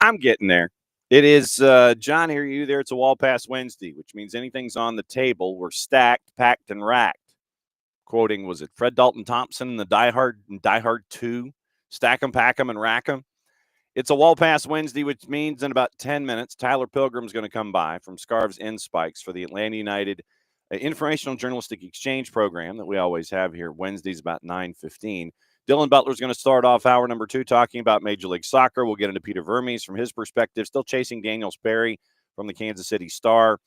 I'm getting there. It is John here, you there. It's a Wall Pass Wednesday, which means anything's on the table. We're stacked, packed, and racked. Quoting, was it Fred Dalton Thompson in the Die Hard 2? Stack 'em, pack 'em, and rack 'em. It's a Wall Pass Wednesday, which means in about 10 minutes, Tyler Pilgrim's going to come by from Scarves and Spikes for the Atlanta United Informational Journalistic Exchange program that we always have here Wednesdays about 9:15. Dylan Butler's going to start off hour number 2 talking about Major League Soccer. We'll get into Peter Vermes from his perspective, still chasing Daniel Sperry from the Kansas City Star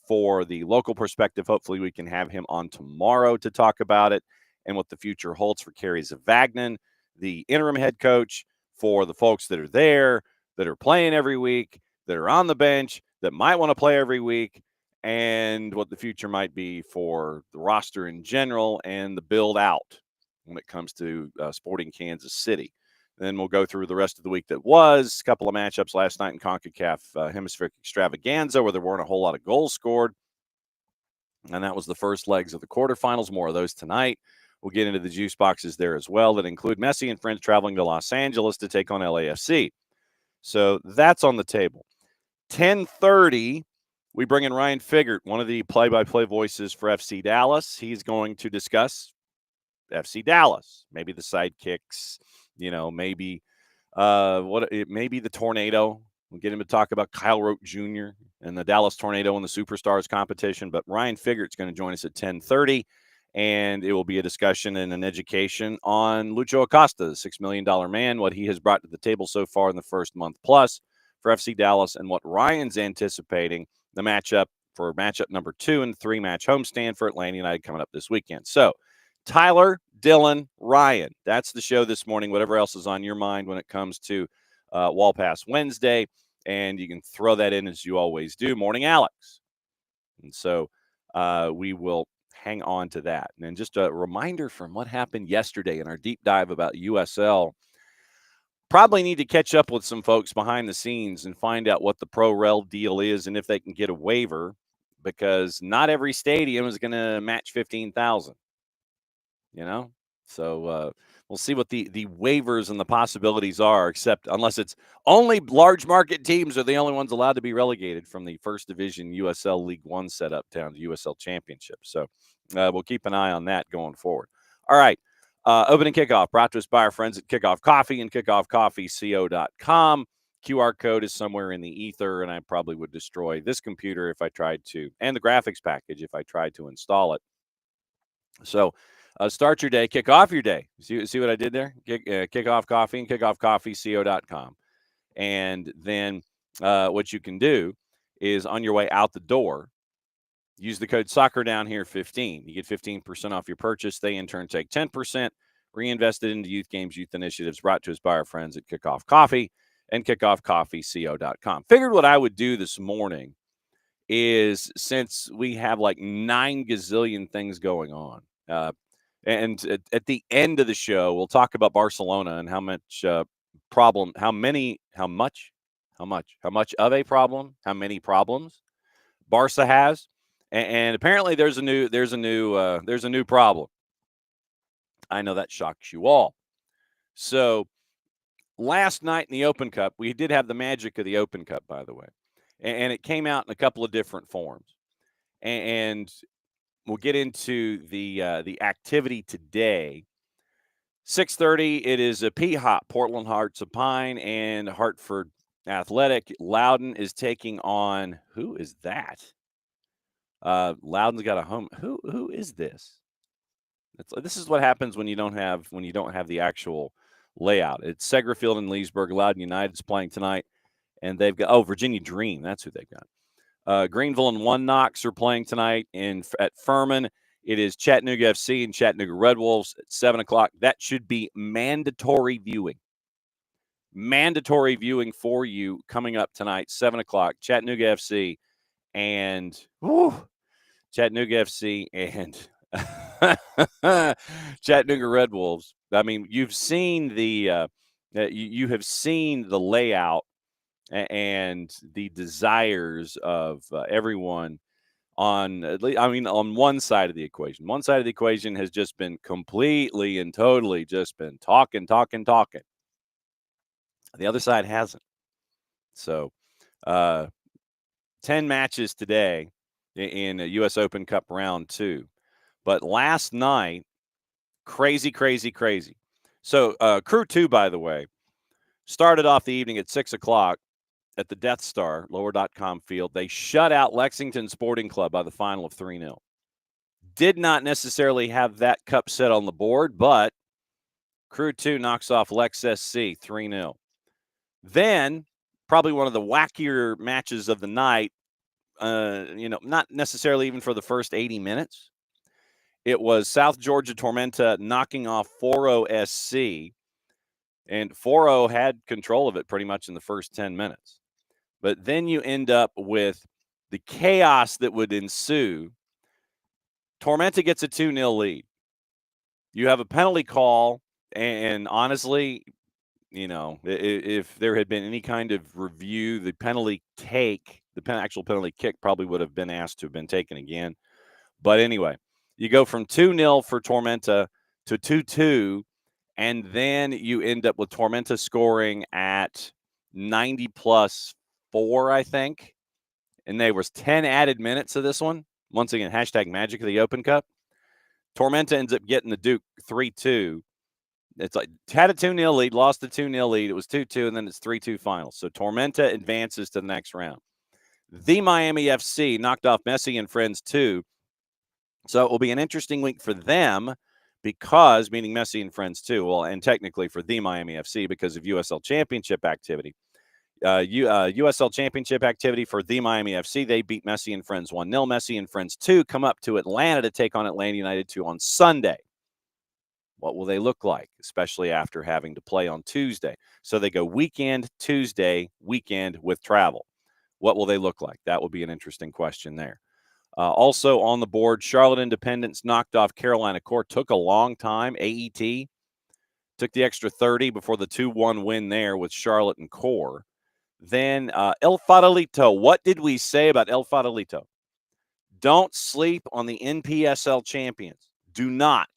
for the local perspective. Hopefully we can have him on tomorrow to talk about it and what the future holds for Kerry Zavagnin, the interim head coach, for the folks that are there, that are playing every week, that are on the bench, that might want to play every week, and what the future might be for the roster in general and the build out when it comes to Sporting Kansas City. Then we'll go through the rest of the week that was. A couple of matchups last night in CONCACAF Hemispheric Extravaganza where there weren't a whole lot of goals scored. And that was the first legs of the quarterfinals. More of those tonight. We'll get into the juice boxes there as well that include Messi and friends traveling to Los Angeles to take on LAFC. So that's on the table. 10:30, we bring in Ryan Figert, one of the play-by-play voices for FC Dallas. He's going to discuss FC Dallas, maybe the sidekicks, maybe maybe the tornado. We'll get him to talk about Kyle Rote Jr. and the Dallas Tornado and the Superstars competition. But Ryan Figert's going to join us at 10:30. And it will be a discussion and an education on Lucho Acosta, the $6 million man, what he has brought to the table so far in the first month plus for FC Dallas, and what Ryan's anticipating the matchup for matchup number 2 and 3-match homestand for Atlanta United coming up this weekend. So, Tyler, Dylan, Ryan, that's the show this morning, whatever else is on your mind when it comes to Wall Pass Wednesday, and you can throw that in as you always do. Morning, Alex. And so we will hang on to that. And then just a reminder from what happened yesterday in our deep dive about USL. Probably need to catch up with some folks behind the scenes and find out what the pro-rel deal is and if they can get a waiver, because not every stadium is going to match 15,000. So we'll see what the waivers and the possibilities are, except unless it's only large market teams are the only ones allowed to be relegated from the first division USL League One setup down to USL Championship. So we'll keep an eye on that going forward. All right. Opening kickoff brought to us by our friends at Kickoff Coffee and kickoffcoffeeco.com. QR code is somewhere in the ether, and I probably would destroy this computer if I tried to, and the graphics package if I tried to install it. So start your day, kick off your day. See what I did there? Kickoff Coffee and kickoffcoffeeco.com. And then what you can do is on your way out the door, use the code Soccer Down Here 15. You get 15% off your purchase. They in turn take 10%, reinvest it into youth games, youth initiatives, brought to us by our friends at Kickoff Coffee and kickoffcoffeeco.com. Figured what I would do this morning is, since we have like 9 gazillion things going on, and at the end of the show, we'll talk about Barcelona and how much problem, how much of a problem, how many problems Barca has, and apparently there's a new problem. I know that shocks you all. So last night in the Open Cup, we did have the magic of the Open Cup, by the way, and it came out in a couple of different forms, and we'll get into the activity today. 6:30, it is a P-Hop, Portland Hearts of Pine, and Hartford Athletic. Loudon is taking on, who is that? Loudon's got a home. Who is this? This is what happens when you don't have the actual layout. It's Segra Field in Leesburg. Loudon United's playing tonight, and they've got Virginia Dream. That's who they've got. Greenville and One Knox are playing tonight at Furman. It is Chattanooga FC and Chattanooga Red Wolves at 7 o'clock. That should be mandatory viewing. Mandatory viewing for you coming up tonight, 7 o'clock. Chattanooga FC and Chattanooga FC and Chattanooga Red Wolves. I mean, you've seen you have seen the layout and the desires of everyone on one side of the equation. One side of the equation has just been completely and totally just been talking. The other side hasn't. So 10 matches today in a U.S. Open Cup round 2. But last night, crazy. So Crew 2, by the way, started off the evening at 6 o'clock at the Death Star, lower.com field. They shut out Lexington Sporting Club by the final of 3-0. Did not necessarily have that cup set on the board, but Crew 2 knocks off Lex SC 3-0. Then, probably one of the wackier matches of the night, not necessarily even for the first 80 minutes. It was South Georgia Tormenta knocking off 4-0 SC, and 4-0 had control of it pretty much in the first 10 minutes. But then you end up with the chaos that would ensue. Tormenta gets a 2-0 lead. You have a penalty call, and honestly, if there had been any kind of review, the actual penalty kick probably would have been asked to have been taken again. But anyway, you go from 2-0 for Tormenta to 2-2, and then you end up with Tormenta scoring at 90+4, I think. And there was 10 added minutes of this one. Once again, hashtag magic of the Open Cup. Tormenta ends up getting the Duke 3-2. It's like had a 2-0 lead, lost the 2-0 lead. It was 2-2, and then it's 3-2 final. So Tormenta advances to the next round. The Miami FC knocked off Messi and Friends 2. So it will be an interesting week for them because, meaning Messi and Friends 2, well, and technically for the Miami FC because of USL Championship activity. USL Championship activity for the Miami FC. They beat Messi and Friends 1-0. Messi and Friends 2 come up to Atlanta to take on Atlanta United 2 on Sunday. What will they look like, especially after having to play on Tuesday? So they go weekend, Tuesday, weekend with travel. What will they look like? That will be an interesting question there. Also on the board, Charlotte Independence knocked off Carolina Core. Took a long time. AET took the extra 30 before the 2-1 win there with Charlotte and Core. Then El Fadelito. What did we say about El Fadelito? Don't sleep on the NPSL champions. Do not.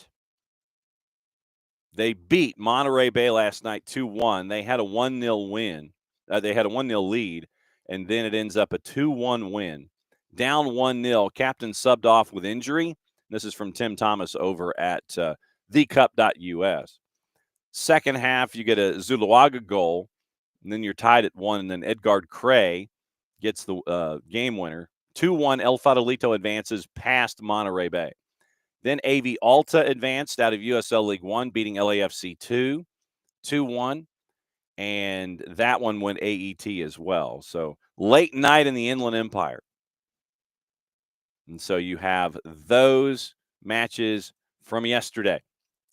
They beat Monterey Bay last night 2-1. They had a 1-0 win. They had a 1-0 lead, and then it ends up a 2-1 win. Down 1-0. Captain subbed off with injury. This is from Tim Thomas over at thecup.us. Second half, you get a Zuluaga goal, and then you're tied at 1, and then Edgard Cray gets the game winner. 2-1, El Fadelito advances past Monterey Bay. Then AV Alta advanced out of USL League One, beating LAFC 2-1. And that one went AET as well. So late night in the Inland Empire. And so you have those matches from yesterday.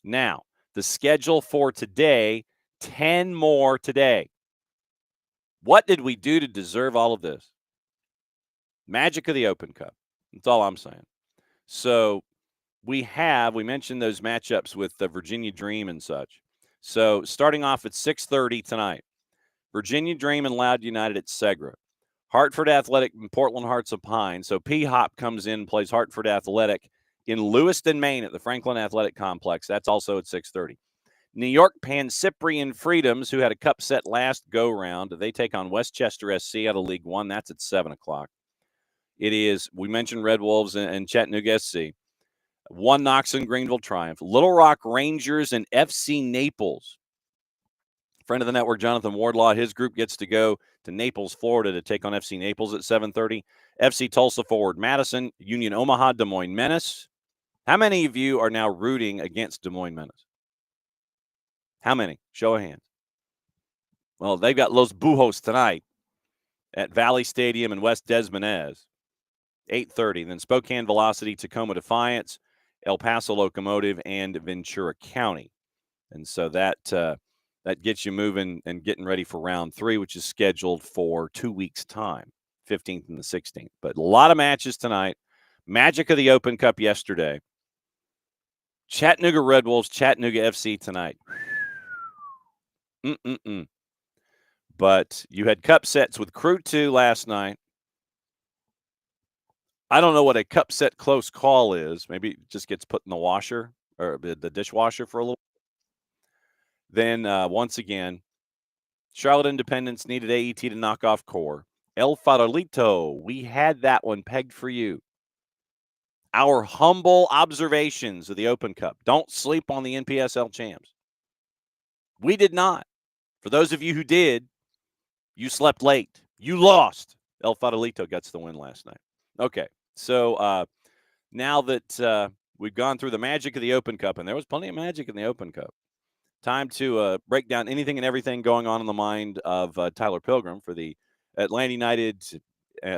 Now, the schedule for today, 10 more today. What did we do to deserve all of this? Magic of the Open Cup. That's all I'm saying. So we mentioned those matchups with the Virginia Dream and such. So starting off at 6:30 tonight, Virginia Dream and Loud United at Segra. Hartford Athletic and Portland Hearts of Pine. So P-Hop comes in and plays Hartford Athletic in Lewiston, Maine at the Franklin Athletic Complex. That's also at 6:30. New York Pancyprian Freedoms, who had a cup set last go-round, they take on Westchester SC out of League One. That's at 7 o'clock. It is, we mentioned Red Wolves and Chattanooga SC. One Knox and Greenville Triumph. Little Rock Rangers and FC Naples. Friend of the network, Jonathan Wardlaw, his group gets to go to Naples, Florida to take on FC Naples at 7:30. FC Tulsa Forward Madison, Union Omaha, Des Moines Menace. How many of you are now rooting against Des Moines Menace? How many? Show of hands. Well, they've got Los Bujos tonight at Valley Stadium in West Des Moines, 8:30. Then Spokane Velocity, Tacoma Defiance, El Paso Locomotive, and Ventura County. And so that gets you moving and getting ready for round 3, which is scheduled for 2 weeks' time, 15th and the 16th. But a lot of matches tonight. Magic of the Open Cup yesterday. Chattanooga Red Wolves, Chattanooga FC tonight. But you had cup sets with Crew 2 last night. I don't know what a cup set close call is. Maybe it just gets put in the washer or the dishwasher for a little. Then once again, Charlotte Independence needed AET to knock off Core. El Farolito, we had that one pegged for you. Our humble observations of the Open Cup. Don't sleep on the NPSL champs. We did not. For those of you who did, you slept late. You lost. El Farolito gets the win last night. Okay, so now that we've gone through the magic of the Open Cup, and there was plenty of magic in the Open Cup, time to break down anything and everything going on in the mind of Tyler Pilgrim for the Atlanta United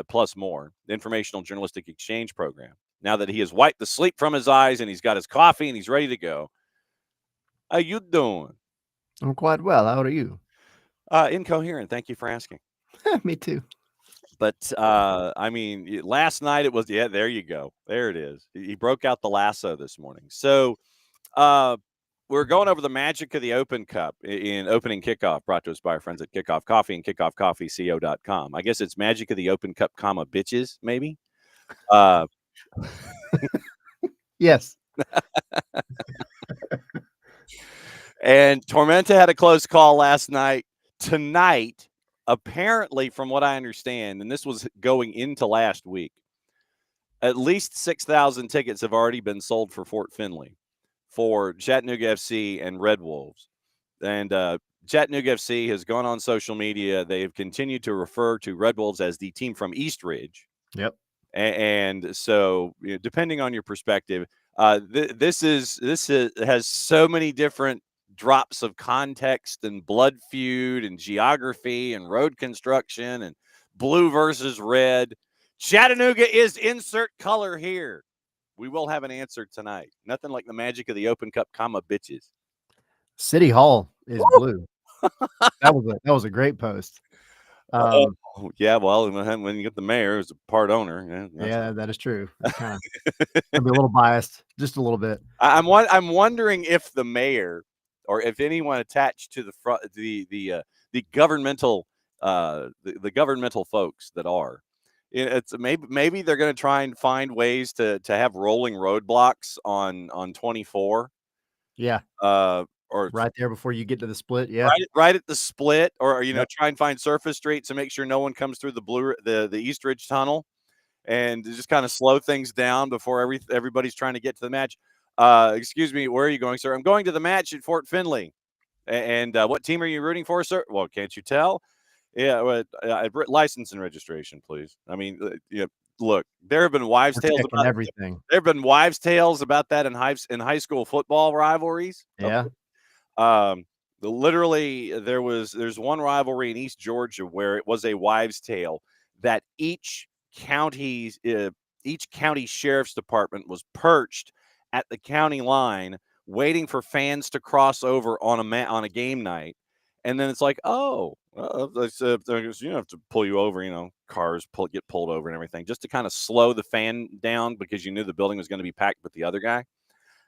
plus more, the Informational Journalistic Exchange Program. Now that he has wiped the sleep from his eyes and he's got his coffee and he's ready to go. How you doing? I'm quite well. How are you? Incoherent. Thank you for asking. Me too. But, I mean, last night it was, yeah, there you go. There it is. He broke out the lasso this morning. So we're going over the magic of the Open Cup in opening kickoff, brought to us by our friends at Kickoff Coffee and kickoffcoffeeco.com. I guess it's magic of the Open Cup, comma, bitches, maybe. Yes. And Tormenta had a close call last night. Tonight, apparently, from what I understand, and this was going into last week, at least 6,000 tickets have already been sold for Fort Finley for Chattanooga FC and Red Wolves. And Chattanooga FC has gone on social media. They have continued to refer to Red Wolves as the team from East Ridge. Yep. And so, depending on your perspective, this has so many different drops of context and blood feud and geography and road construction and blue versus red. Chattanooga is insert color here. We will have an answer tonight. Nothing like the magic of the Open Cup, comma, bitches. City Hall is blue. That was a great post. Yeah, well, when you get the mayor who's a part owner, yeah, that is true. Kind of be a little biased, just a little bit. I'm wondering if the mayor or if anyone attached to the governmental the governmental folks that are, it's maybe they're going to try and find ways to have rolling roadblocks on 24. Yeah. Or right there before you get to the split. Yeah. Right at the split, or try and find surface streets to make sure no one comes through the East Ridge Tunnel, and just kind of slow things down before everybody's trying to get to the match. Excuse me, where are you going, sir? I'm going to the match at Fort Finley. And what team are you rooting for, sir? Well, can't you tell? Yeah, license and registration, please. I mean, look, there have been wives' tales about everything. There have been wives' tales about that in high school football rivalries. Yeah. Literally, there's one rivalry in East Georgia where it was a wives' tale that each county sheriff's department was perched at the county line waiting for fans to cross over on a game night. And then it's like, oh, have to pull you over, cars get pulled over and everything, just to kind of slow the fan down because you knew the building was going to be packed with the other guy.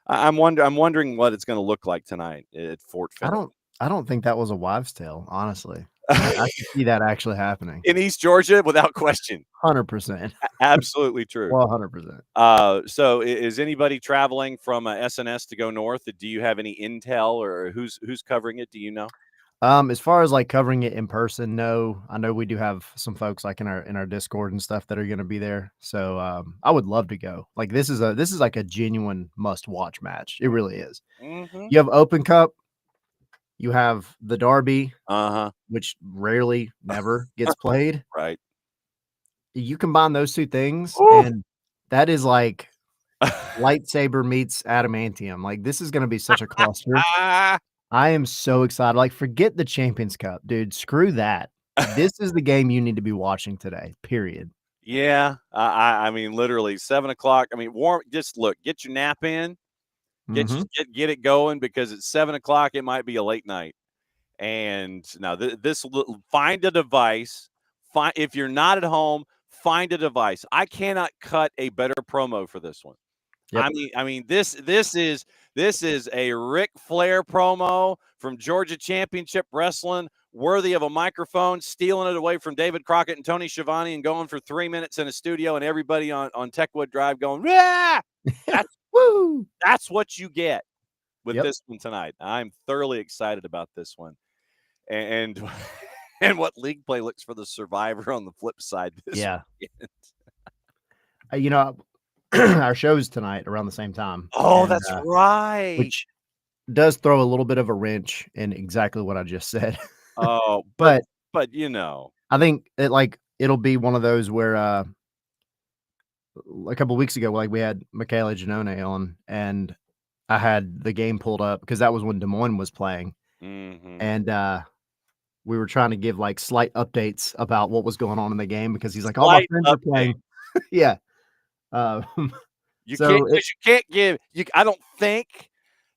I'm wondering what it's going to look like tonight at Fort Finley. I don't think that was a wives' tale, honestly. I can see that actually happening in East Georgia, without question. 100%. Absolutely true. Well, 100%. So is anybody traveling from SNS to go north? Do you have any intel, or who's covering it? Do you know? As far as like covering it in person, no. I know we do have some folks like in our Discord and stuff that are going to be there. So I would love to go. Like this is like a genuine must-watch match. It really is. Mm-hmm. You have Open Cup. You have the Derby, which never gets played. Right. You combine those two things, and that is like lightsaber meets adamantium. Like this is going to be such a cluster. I am so excited. Like, forget the Champions Cup, dude. Screw that. This is the game you need to be watching today, period. Yeah. I mean, literally 7 o'clock. I mean, just look, get your nap in, get it going, because at 7 o'clock, it might be a late night. And now find a device. If you're not at home, find a device. I cannot cut a better promo for this one. Yep. I mean, this is a Ric Flair promo from Georgia Championship Wrestling, worthy of a microphone, stealing it away from David Crockett and Tony Schiavone, and going for 3 minutes in a studio, and everybody on Techwood Drive going, "Yeah!" Woo! That's what you get with this one tonight. I'm thoroughly excited about this one. and and what league play looks for the survivor on the flip side this weekend. You know, our show's tonight around the same time. Oh, and, that's right. which does throw a little bit of a wrench in exactly what I just said. Oh, But you know, I think it'll be one of those where a couple weeks ago, like we had Michaela Janone on, and I had the game pulled up because that was when Des Moines was playing, and we were trying to give like slight updates about what was going on in the game because he's like, all my Slight friends are playing. Yeah. You So can't, 'cause you can't give you. I don't think,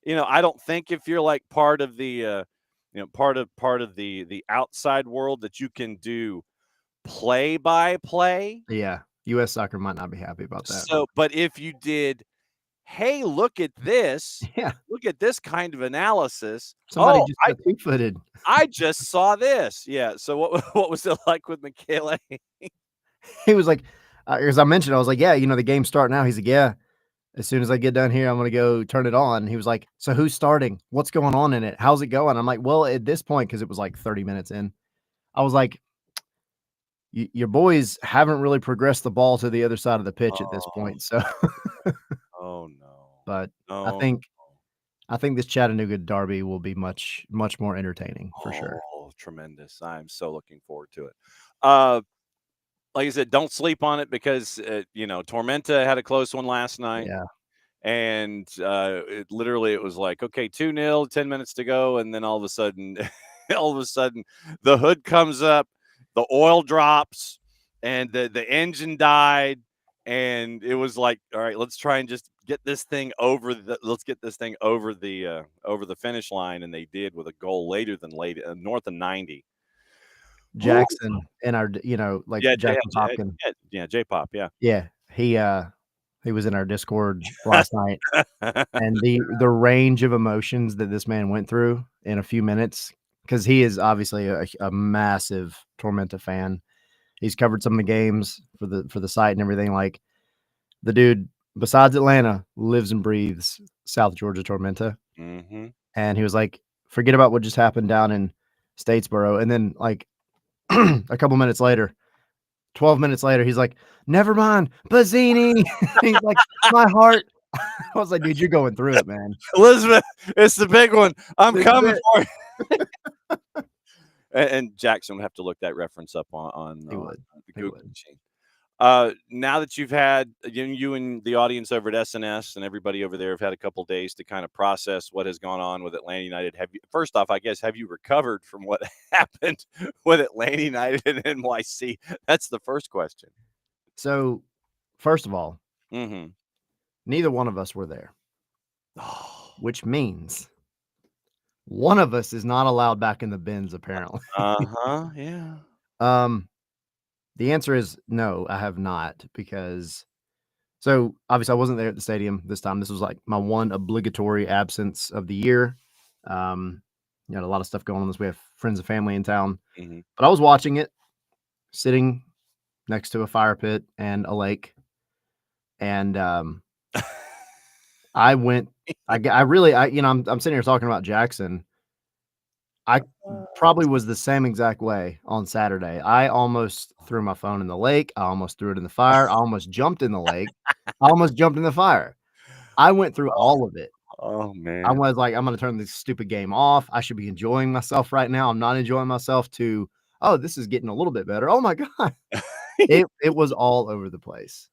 I don't think if you're like part of the, part of the outside world that you can do play by play. yeah, US Soccer might not be happy about that. So, but if you did, hey, look at this. Yeah. Look at this kind of analysis. Somebody Oh, just got two-footed. I just saw this. Yeah. So what what was it like with Michele? He was like, as I mentioned, I was like, yeah, the game's starting now. He's like, yeah, as soon as I get done here, I'm going to go turn it on. He was like, so who's starting? What's going on in it? How's it going? I'm like, well, at this point, because it was like 30 minutes in, I was like, your boys haven't really progressed the ball to the other side of the pitch at this point. So, Oh no. but I No. think this Chattanooga derby will be much, much more entertaining for sure. Oh, tremendous. I'm so looking forward to it. Like I said, don't sleep on it because, Tormenta had a close one last night. Yeah. And it was like, okay, 2-0, 10 minutes to go. And then all of a sudden, the hood comes up, the oil drops, and the engine died. And it was like, all right, let's try and just get this thing over the finish line. And they did with a goal north of 90. Jackson and our, Jackson Popkin. J-Pop, yeah. Yeah. He was in our Discord last night, and the range of emotions that this man went through in a few minutes, because he is obviously a massive Tormenta fan. He's covered some of the games for the site and everything. Like, the dude, besides Atlanta, lives and breathes South Georgia Tormenta. And he was like, forget about what just happened down in Statesboro. And then, like, a couple minutes later, 12 minutes later, he's like, never mind, Bazzini. He's like, my heart. I was like, dude, you're going through it, man. Elizabeth, it's the big one. I'm coming for you. And Jackson would have to look that reference up on the Google machine. Now that you've had you and the audience over at SNS and everybody over there have had a couple days to kind of process what has gone on with Atlanta United, first off, I guess, have you recovered from what happened with Atlanta United and NYC? That's the first question. So, first of all, neither one of us were there, which means one of us is not allowed back in the bins, apparently. Yeah. The answer is no, I have not, because obviously I wasn't there at the stadium this time. This was like my one obligatory absence of the year. A lot of stuff going on this. We have friends and family in town, but I was watching it, sitting next to a fire pit and a lake, and I'm sitting here talking about Jackson. I probably was the same exact way on Saturday. I almost threw my phone in the lake. I almost threw it in the fire. I almost jumped in the lake. I almost jumped in the fire. I went through all of it. Oh, man. I was like, I'm going to turn this stupid game off. I should be enjoying myself right now. I'm not enjoying myself this is getting a little bit better. Oh, my God. It was all over the place.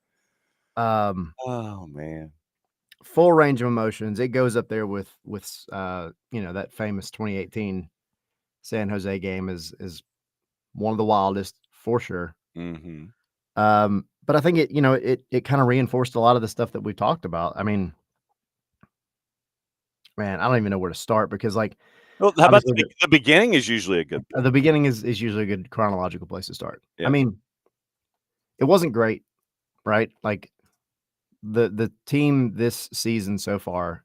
Oh, man. Full range of emotions. It goes up there with that famous 2018 San Jose game is one of the wildest for sure. But I think it kind of reinforced a lot of the stuff that we talked about. I mean, man, I don't even know where to start because, like, well, how about the beginning is usually a good place. The beginning is usually a good chronological place to start. Yeah. I mean, it wasn't great, right? Like, the team this season so far,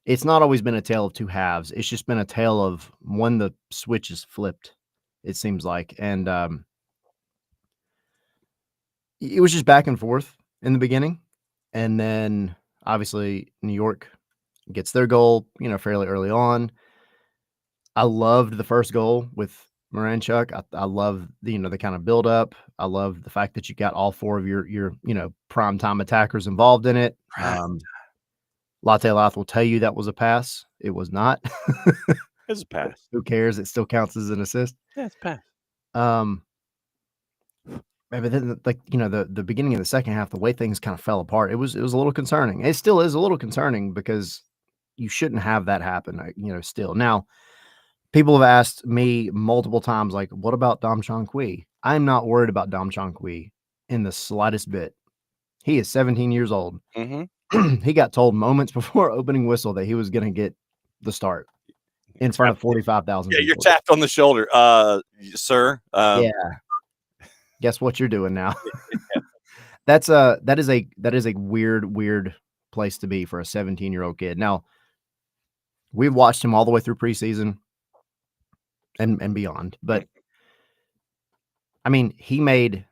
it's not always been a tale of two halves. It's just been a tale of when the switch is flipped, it seems like. And it was just back and forth in the beginning. And then, obviously, New York gets their goal, fairly early on. I loved the first goal with Moranchuk. I love the kind of build up. I love the fact that you got all 4 of your primetime attackers involved in it. Latte Lath will tell you that was a pass. It was not. It's a pass. Who cares? It still counts as an assist. Yeah, it's a pass. But then, the beginning of the second half, the way things kind of fell apart, it was a little concerning. It still is a little concerning because you shouldn't have that happen. Still now, people have asked me multiple times, like, what about Dom Chankwi? I'm not worried about Dom Chankwi in the slightest bit. He is 17 years old. Mm-hmm. He got told moments before opening whistle that he was going to get the start in front of 45,000 Yeah, people. you're tapped on the shoulder, sir. Yeah. Guess what you're doing now? That is a weird place to be for a 17-year-old kid. Now, we've watched him all the way through preseason and beyond, but I mean, he made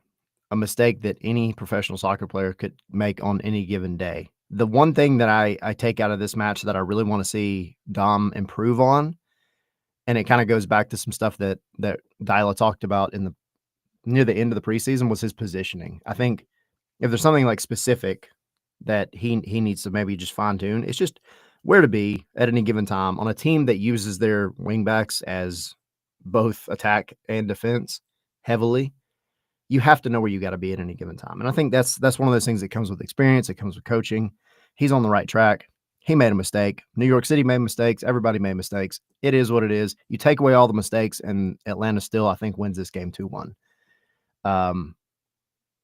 a mistake that any professional soccer player could make on any given day. The one thing that I take out of this match that I really want to see Dom improve on, and it kind of goes back to some stuff that Dyla talked about near the end of the preseason, was his positioning. I think if there's something like specific that he needs to maybe just fine tune, it's just where to be at any given time on a team that uses their wingbacks as both attack and defense heavily. You have to know where you got to be at any given time. And I think that's one of those things that comes with experience. It comes with coaching. He's on the right track. He made a mistake. New York City made mistakes. Everybody made mistakes. It is what it is. You take away all the mistakes, and Atlanta still, I think, wins this game 2-1.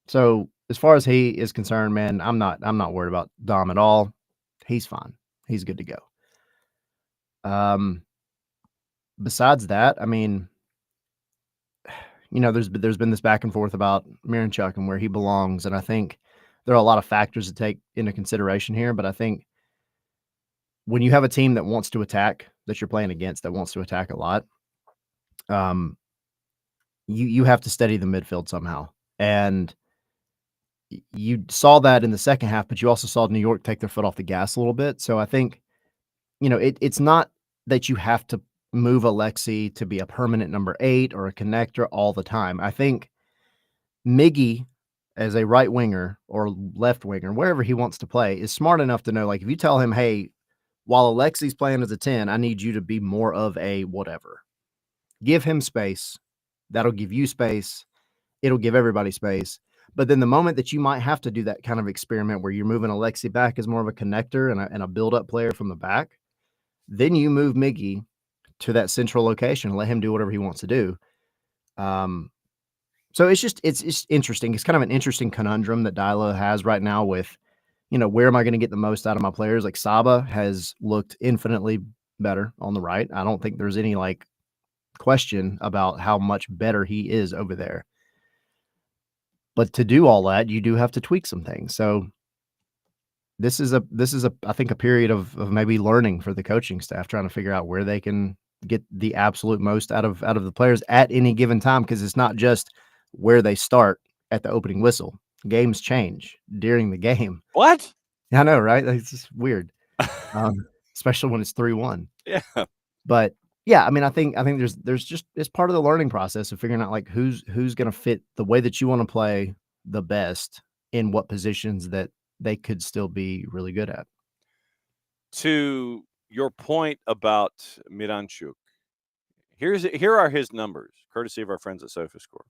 So as far as he is concerned, man, I'm not worried about Dom at all. He's fine. He's good to go. Besides that, I mean, there's been this back and forth about Miranchuk and where he belongs, and I think there are a lot of factors to take into consideration here. But I think when you have a team that wants to attack, that you're playing against, that wants to attack a lot, you have to steady the midfield somehow. And you saw that in the second half, but you also saw New York take their foot off the gas a little bit. So I think, it's not that you have to move Alexi to be a permanent number 8 or a connector all the time. I think Miggy, as a right winger or left winger, wherever he wants to play, is smart enough to know, like, if you tell him, hey, while Alexi's playing as a 10, I need you to be more of a whatever. Give him space. That'll give you space. It'll give everybody space. But then the moment that you might have to do that kind of experiment where you're moving Alexi back as more of a connector and a build-up player from the back, then you move Miggy to that central location and let him do whatever he wants to do. So it's interesting. It's kind of an interesting conundrum that Dyla has right now with, where am I going to get the most out of my players? Like Saba has looked infinitely better on the right. I don't think there's any question about how much better he is over there. But to do all that, you do have to tweak some things. So this is I think a period of maybe learning for the coaching staff, trying to figure out where they can get the absolute most out of the players at any given time, because it's not just where they start at the opening whistle. Games change during the game. What? I know, right? It's just weird, especially when it's 3-1. Yeah. But yeah, I mean, I think there's just, it's part of the learning process of figuring out who's going to fit the way that you want to play the best in what positions that they could still be really good at. To your point about Miranchuk, here are his numbers, courtesy of our friends at SofaScore.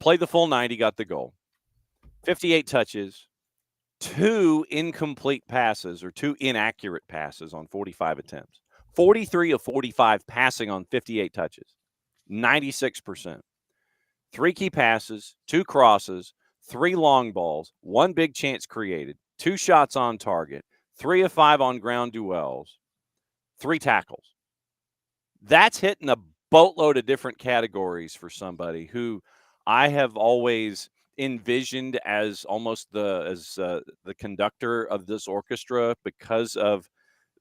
Played the full 90, got the goal. 58 touches, 2 incomplete passes or 2 inaccurate passes on 45 attempts. 43 of 45 passing on 58 touches, 96%. 3 key passes, 2 crosses, 3 long balls, 1 big chance created, 2 shots on target, 3 of 5 on ground duels, 3 tackles. That's hitting a boatload of different categories for somebody who I have always envisioned as almost the conductor of this orchestra because of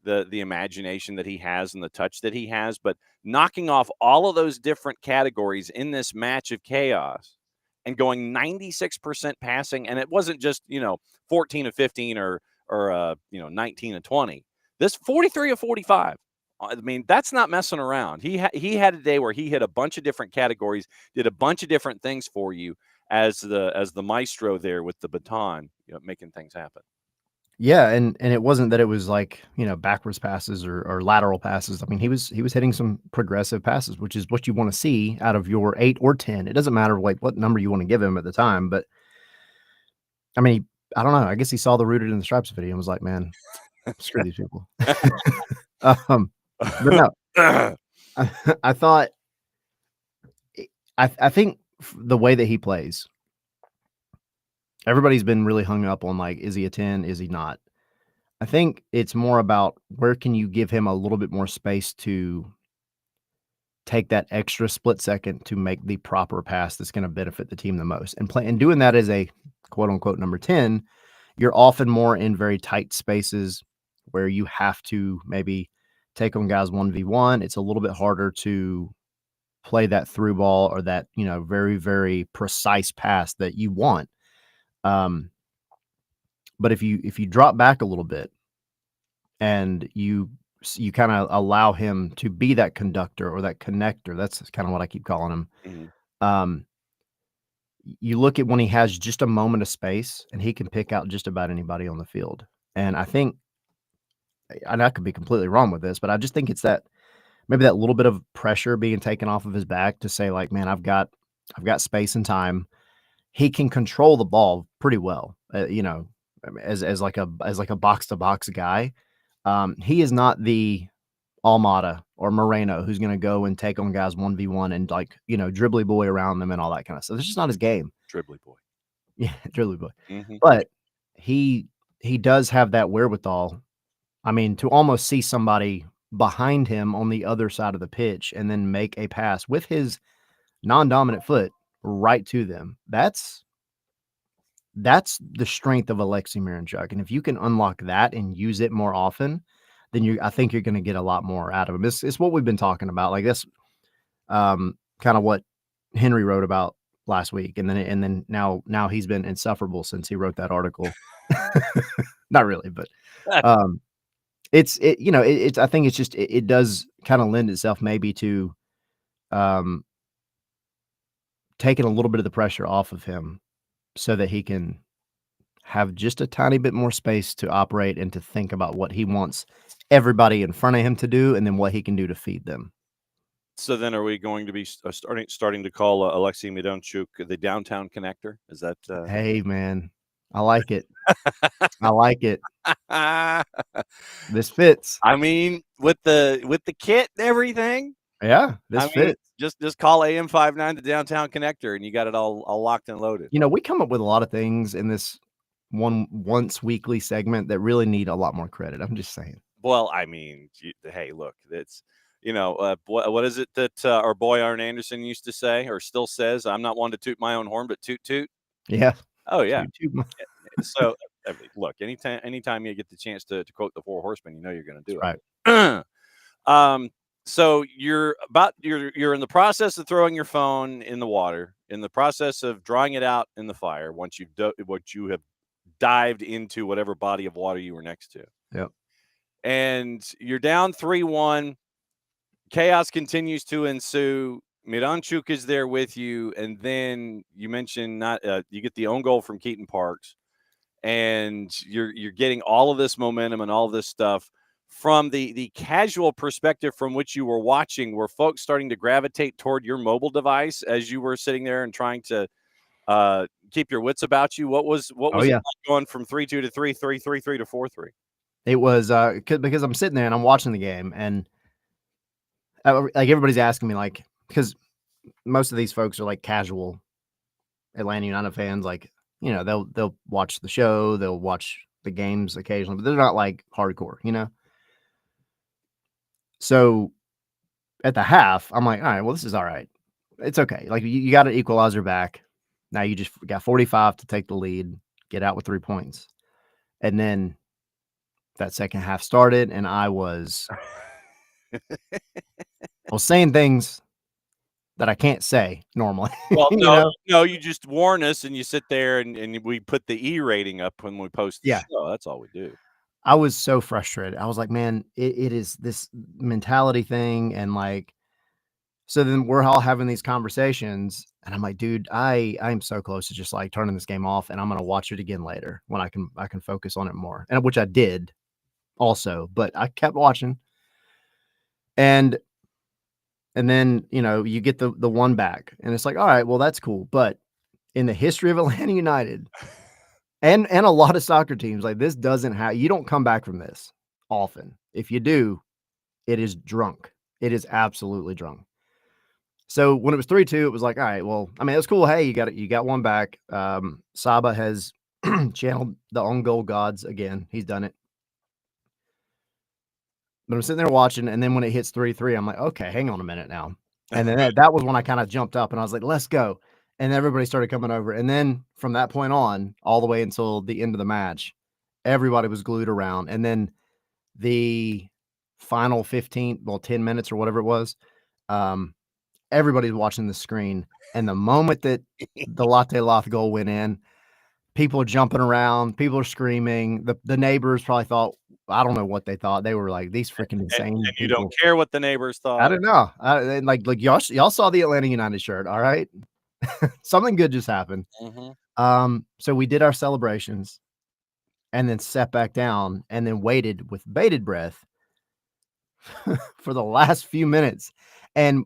the imagination that he has and the touch that he has. But knocking off all of those different categories in this match of chaos and going 96% passing, and it wasn't just 14 of 15 or 19 of 20. This 43 of 45. I mean, that's not messing around. He had a day where he hit a bunch of different categories, did a bunch of different things for you as the maestro there with the baton, making things happen. Yeah, and it wasn't that it was like, backwards passes or lateral passes. I mean, he was hitting some progressive passes, which is what you want to see out of your 8 or 10. It doesn't matter like what number you want to give him at the time, but I mean, I don't know. I guess he saw the Rooted in the Stripes video and was like, "Man, screw these people." But no, I thought I think the way that he plays, everybody's been really hung up on like, is he a 10? Is he not? I think it's more about where can you give him a little bit more space to take that extra split second to make the proper pass that's going to benefit the team the most. And doing that as a quote unquote number 10, you're often more in very tight spaces where you have to maybe take on guys 1v1. It's a little bit harder to play that through ball or that, very, very precise pass that you want. But if you drop back a little bit and you kind of allow him to be that conductor or that connector, that's kind of what I keep calling him. Mhm. You look at when he has just a moment of space and he can pick out just about anybody on the field. And I think, and I could be completely wrong with this, but I just think it's that maybe that little bit of pressure being taken off of his back to say like, man, I've got space and time. He can control the ball pretty well, as like a box to box guy. He is not the Almada or Moreno who's going to go and take on guys 1v1 and like, dribbly boy around them and all that kind of stuff. It's just not his game. Dribbly boy. Yeah, dribbly boy. Mhm. But he does have that wherewithal. I mean, to almost see somebody behind him on the other side of the pitch and then make a pass with his non-dominant foot right to them. That's the strength of Alexei Miranchuk. And if you can unlock that and use it more often, then I think you're going to get a lot more out of him. It's what we've been talking about. Like this, kind of what Henry wrote about last week. And then now he's been insufferable since he wrote that article. Not really, but, it's I think it's just, it does kind of lend itself maybe to, taking a little bit of the pressure off of him so that he can have just a tiny bit more space to operate and to think about what he wants everybody in front of him to do and then what he can do to feed them. So then are we going to be starting to call Alexei Miranchuk the downtown connector? Is that Hey, man, I like it. I like it. This fits. I mean, with the kit and everything. Yeah, this fits. Just call AM59 the downtown connector and you got it all locked and loaded. We come up with a lot of things in this once weekly segment that really need a lot more credit. I'm just saying. Well, I mean, hey, look, it's what is it that our boy Arn Anderson used to say or still says? I'm not one to toot my own horn, but toot toot. Yeah. Oh yeah. Toot. So look, anytime you get the chance to quote the Four Horsemen, you're going to do it. Right. So you're in the process of throwing your phone in the water, in the process of drawing it out in the fire. Once you have dived into whatever body of water you were next to. Yep. And you're down 3-1. Chaos continues to ensue. Miranchuk is there with you, and then you mentioned you get the own goal from Keaton Parks, and you're getting all of this momentum and all of this stuff from the casual perspective from which you were watching. Were folks starting to gravitate toward your mobile device as you were sitting there and trying to keep your wits about you? What was it like going from 3-2 to 3-3, 3-3 to 4-3? It was because I'm sitting there and I'm watching the game and like everybody's asking me like, because most of these folks are like casual Atlanta United fans, like, they'll watch the show, they'll watch the games occasionally, but they're not like hardcore, So at the half, I'm like, all right, well, this is all right. It's okay. Like you got an equalizer back. Now you just got 45 to take the lead, get out with 3 points. And then that second half started and I was saying things that I can't say normally. Well, no, you just warn us and you sit there and we put the E rating up when we post the show. That's all we do. I was so frustrated. I was like, man, it is this mentality thing. And like, so then we're all having these conversations and I'm like, dude, I'm so close to just like turning this game off and I'm going to watch it again later when I can focus on it more. And which I did also, but I kept watching. And then, you know, you get the one back and it's like, all right, well, that's cool. But in the history of Atlanta United and a lot of soccer teams, like this doesn't have, you don't come back from this often. If you do, it is drunk. It is absolutely drunk. So when it was 3-2, it was like, all right, well, I mean, it was cool. Hey, you got one back. Saba has channeled the own goal gods again. He's done it. But I'm sitting there watching, and then when it hits 3-3, I'm like, okay, hang on a minute now. And then that was when I kind of jumped up and I was like, let's go. And everybody started coming over. And then from that point on, all the way until the end of the match, everybody was glued around. And then the final 10 minutes or whatever it was, everybody's watching the screen. And the moment that the Latte Loth goal went in, people are jumping around, people are screaming. The neighbors probably thought, I don't know what they thought. They were like, these freaking insane and you people. don't care what the neighbors thought. I don't know. Like y'all saw the Atlanta United shirt, all right? Something good just happened. So we did our celebrations and then sat back down and then waited with bated breath for the last few minutes. And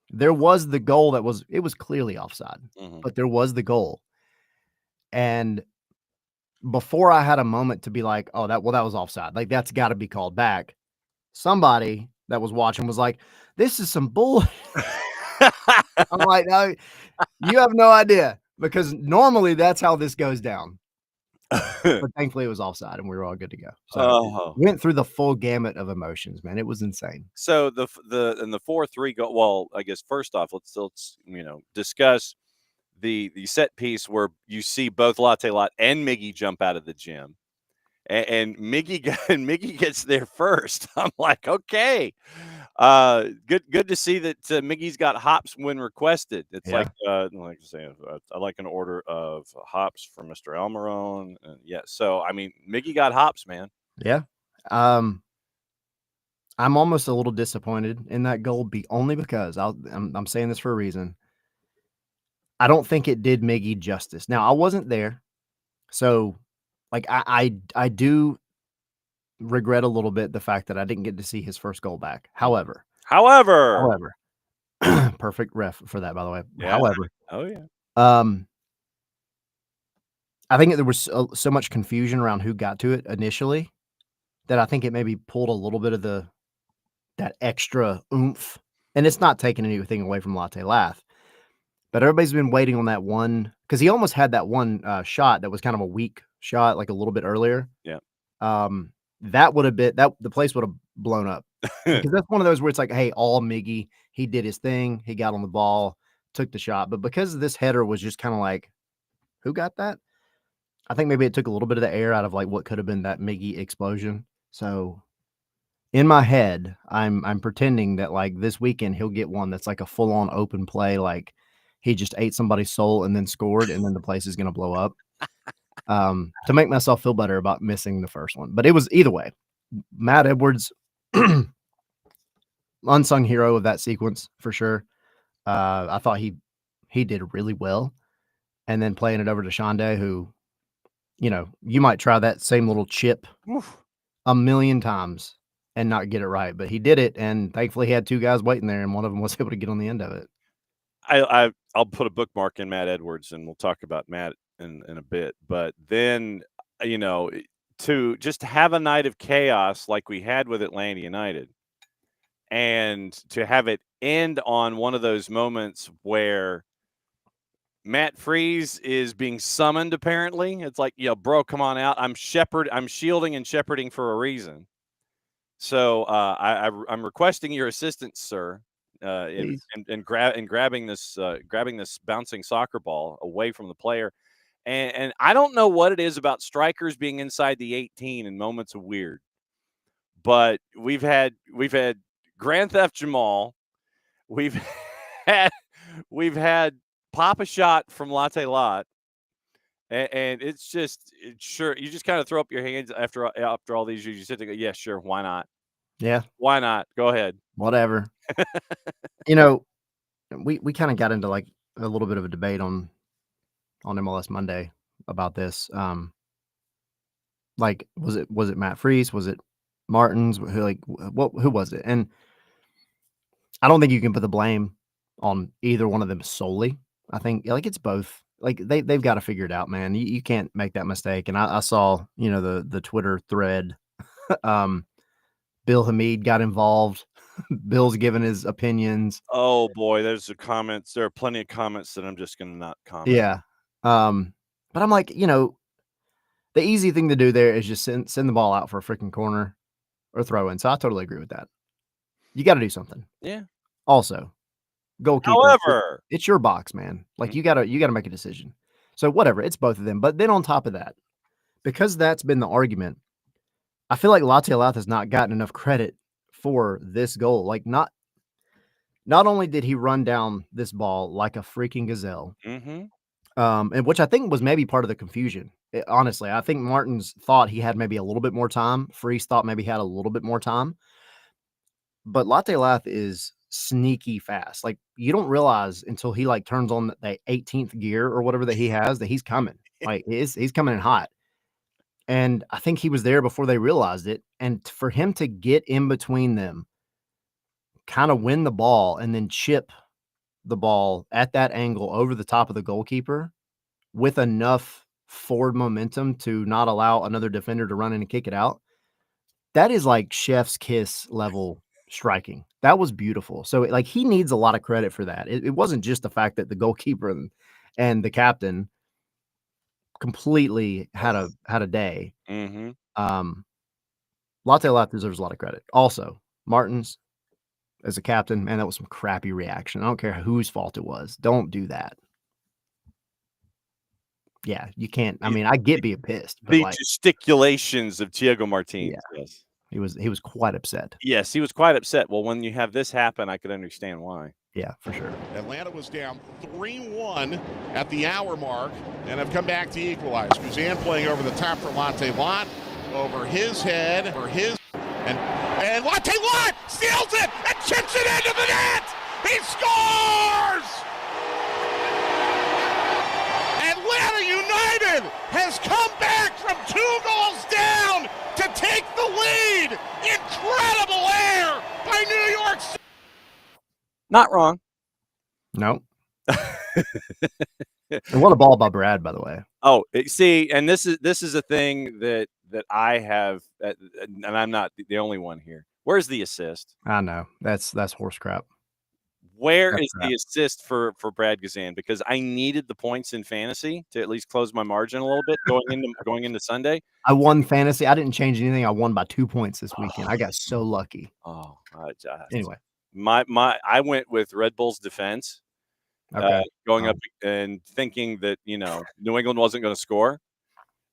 there was the goal it was clearly offside, but there was the goal. And before I had a moment to be like, oh, that was offside. Like that's got to be called back. Somebody that was watching was like, this is some bull. I'm like, no, you have no idea because normally that's how this goes down. But thankfully it was offside and we were all good to go. So went through the full gamut of emotions, man. It was insane. So the 4-3 goal. Well, I guess first off, let's discuss the set piece where you see both Latte Lot and Miggy jump out of the gym, and Miggy gets there first. I'm like, okay, good to see that Miggy's got hops when requested. It's like saying, I like an order of hops from Mr. Almiron. Yeah, so I mean, Miggy got hops, man. Yeah. I'm almost a little disappointed in that goal, only because I'm saying this for a reason. I don't think it did Miggy justice. Now I wasn't there, so like I do regret a little bit the fact that I didn't get to see his first goal back. However, perfect ref for that, by the way. Yeah. However, I think there was so much confusion around who got to it initially that I think it maybe pulled a little bit of that extra oomph. And it's not taking anything away from Latte Lath, but everybody's been waiting on that one because he almost had that one shot that was kind of a weak shot, like a little bit earlier. Yeah. That would have been the place would have blown up because that's one of those where it's like, hey, all Miggy, he did his thing, he got on the ball, took the shot, but because this header was just kind of like, who got that? I think maybe it took a little bit of the air out of like what could have been that Miggy explosion. So in my head, I'm pretending that like this weekend he'll get one that's like a full on open play, like he just ate somebody's soul and then scored, and then the place is going to blow up. To make myself feel better about missing the first one. But it was either way. Matt Edwards, unsung hero of that sequence for sure. I thought he did really well. And then playing it over to Shonda, who, you might try that same little chip a million times and not get it right, but he did it. And thankfully he had two guys waiting there and one of them was able to get on the end of it. I'll put a bookmark in Matt Edwards and we'll talk about Matt in a bit. But then, to just have a night of chaos like we had with Atlanta United and to have it end on one of those moments where Matt Freeze is being summoned, apparently. It's like, bro, come on out. I'm shielding and shepherding for a reason. So I'm requesting your assistance, sir, in grabbing this bouncing soccer ball away from the player. And I don't know what it is about strikers being inside the 18 in moments of weird, but we've had Grand Theft Jamal, we've had Pop a shot from Latte Lot, And it's just sure you just kind of throw up your hands after all these years. You sit there, go, yeah, sure, why not? Yeah, Why not? Go ahead. whatever. You know, we kinda got into, like, a little bit of a debate on MLS Monday about this. Like, was it Matt Freese? Was it Martins? Who, like, who was it? And I don't think you can put the blame on either one of them solely. I think, like, it's both. Like, they've gotta figure it out, man. You can't make that mistake, and I saw, the Twitter thread. um, Bill Hamid got involved. Bill's giving his opinions. Oh boy, there's the comments. There are plenty of comments that I'm just gonna not comment. Yeah. But I'm like, the easy thing to do there is just send the ball out for a freaking corner or throw in. So I totally agree with that. You gotta do something. Yeah. Also, goalkeeper, However, it's your box, man. Like, Mhm. you gotta make a decision. So whatever, it's both of them. But then on top of that, because that's been the argument, I feel like Latte Lath has not gotten enough credit for this goal. Like, not only did he run down this ball like a freaking gazelle, Mhm. and which I think was maybe part of the confusion. Honestly, I think Martins thought he had maybe a little bit more time. Freese thought maybe he had a little bit more time. But Latte Lath is sneaky fast. Like, you don't realize until he, like, turns on the 18th gear or whatever that he has that he's coming. Like, he's coming in hot. And I think he was there before they realized it. And for him to get in between them, kinda win the ball, and then chip the ball at that angle over the top of the goalkeeper with enough forward momentum to not allow another defender to run in and kick it out, that is like chef's kiss level striking. That was beautiful. So, like, he needs a lot of credit for that. It wasn't just the fact that the goalkeeper and the captain completely had a day. Mhm. Um, Latte Lath deserves a lot of credit. Also, Martins as a captain, man, that was some crappy reaction. I don't care whose fault it was. Don't do that. Yeah, you can't. I The mean, I get being pissed, but, the like, gesticulations of Thiago yeah, Martins. Yes. he was quite upset. Yes, he was quite upset. Well, when you have this happen, I could understand why. Yeah, for sure. Atlanta was down 3-1 at the hour mark and have come back to equalize. Guzan playing over the top for Latte Lath, over his head, and Latte Lath steals it and chips it into the net. He scores! Atlanta United has come back from 2 goals down to take the lead. Incredible air by New York City. Not wrong. Nope. And what a ball by Brad, by the way. Oh, see, and this is a thing that I have, and I'm not the only one here. Where's the assist? I know. That's horse crap. Where That's is crap. the assist for Brad Guzan? Because I needed the points in fantasy to at least close my margin a little bit going into Sunday. I won fantasy. I didn't change anything. I won by 2 points this weekend. I got so lucky. Oh, Anyway, I went with Red Bull's defense, okay. going up and thinking that New England wasn't going to score,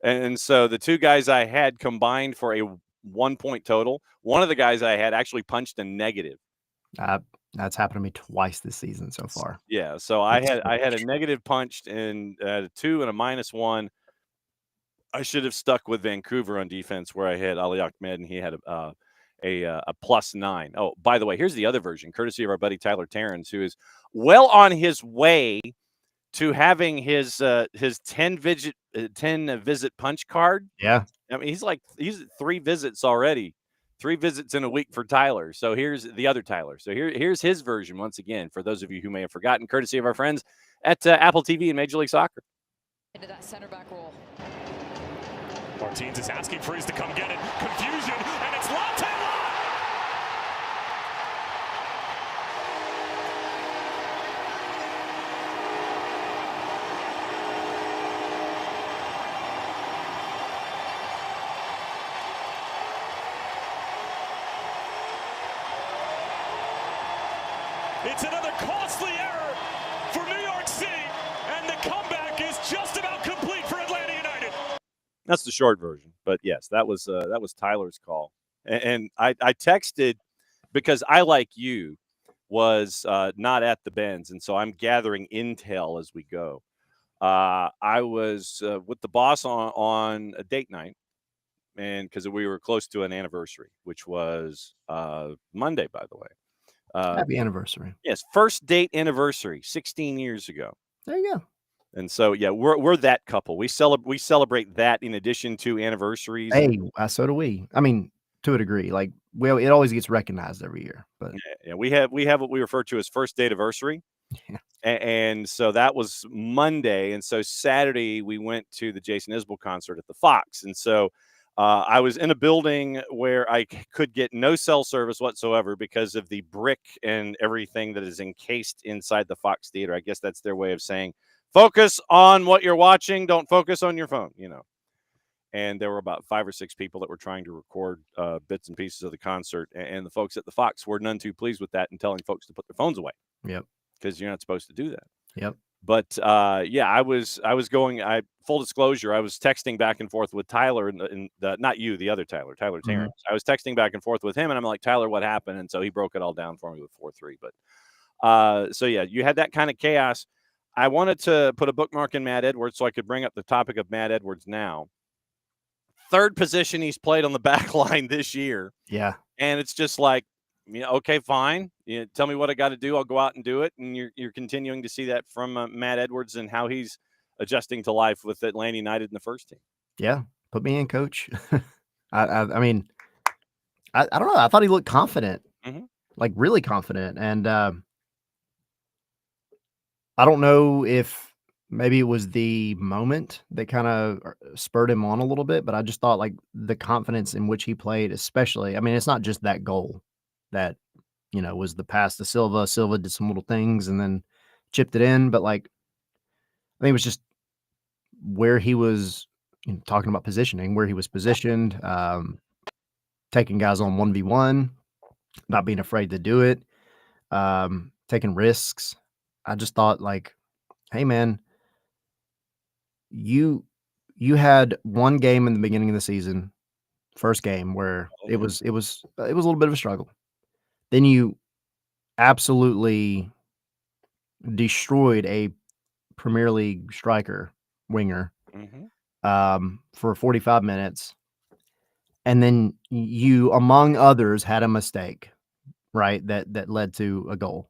and so the two guys I had combined for a 1 point total. One of the guys I had actually punched a negative. That's happened to me twice this season so far. Yeah, so I had a negative punched and a 2 and a -1. I should have stuck with Vancouver on defense where I had Ali Ahmed and he had a +9. Oh, by the way, here's the other version, courtesy of our buddy Tyler Terrence, who is well on his way to having his 10 visit punch card. Yeah. I mean, he's at 3 visits already. 3 visits in a week for Tyler. So here's the other Tyler. So here's his version once again for those of you who may have forgotten, courtesy of our friends at Apple TV and Major League Soccer. Into that center back role. Martins is asking for his to come get it. Confusion, and it's Latte Lath! It's another costly error for New York City, and the comeback is just about complete for Atlanta United. That's the short version, but yes, that was Tyler's call, and I texted because I, like you, was not at the Benz, and so I'm gathering intel as we go. I was with the boss on a date night, and because we were close to an anniversary, which was Monday, by the way. Happy anniversary. Yes, first date anniversary, 16 years ago. There you go. And so, yeah, we're that couple. We celebrate that in addition to anniversaries. Hey, so do we. I mean, to a degree. Like, well, it always gets recognized every year. But yeah, we have what we refer to as first date anniversary. Yeah. And so that was Monday, and so Saturday we went to the Jason Isbell concert at the Fox, and so I was in a building where I could get no cell service whatsoever because of the brick and everything that is encased inside the Fox Theater. I guess that's their way of saying, focus on what you're watching, don't focus on your phone, And there were about 5 or 6 people that were trying to record bits and pieces of the concert, and the folks at the Fox were none too pleased with that and telling folks to put their phones away. Yep. Because you're not supposed to do that. Yep. But yeah, I was going. Full disclosure, I was texting back and forth with Tyler, and not you, the other Tyler Terrence. I was texting back and forth with him, and I'm like, Tyler, what happened? And so he broke it all down for me with 4-3. But so yeah, you had that kind of chaos. I wanted to put a bookmark in Matt Edwards so I could bring up the topic of Matt Edwards now. Third position he's played on the back line this year. Yeah. And it's just like, okay, fine. Tell me what I got to do. I'll go out and do it. And you're continuing to see that from Matt Edwards and how he's adjusting to life with Atlanta United in the first team. Yeah. Put me in, coach. I mean, I don't know. I thought he looked confident, like really confident. And I don't know if maybe it was the moment that kind of spurred him on a little bit, but I just thought like the confidence in which he played, especially, I mean, it's not just that goal that, was the pass to Silva. Silva did some little things and then chipped it in. But like, I think it was just where he was talking about positioning, where he was positioned, taking guys on 1v1, not being afraid to do it, taking risks. I just thought like, hey man, you had one game in the beginning of the season, first game where it was a little bit of a struggle. Then you absolutely destroyed a Premier League striker, winger, for 45 minutes. And then you, among others, had a mistake, right? That led to a goal.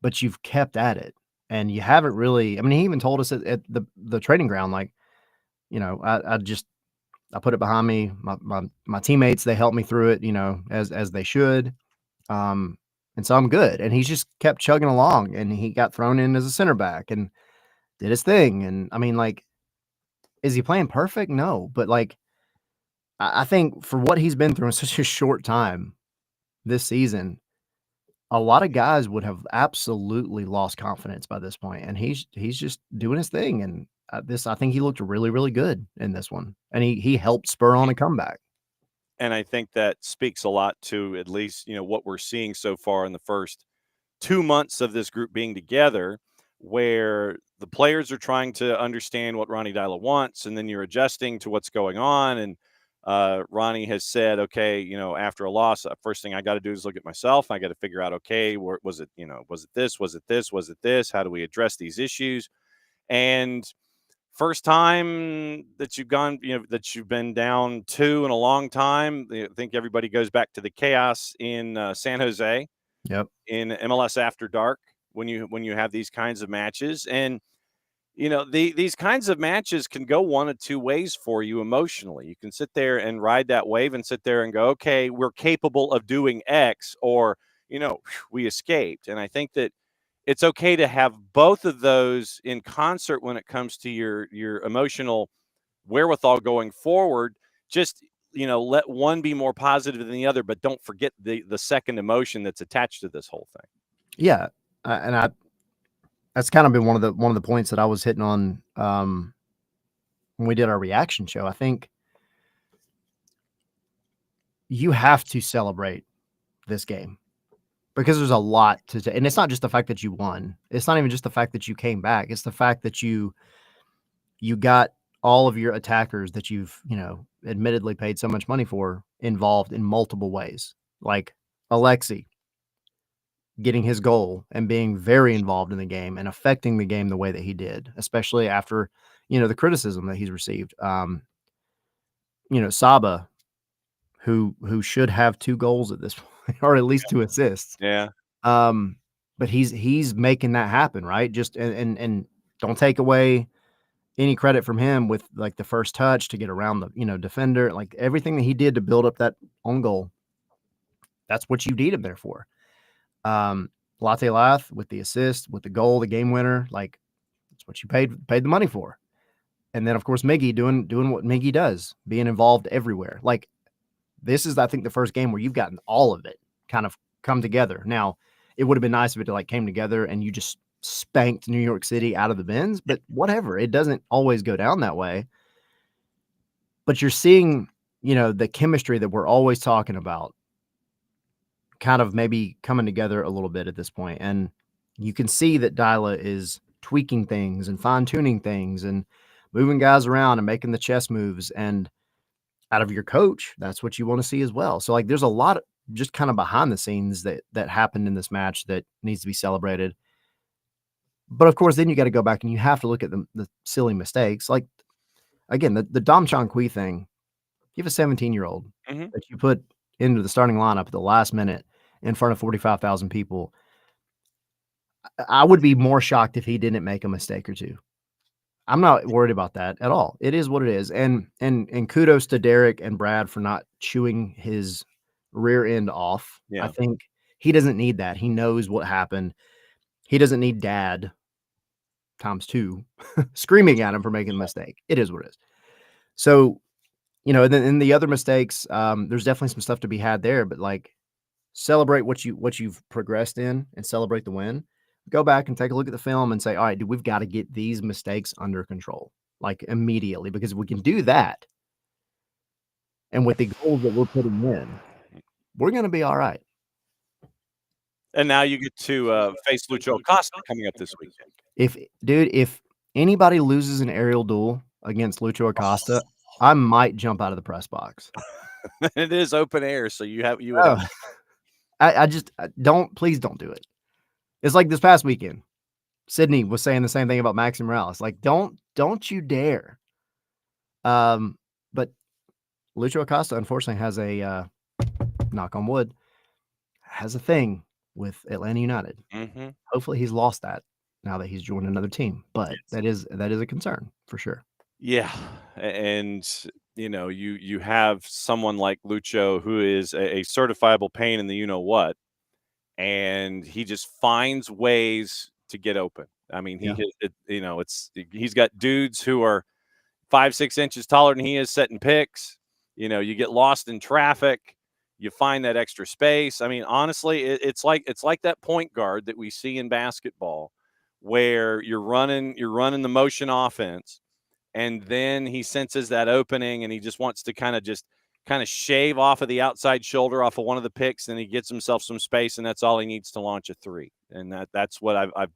But you've kept at it. And you haven't really, I mean, he even told us at the training ground, like, I put it behind me. My teammates, they helped me through it, as they should. And so I'm good. And he's just kept chugging along, and he got thrown in as a center back and did his thing. And I mean, like, is he playing perfect? No. But like, I think for what he's been through in such a short time this season, a lot of guys would have absolutely lost confidence by this point. And he's just doing his thing. And I think he looked really, really good in this one. And he helped spur on a comeback. And I think that speaks a lot to at least, what we're seeing so far in the first 2 months of this group being together, where the players are trying to understand what Ronnie Deila wants, and then you're adjusting to what's going on. And Ronnie has said, okay, after a loss, first thing I got to do is look at myself. I got to figure out, okay, was it this? Was it this? Was it this? How do we address these issues? And first time that you've been down 2 in a long time. I think everybody goes back to the chaos in San Jose. Yep. In MLS After Dark when you have these kinds of matches. And these kinds of matches can go one of two ways for you emotionally. You can sit there and ride that wave and sit there and go, okay, we're capable of doing X, or we escaped. And I think that it's okay to have both of those in concert when it comes to your emotional wherewithal going forward. Just let one be more positive than the other, but don't forget the second emotion that's attached to this whole thing. Yeah, and that's kind of been one of the points that I was hitting on when we did our reaction show. I think you have to celebrate this game because there's a lot to, and it's not just the fact that you won. It's not even just the fact that you came back. It's the fact that you got all of your attackers that you've, admittedly paid so much money for involved in multiple ways. Like Alexi, getting his goal and being very involved in the game and affecting the game the way that he did, especially after, the criticism that he's received. Saba, who should have 2 goals at this point, or at least 2 assists. Yeah. But he's making that happen, right? Just and don't take away any credit from him with like the first touch to get around the defender, like everything that he did to build up that own goal. That's what you need him there for. Latte Lath with the assist, with the goal, the game winner, like that's what you paid the money for. And then of course Miggy doing what Miggy does, being involved everywhere. Like this is, I think, the first game where you've gotten all of it kind of come together. Now, it would have been nice if it like came together and you just spanked New York City out of the bins, but whatever. It doesn't always go down that way. But you're seeing, the chemistry that we're always talking about kind of maybe coming together a little bit at this point. And you can see that Dyla is tweaking things and fine-tuning things and moving guys around and making the chess moves. And out of your coach, that's what you want to see as well. So like there's a lot of just kind of behind the scenes that happened in this match that needs to be celebrated. But of course, then you got to go back and you have to look at the silly mistakes. Like again, the Dom Chanqui thing, you have a 17-year-old that you put into the starting lineup at the last minute in front of 45,000 people. I would be more shocked if he didn't make a mistake or two. I'm not worried about that at all. It is what it is. And kudos to Derek and Brad for not chewing his rear end off. Yeah. I think he doesn't need that. He knows what happened. He doesn't need dad times 2 screaming at him for making a mistake. It is what it is. So, and then in the other mistakes, there's definitely some stuff to be had there, but like celebrate what you've progressed in and celebrate the win. Go back and take a look at the film and say, all right, dude, we've got to get these mistakes under control, like immediately, because if we can do that, and with the goals that we're putting in, we're going to be all right. And now you get to face Lucho Acosta coming up this weekend. If anybody loses an aerial duel against Lucho Acosta, I might jump out of the press box. It is open air, so please don't do it. It's like this past weekend. Sydney was saying the same thing about Maxi Morales. Like, don't you dare. But Lucho Acosta, unfortunately, has a knock on wood, has a thing with Atlanta United. Mm-hmm. Hopefully he's lost that now that he's joined another team. But that is a concern for sure. Yeah. And you have someone like Lucho who is a certifiable pain in the what. And he just finds ways to get open. I mean, he's got dudes who are 5-6 inches taller than he is setting picks. You get lost in traffic, you find that extra space. I mean, honestly, it's like that point guard that we see in basketball, where you're running the motion offense, and then he senses that opening, and he just wants to kind of shave off of the outside shoulder off of one of the picks, and he gets himself some space, and that's all he needs to launch a 3. And that's what I've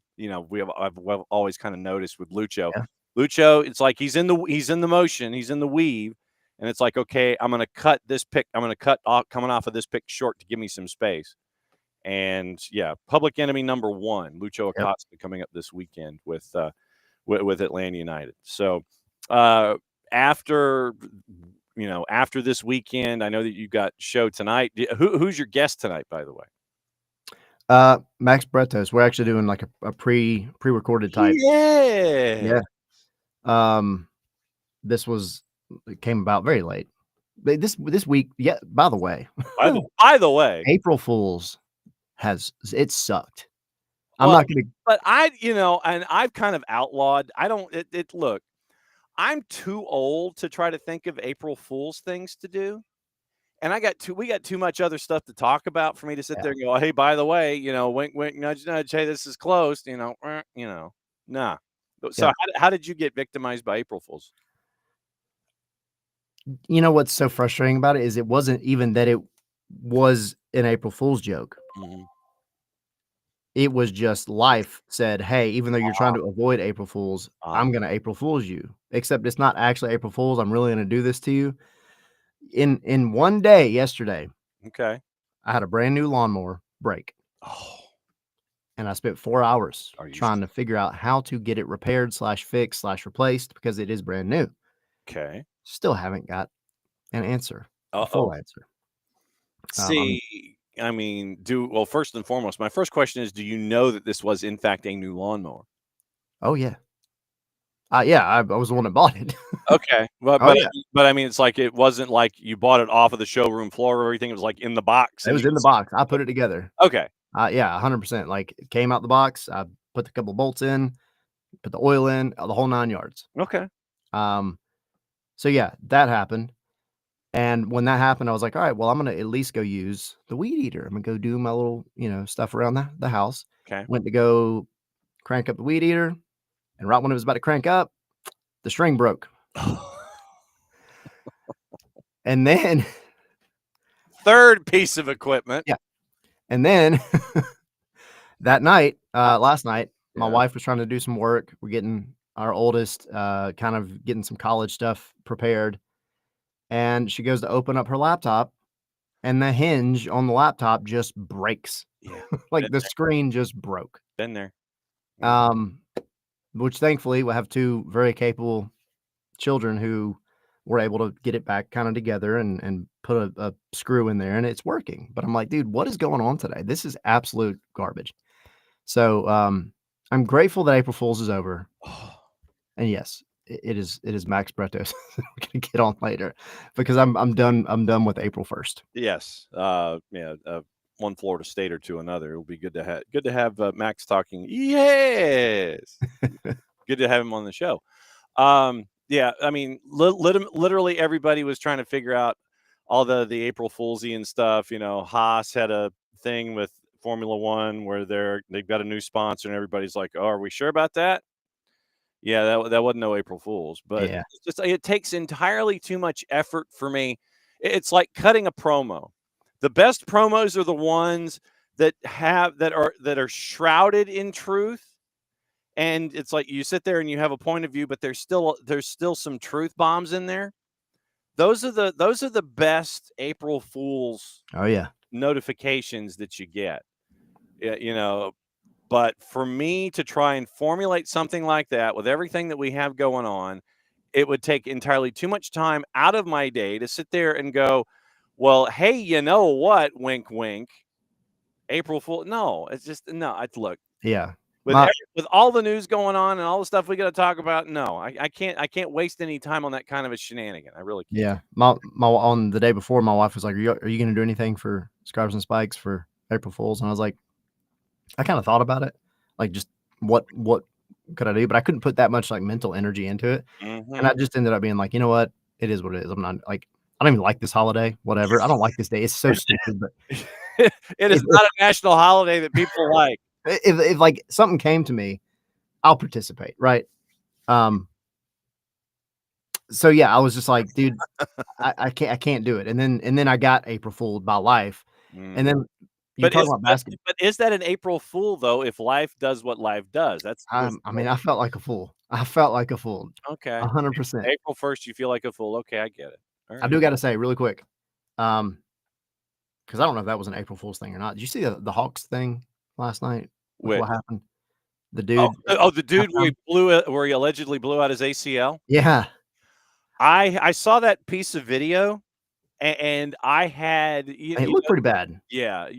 always kind of noticed with Lucho. Yeah. Lucho, it's like he's in the motion, he's in the weave, and it's like, okay, I'm going to cut this pick. I'm going to cut off coming off of this pick short to give me some space. And yeah, public enemy number 1, Lucho Acosta, coming up this weekend with Atlanta United. So after this weekend, I know that you got show tonight. Who's your guest tonight, by the way? Max Bretos. We're actually doing like a pre-recorded type. Yeah. It came about very late. This week, yeah. By the way, April Fool's it sucked. I'm not gonna. But and I've kind of outlawed. I don't. Look. I'm too old to try to think of April Fool's things to do. And we got too much other stuff to talk about for me to sit there and go, hey, by the way, wink, wink, nudge, nudge. Hey, this is close. Nah. So how did you get victimized by April Fool's? What's so frustrating about it is it wasn't even that it was an April Fool's joke. Mm-hmm. It was just life said, hey, even though you're trying to avoid April Fool's, I'm going to April Fool's you. Except it's not actually April Fool's. I'm really going to do this to you. In one day yesterday, okay, I had a brand new lawnmower break. Oh. and I spent 4 hours Are you trying to figure out how to get it repaired / fixed / replaced because it is brand new. okay? Still haven't got an answer, a Uh-oh. full answer. See, I mean, well, first and foremost, my first question is, do you know that this was in fact a new lawnmower? Oh yeah. Yeah, I was the one that bought it. Okay. Well, Oh, yeah. but I mean, it's like it wasn't like you bought it off of the showroom floor or everything. It was like in the box. It was in the box. I put it together. Okay. Yeah, 100%. Like it came out the box. I put a couple bolts in, put the oil in, the whole 9 yards. Okay. So yeah, that happened. And when that happened, I was like, all right, well, I'm gonna at least go use the weed eater. I'm gonna go do my little, stuff around the house. Okay. Went to go crank up the weed eater, and right when it was about to crank up, the string broke. And then Third piece of equipment. Yeah. And then that night, last night, my Yeah. wife was trying to do some work. We're getting our oldest, kind of getting some college stuff prepared. And she goes to open up her laptop, and the hinge on the laptop just breaks. Yeah. Like the screen just broke. Been there. Which thankfully we have 2 very capable children who were able to get it back kind of together and put a screw in there, and it's working. But I'm like, dude, what is going on today? This is absolute garbage. So I'm grateful that April Fool's is over. And yes, it is Max Bretos. We're gonna get on later because I'm done with April 1st. Yes. One Florida State or to another. It'll be good to have Max talking. Yes. Good to have him on the show. Yeah, I mean, literally everybody was trying to figure out all the April Foolsian stuff. Haas had a thing with Formula One where they've got a new sponsor, and everybody's like, "Oh, are we sure about that?" Yeah, that wasn't no April Fool's, but Yeah. it's just it takes entirely too much effort for me. It's like cutting a promo. The best promos are the ones that are shrouded in truth. And it's like you sit there and you have a point of view, but there's still some truth bombs in there. Those are the best April Fool's Oh yeah. notifications that you get. Yeah, but for me to try and formulate something like that with everything that we have going on, it would take entirely too much time out of my day to sit there and go, well, hey, you know what? Wink, wink. April Fool. No, it's just no. Look. Yeah. With all the news going on and all the stuff we got to talk about, no, I can't waste any time on that kind of a shenanigan. I really can't. Yeah. My on the day before, my wife was like, are you going to do anything for Scarves and Spikes for April Fools? And I was like, I kind of thought about it. Like just what could I do? But I couldn't put that much like mental energy into it. Mm-hmm. And I just ended up being like, you know what? It is what it is. I'm not like, I don't even like this holiday, whatever. I don't like this day. It's so stupid, but it is not a national holiday that people like. If like something came to me, I'll participate. Right. So yeah, I was just like, dude, I can't do it. And then I got April Fooled by life. And then but is that an April Fool though? If life does what life does, I mean, I felt like a fool. I felt like a fool. Okay. 100%. April 1st, you feel like a fool. Okay, I get it. All right. I do got to say really quick. Because I don't know if that was an April Fool's thing or not. Did you see the Hawks thing last night? What happened? The dude. The dude where he allegedly blew out his ACL. Yeah. I saw that piece of video, and I had it looked pretty bad. Yeah,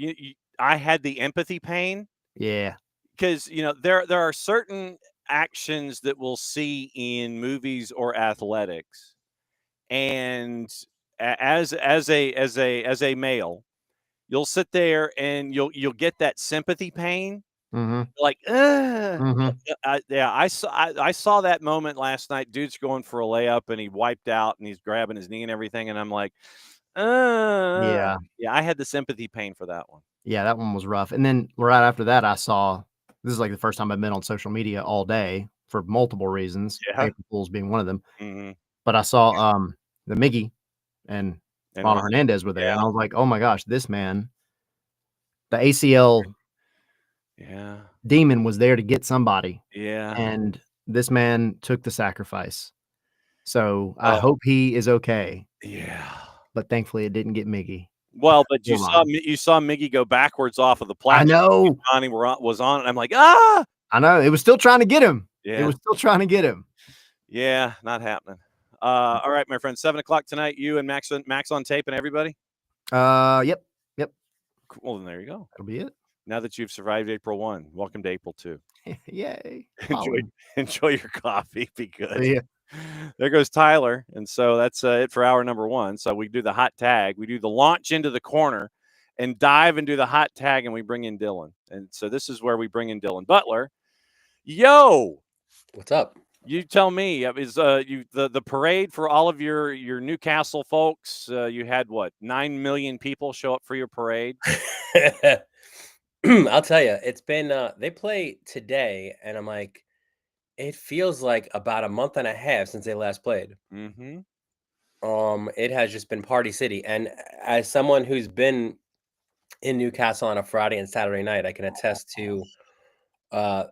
I had the empathy pain. Yeah, because there are certain actions that we'll see in movies or athletics, and as a male, you'll sit there and you'll get that sympathy pain. Mm-hmm. Like, yeah, I saw that moment last night. Dude's going for a layup and he wiped out and he's grabbing his knee and everything. And I'm like, yeah, I had the sympathy pain for that one. Yeah, that one was rough. And then right after that, I saw, this is like the first time I've been on social media all day for multiple reasons. Yeah. April Fools being one of them. Mm-hmm. But I saw the Miggy and Ronald Hernandez were there. Yeah. And I was like, oh my gosh, this man, the ACL demon was there to get somebody. Yeah. And this man took the sacrifice. So I hope he is okay. Yeah. But thankfully it didn't get Miggy. Well, but you Hold saw on. you saw Miggy go backwards off of the I platform. know. Johnny was on it. I'm like, ah. I know. It was still trying to get him. Yeah. It was still trying to get him. Yeah, not happening. All right, my friend. 7:00 tonight. You and Max on tape and everybody. Yep. Well, then there you go. That'll be it. Now that you've survived April 1, welcome to April 2. Yay. Enjoy your coffee. Be good. Yeah. There goes Tyler. And so that's it for hour number 1. So we do the hot tag. We do the launch into the corner and dive into the hot tag, and we bring in Dylan. And so this is where we bring in Dylan Butler. Yo. What's up? You tell me, is the parade for all of your Newcastle folks? You had what, 9 million people show up for your parade? I'll tell you, it's been they play today, and I'm like, it feels like about a month and a half since they last played. Mm-hmm. It has just been Party City, and as someone who's been in Newcastle on a Friday and Saturday night, I can attest to the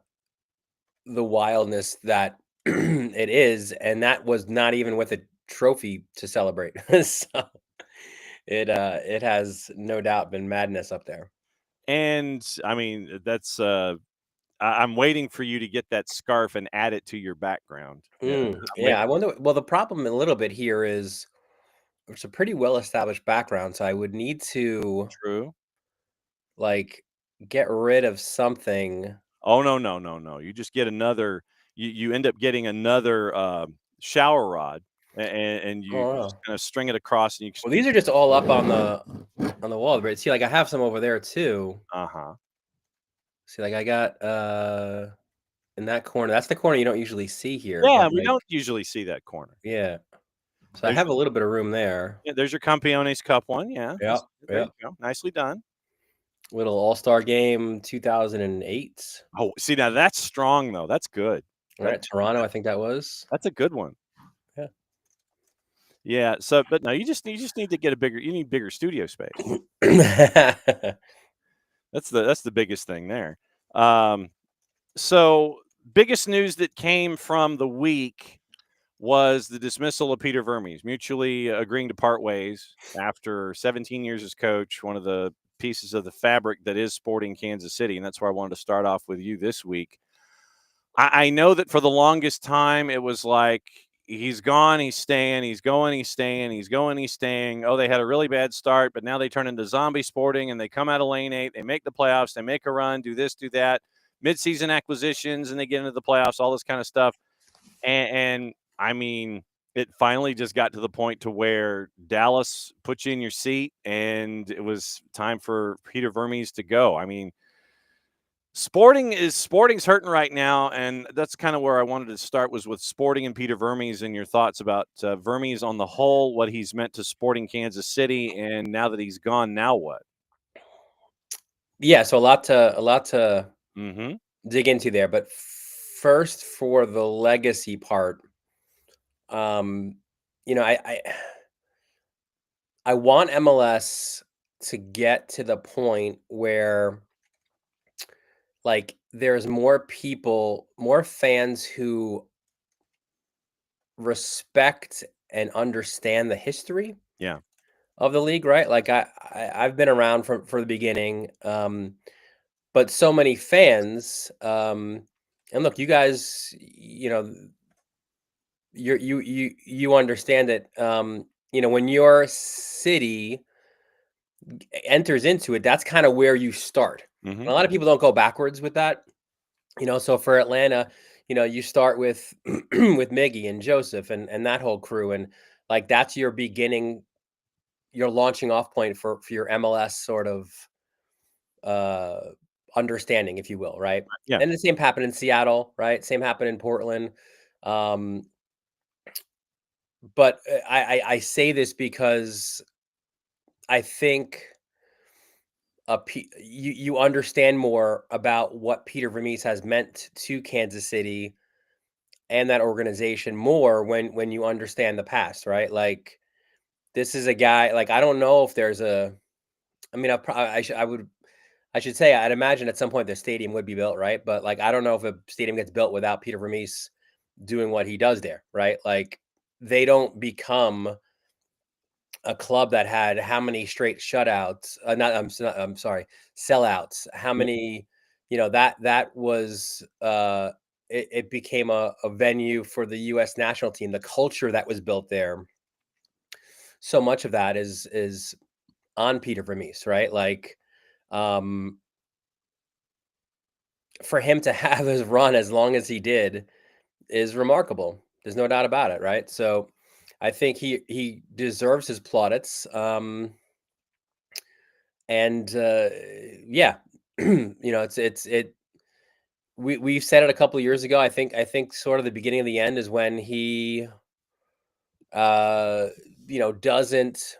wildness that it is, and that was not even with a trophy to celebrate. So it has no doubt been madness up there. And I mean, that's I'm waiting for you to get that scarf and add it to your background. Yeah, I wonder. Well, the problem a little bit here is it's a pretty well-established background, so I would need to True. like get rid of something. Oh no! You just get another. You end up getting another shower rod, and you just kind of string it across. And you. Well, these are just all up on the wall. But see, like I have some over there too. See, like I got in that corner. That's the corner you don't usually see here. Yeah, we don't usually see that corner. Yeah. So I have a little bit of room there. Yeah, there's your Campiones Cup one. Yeah. Yeah. There you go. Nicely done. Little All-Star Game 2008. Oh, see, now that's strong though. That's good. Right, Toronto, I think that was. That's a good one. Yeah. Yeah. So, but no, you just need to get a bigger. You need bigger studio space. That's the biggest thing there. So biggest news that came from the week was the dismissal of Peter Vermes, mutually agreeing to part ways after 17 years as coach, one of the pieces of the fabric that is Sporting Kansas City. And that's where I wanted to start off with you this week. I know that for the longest time, it was like, he's gone, he's staying, he's going, he's staying, he's going, he's staying. Oh, they had a really bad start, but now they turn into zombie Sporting and they come out of lane 8, they make the playoffs, they make a run, do this, do that, midseason acquisitions, and they get into the playoffs, all this kind of stuff. And I mean, it finally just got to the point to where Dallas put you in your seat and it was time for Peter Vermes to go. I mean, Sporting's hurting right now, and that's kind of where I wanted to start, was with Sporting and Peter Vermes and your thoughts about Vermes on the whole, what he's meant to Sporting Kansas City, and now that he's gone, now what? Yeah, so a lot to dig into there, but first for the legacy part, you know, I want MLS to get to the point where like there's more people, more fans who respect and understand the history of the league, right? Like I've been around for the beginning, but so many fans, and look, you guys, you know, you understand that, you know, when your city enters into it, that's kind of where you start. And a lot of people don't go backwards with that, you know. So for Atlanta, you know, you start with with Miggy and Joseph and that whole crew, and like that's your beginning, your launching off point for your MLS sort of understanding, if you will, right? Yeah. And the same happened in Seattle, right? Same happened in Portland. But I say this because I think you understand more about what Peter Vermes has meant to Kansas City and that organization more when you understand the past, right? Like this is a guy, like I don't know if there's a, I mean, I should say I'd imagine at some point the stadium would be built, right? But like I don't know if a stadium gets built without Peter Vermes doing what he does there, right? Like they don't become a club that had how many straight shutouts? I'm sorry, sellouts. How many? You know, that was it became a venue for the U.S. national team. The culture that was built there. So much of that is on Peter Vermees, right? Like, for him to have his run as long as he did is remarkable. There's no doubt about it, right? So I think he deserves his plaudits. And yeah, you know, we've said it a couple of years ago. I think sort of the beginning of the end is when he you know, doesn't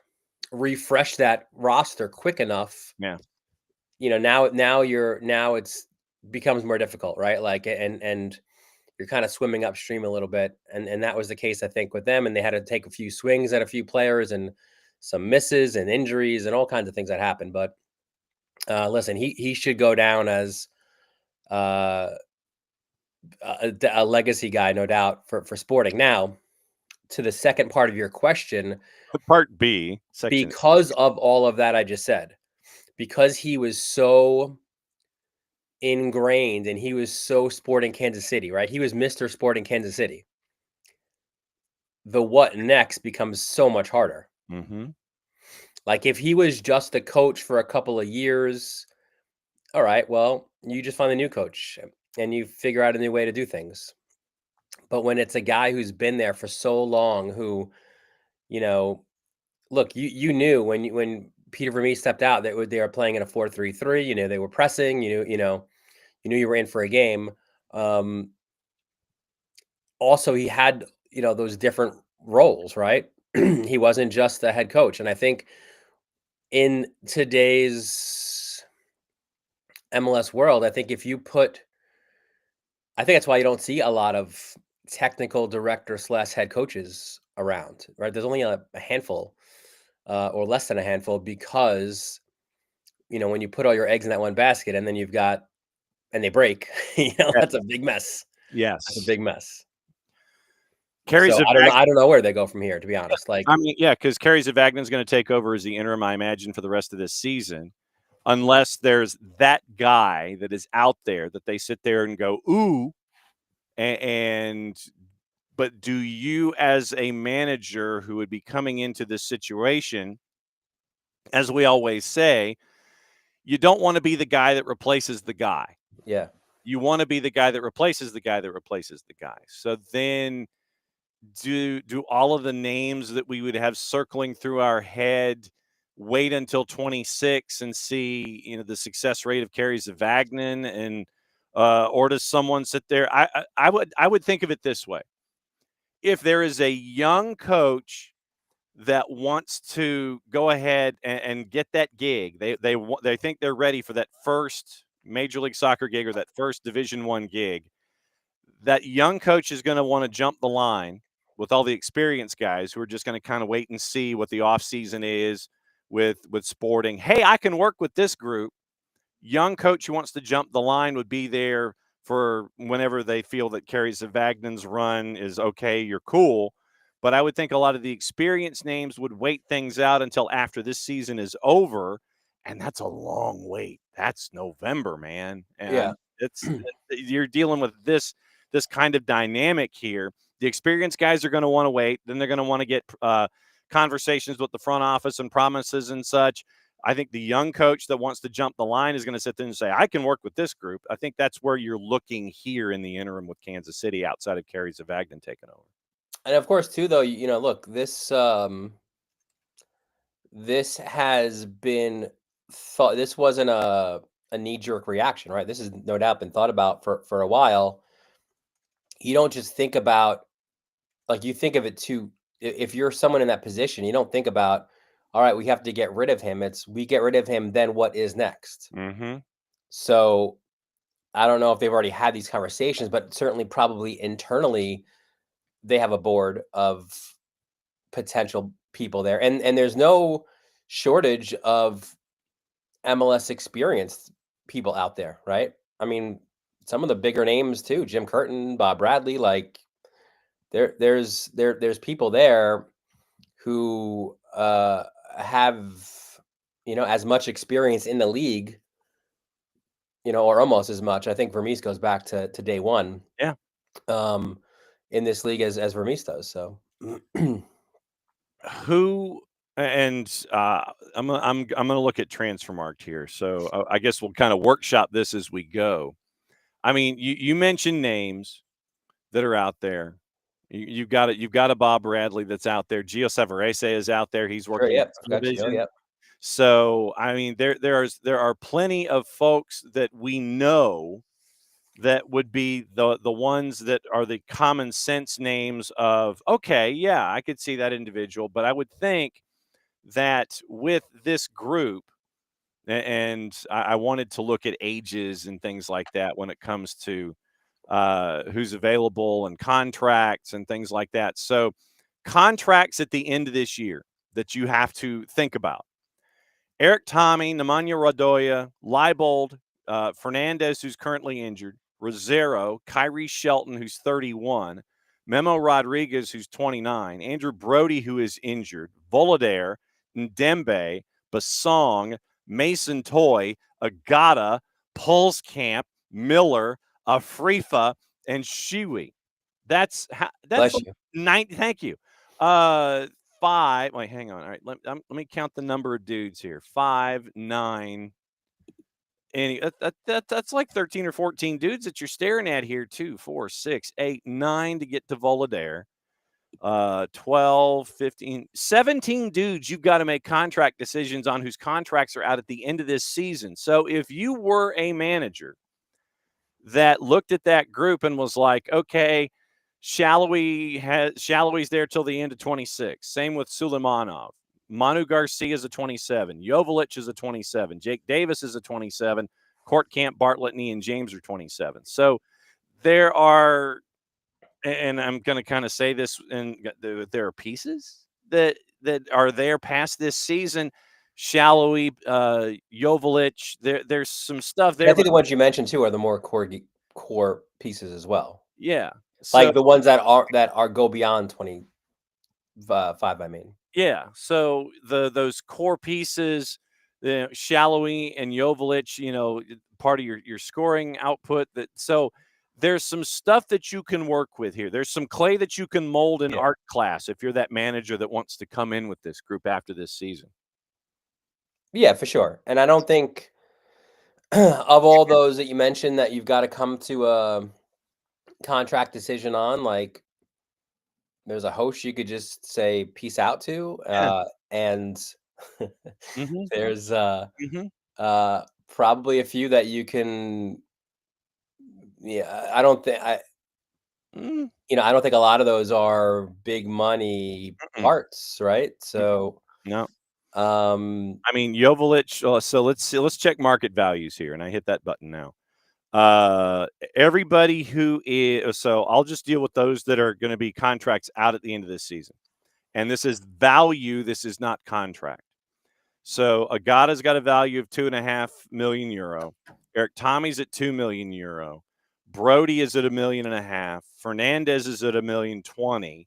refresh that roster quick enough. Yeah. You know, now it's becomes more difficult, right? Like, and you're kind of swimming upstream a little bit. And that was the case, I think, with them. And they had to take a few swings at a few players and some misses and injuries and all kinds of things that happened. But listen, he should go down as a legacy guy, no doubt, for Sporting. Now, to the second part of your question, Part B, section. Because of all of that I just said, because he was so ingrained and he was so Sporting Kansas City, right? He was Mr. Sporting Kansas City. The what next becomes so much harder. Mm-hmm. Like, if he was just the coach for a couple of years, all right, well, you just find a new coach and you figure out a new way to do things. But when it's a guy who's been there for so long, who, you know, look, you knew when Peter Vermees stepped out that they were playing in a 4-3-3. You know, they were pressing. You knew you were in for a game. Also, he had, you know, those different roles, right? He wasn't just the head coach. And I think in today's MLS world, I think that's why you don't see a lot of technical director / head coaches around, right? There's only a handful or less than a handful, because, you know, when you put all your eggs in that one basket and then and they break, you know, that's a big mess. Yes. That's a big mess. Kerry So I don't know where they go from here, to be honest. Like, I mean, yeah, because Kerry Zavagnin is going to take over as the interim, I imagine, for the rest of this season, unless there's that guy that is out there that they sit there and go, ooh, but do you, as a manager who would be coming into this situation, as we always say, you don't want to be the guy that replaces the guy. yeah. You want to be the guy that replaces the guy that replaces the guy. So then do all of the names that we would have circling through our head wait until 26 and see, you know, the success rate of Kerry Zavagnin, and or does someone sit there? I would think of it this way. If there is a young coach that wants to go ahead and get that gig, they think they're ready for that first Major League Soccer gig or that first Division I gig, that young coach is going to want to jump the line with all the experienced guys who are just going to kind of wait and see what the offseason is with Sporting. Hey, I can work with this group. Young coach who wants to jump the line would be there for whenever they feel that Kerry Zavagnin's run is okay, you're cool. But I would think a lot of the experienced names would wait things out until after this season is over, and that's a long wait. That's November, man. And Yeah. you're dealing with this kind of dynamic here. The experienced guys are going to want to wait. Then they're going to want to get conversations with the front office and promises and such. I think the young coach that wants to jump the line is going to sit there and say, I can work with this group. I think that's where you're looking here in the interim with Kansas City, outside of Kerry Zavagnin taking over. And of course, too, though, you know, look, this has been thought. This wasn't a knee-jerk reaction, right? This has no doubt been thought about for a while. You don't just think about, like, you think of it too. If you're someone in that position, you don't think about, all right, we have to get rid of him. It's, we get rid of him, then what is next? Mm-hmm. So I don't know if they've already had these conversations, but certainly probably internally they have a board of potential people there. And there's no shortage of MLS experienced people out there, right? I mean, some of the bigger names too, Jim Curtin, Bob Bradley, like there's people there who have, as much experience in the league, or almost as much. I think Vermees goes back to day one. Yeah. In this league as Vermees does. So who and I'm gonna look at Transfermarkt here. So I guess we'll kind of workshop this as we go. I mean, you mentioned names that are out there. You've got a Bob Bradley that's out there. Gio Savarese is out there. He's working yep, in television. yep. So I mean, there are plenty of folks that we know that would be the ones that are the common sense names of, okay, yeah, I could see that individual. But I would think that with this group, and I wanted to look at ages and things like that when it comes to who's available and contracts and things like that. So contracts at the end of this year that you have to think about. Eric Tommy, Nemanja Radoja, Leibold, Fernandez, who's currently injured, Rosero, Kyrie Shelton, who's 31, Memo Rodriguez, who's 29, Andrew Brody, who is injured, Volader, Ndembe, Basong, Mason Toy, Agata, Pulskamp, Miller, Afrifa, and Shiwi. That's Bless like you. 90. Thank you. 5. Wait, hang on. All right, let me count the number of dudes here. 5, 9. Any that's like 13 or 14 dudes that you're staring at here. 2, 4, 6, 8, 9 to get to Volader. 12, 15, 17 dudes you've got to make contract decisions on whose contracts are out at the end of this season. So if you were a manager that looked at that group and was like, okay, Shalloway's there till the end of 26. Same with Suleimanov. Manu Garcia is a 27. Joveljic is a 27. Jake Davis is a 27. Court Camp, Bartlett, and Ian James are 27. So there are, and I'm going to kind of say this, and there are pieces that are there past this season. Shallowy, Joveljic, there's some stuff there. I think the ones you mentioned too are the more core pieces as well. Yeah. Like the ones that are go beyond 25, I mean. Yeah. So those core pieces, Shallowy and Joveljic, part of your scoring output. So there's some stuff that you can work with here. There's some clay that you can mold in art class if you're that manager that wants to come in with this group after this season. Yeah, for sure. And I don't think of all those that you mentioned that you've got to come to a contract decision on, like there's a host you could just say peace out to, and there's probably a few that you can. Yeah, I don't think I don't think a lot of those are big money parts, right? So no. I mean, Joveljic. So let's check market values here, and I hit that button now. Everybody who is, so I'll just deal with those that are going to be contracts out at the end of this season. And this is value. This is not contract. So Agata's got a value of €2.5 million. Eric Tommy's at €2 million. Brody is at $1.5 million. Fernandez is at $1.020 million.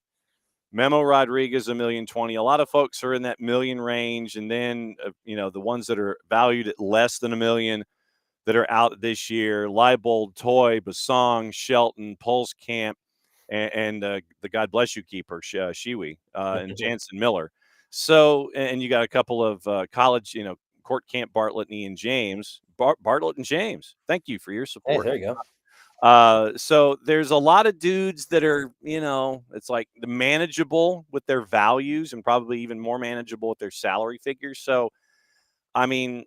Memo Rodriguez $1.020 million. A lot of folks are in that million range, and then the ones that are valued at less than $1 million that are out this year: Leibold, Toy, Basong, Shelton, Pulskamp, and the God bless you keeper, Shiwi, and Jansen Miller. So, and you got a couple of college, Court Camp, Bartlett, and Ian James. Bartlett and James, thank you for your support. Hey, there you go. So there's a lot of dudes that are, it's like the manageable with their values and probably even more manageable with their salary figures. So, I mean,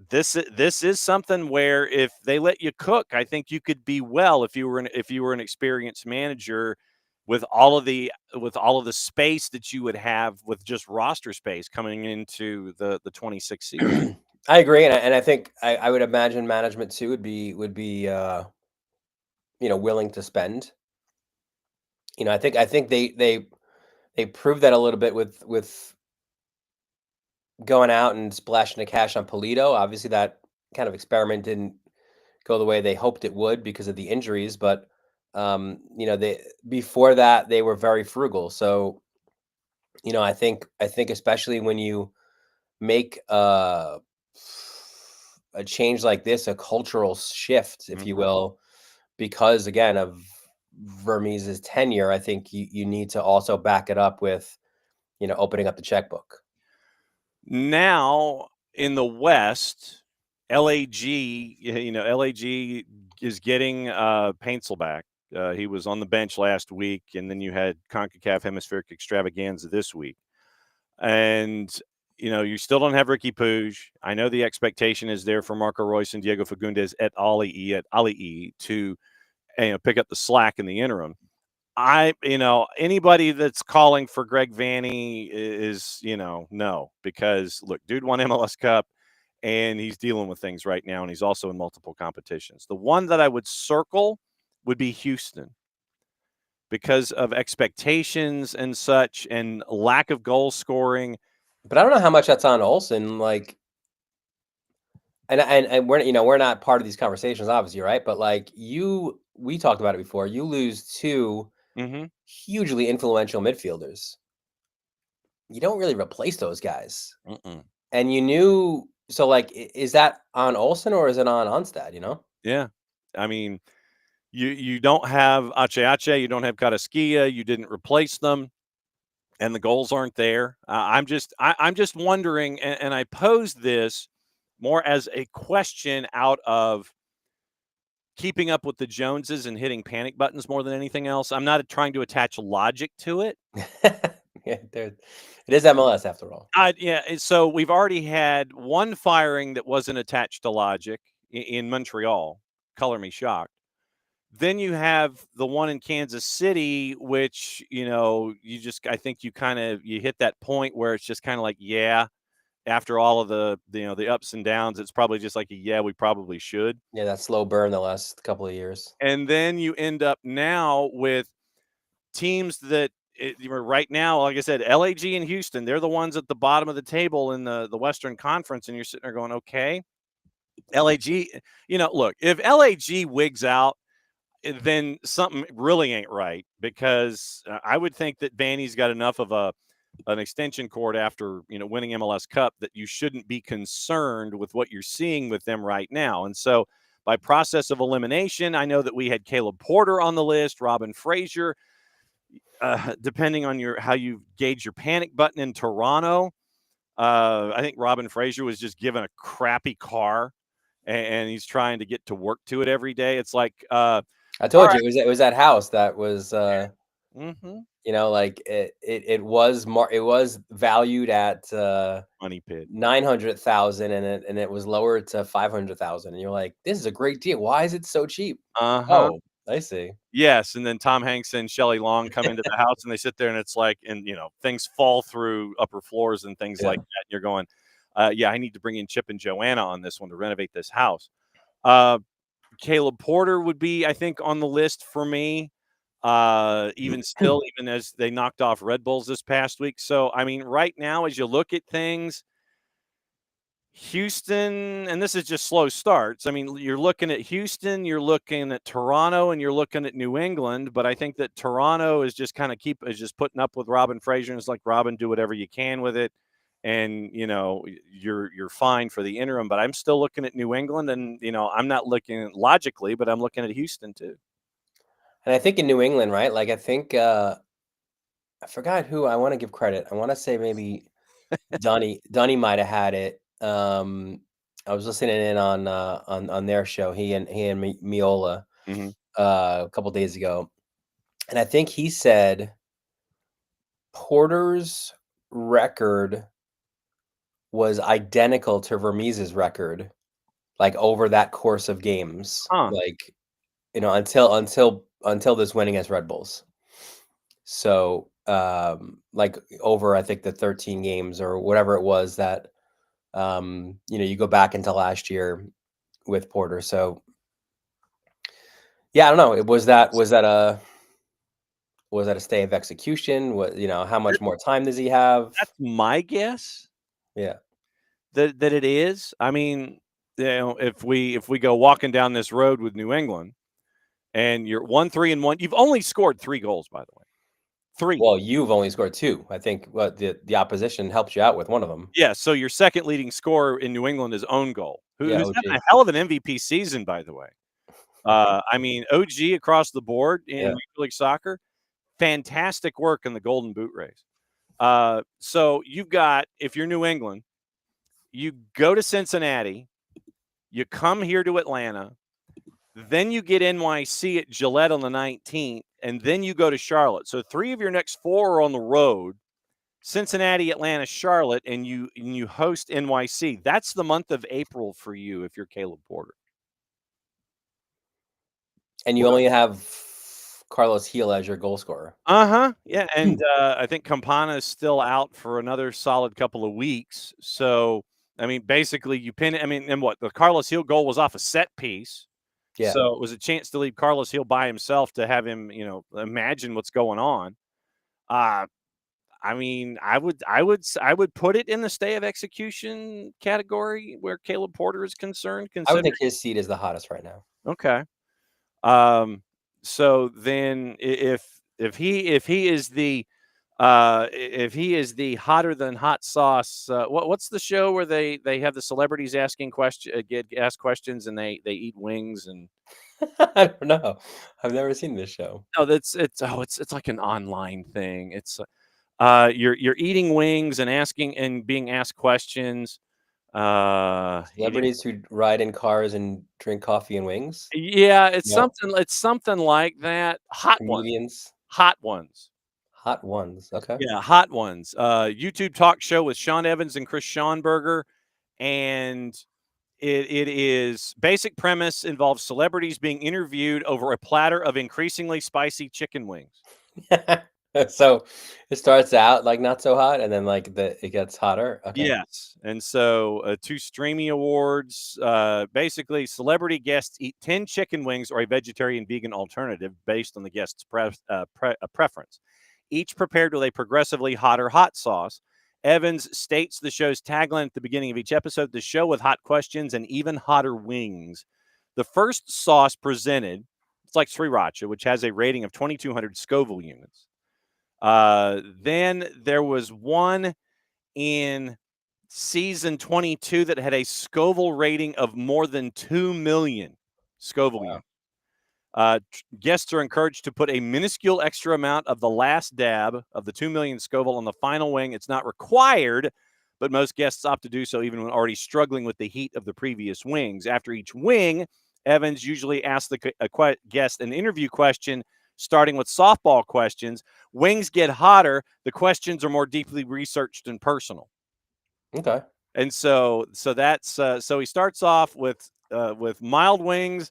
this is something where if they let you cook, I think you could be well if you were an experienced manager with all of the space that you would have with just roster space coming into the 26th season. I agree, and I think I would imagine management too would be willing to spend. I think they proved that a little bit with going out and splashing the cash on Polito. Obviously, that kind of experiment didn't go the way they hoped it would because of the injuries. But before that, they were very frugal. So I think especially when you make a change like this, a cultural shift, if you will, because again of Vermees's tenure, I think you need to also back it up with, opening up the checkbook. Now in the West, LAG, LAG is getting Paintsel back. He was on the bench last week, and then you had CONCACAF Hemispheric Extravaganza this week. And, you still don't have Ricky Puig. I know the expectation is there for Marco Royce and Diego Fagundes at Ali to pick up the slack in the interim. Anybody that's calling for Greg Vanney is, no, because look, dude won MLS Cup and he's dealing with things right now. And he's also in multiple competitions. The one that I would circle would be Houston because of expectations and such and lack of goal scoring. But I don't know how much that's on Olsen. Like, and we're not part of these conversations, obviously, right? But like we talked about it before. You lose two hugely influential midfielders. You don't really replace those guys. And you knew, so like, is that on Olsen or is it on Onstad? Yeah, I mean, you don't have Ache, you don't have Karaskia, you didn't replace them, and the goals aren't there. I'm just wondering, and I pose this more as a question out of keeping up with the Joneses and hitting panic buttons more than anything else. I'm not trying to attach logic to it. Yeah, it is MLS after all. So we've already had one firing that wasn't attached to logic in Montreal. Color me shocked. Then you have the one in Kansas City, which, I think you hit that point where it's just kind of like, yeah, after all of the ups and downs, it's probably just like, yeah, we probably should. Yeah, that slow burn the last couple of years. And then you end up now with teams that right now, like I said, LAG and Houston, they're the ones at the bottom of the table in the Western Conference. And you're sitting there going, okay, LAG, look, if LAG wigs out, then something really ain't right, because I would think that Vanney's got enough of an extension cord after, winning MLS Cup that you shouldn't be concerned with what you're seeing with them right now. And so by process of elimination, I know that we had Caleb Porter on the list, Robin Fraser, depending on how you gauge your panic button in Toronto. I think Robin Fraser was just given a crappy car and he's trying to get to work to it every day. It's like, I told you it was that house that was, like it was valued at money pit 900,000 and it was lowered to 500,000, and you're like, this is a great deal. Why is it so cheap? Oh, I see. Yes, and then Tom Hanks and Shelley Long come into the house and they sit there and it's like, and things fall through upper floors and things like that. And you're going, I need to bring in Chip and Joanna on this one to renovate this house. Caleb Porter would be, I think, on the list for me, even as they knocked off Red Bulls this past week. So, I mean, right now, as you look at things, Houston, and this is just slow starts. I mean, you're looking at Houston, you're looking at Toronto, and you're looking at New England. But I think that Toronto is just just putting up with Robin Fraser. And it's like, Robin, do whatever you can with it. And, you're fine for the interim, but I'm still looking at New England, and, I'm not looking logically, but I'm looking at Houston too. And I think in New England, right? Like, I think, I forgot who I want to give credit. I want to say maybe Donnie might've had it. I was listening in on their show, he and Miola, a couple days ago. And I think he said Porter's record was identical to Vermees's record, like over that course of games, like, until this winning as Red Bulls. So, like over, I think the 13 games or whatever it was that, you go back into last year with Porter. So yeah, I don't know. Was that a stay of execution? What, how much more time does he have? That's my guess. Yeah. That it is. I mean, if we go walking down this road with New England and you're 1-3-1, you've only scored 3 goals, by the way. 3. Well, you've only scored 2. I think what the opposition helps you out with one of them. Yeah, so your second leading scorer in New England is own goal, Yeah, who's OG. having a hell of an MVP season, by the way. I mean, OG across the board in Major League Soccer, fantastic work in the Golden Boot race. So you've got, if you're New England, you go to Cincinnati, you come here to Atlanta, then you get NYC at Gillette on the 19th, and then you go to Charlotte. So 3 of your next 4 are on the road. Cincinnati, Atlanta, Charlotte, and you host NYC. That's the month of April for you if you're Caleb Porter. And you only have Carlos Heel as your goal scorer. Yeah, and I think Campana is still out for another solid couple of weeks. So, I mean, basically you pin it. I mean, and what? The Carlos Heel goal was off a set piece. Yeah. So it was a chance to leave Carlos Heel by himself to have him, imagine what's going on. I mean, I would put it in the stay of execution category where Caleb Porter is concerned. I would think his seat is the hottest right now. Okay. So then if he is the hotter than hot sauce, what's the show where they have the celebrities asking get asked questions and they eat wings and I don't know. I've never seen this show. no, it's like an online thing. It's you're eating wings and being asked questions. Celebrities who ride in cars and drink coffee and wings. Yeah, it's something like that. Comedians. Hot ones. Okay. Yeah, hot ones. YouTube talk show with Sean Evans and Chris Schonberger, and it is basic premise involves celebrities being interviewed over a platter of increasingly spicy chicken wings. So it starts out like not so hot, and then it gets hotter. Okay. Yes, and so 2 Streamy Awards. Basically, celebrity guests eat 10 chicken wings or a vegetarian vegan alternative based on the guest's preference, each prepared with a progressively hotter hot sauce. Evans states the show's tagline at the beginning of each episode: "The show with hot questions and even hotter wings." The first sauce presented, it's like Sriracha, which has a rating of 2,200 Scoville units. Then there was one in season 22 that had a Scoville rating of more than 2 million Scoville units. Guests are encouraged to put a minuscule extra amount of the last dab of the 2 million Scoville on the final wing. It's not required, but most guests opt to do so even when already struggling with the heat of the previous wings. After each wing, Evans usually asks the guest an interview question, starting with softball questions. Wings get hotter. The questions are more deeply researched and personal. Okay. And so that's so he starts off with mild wings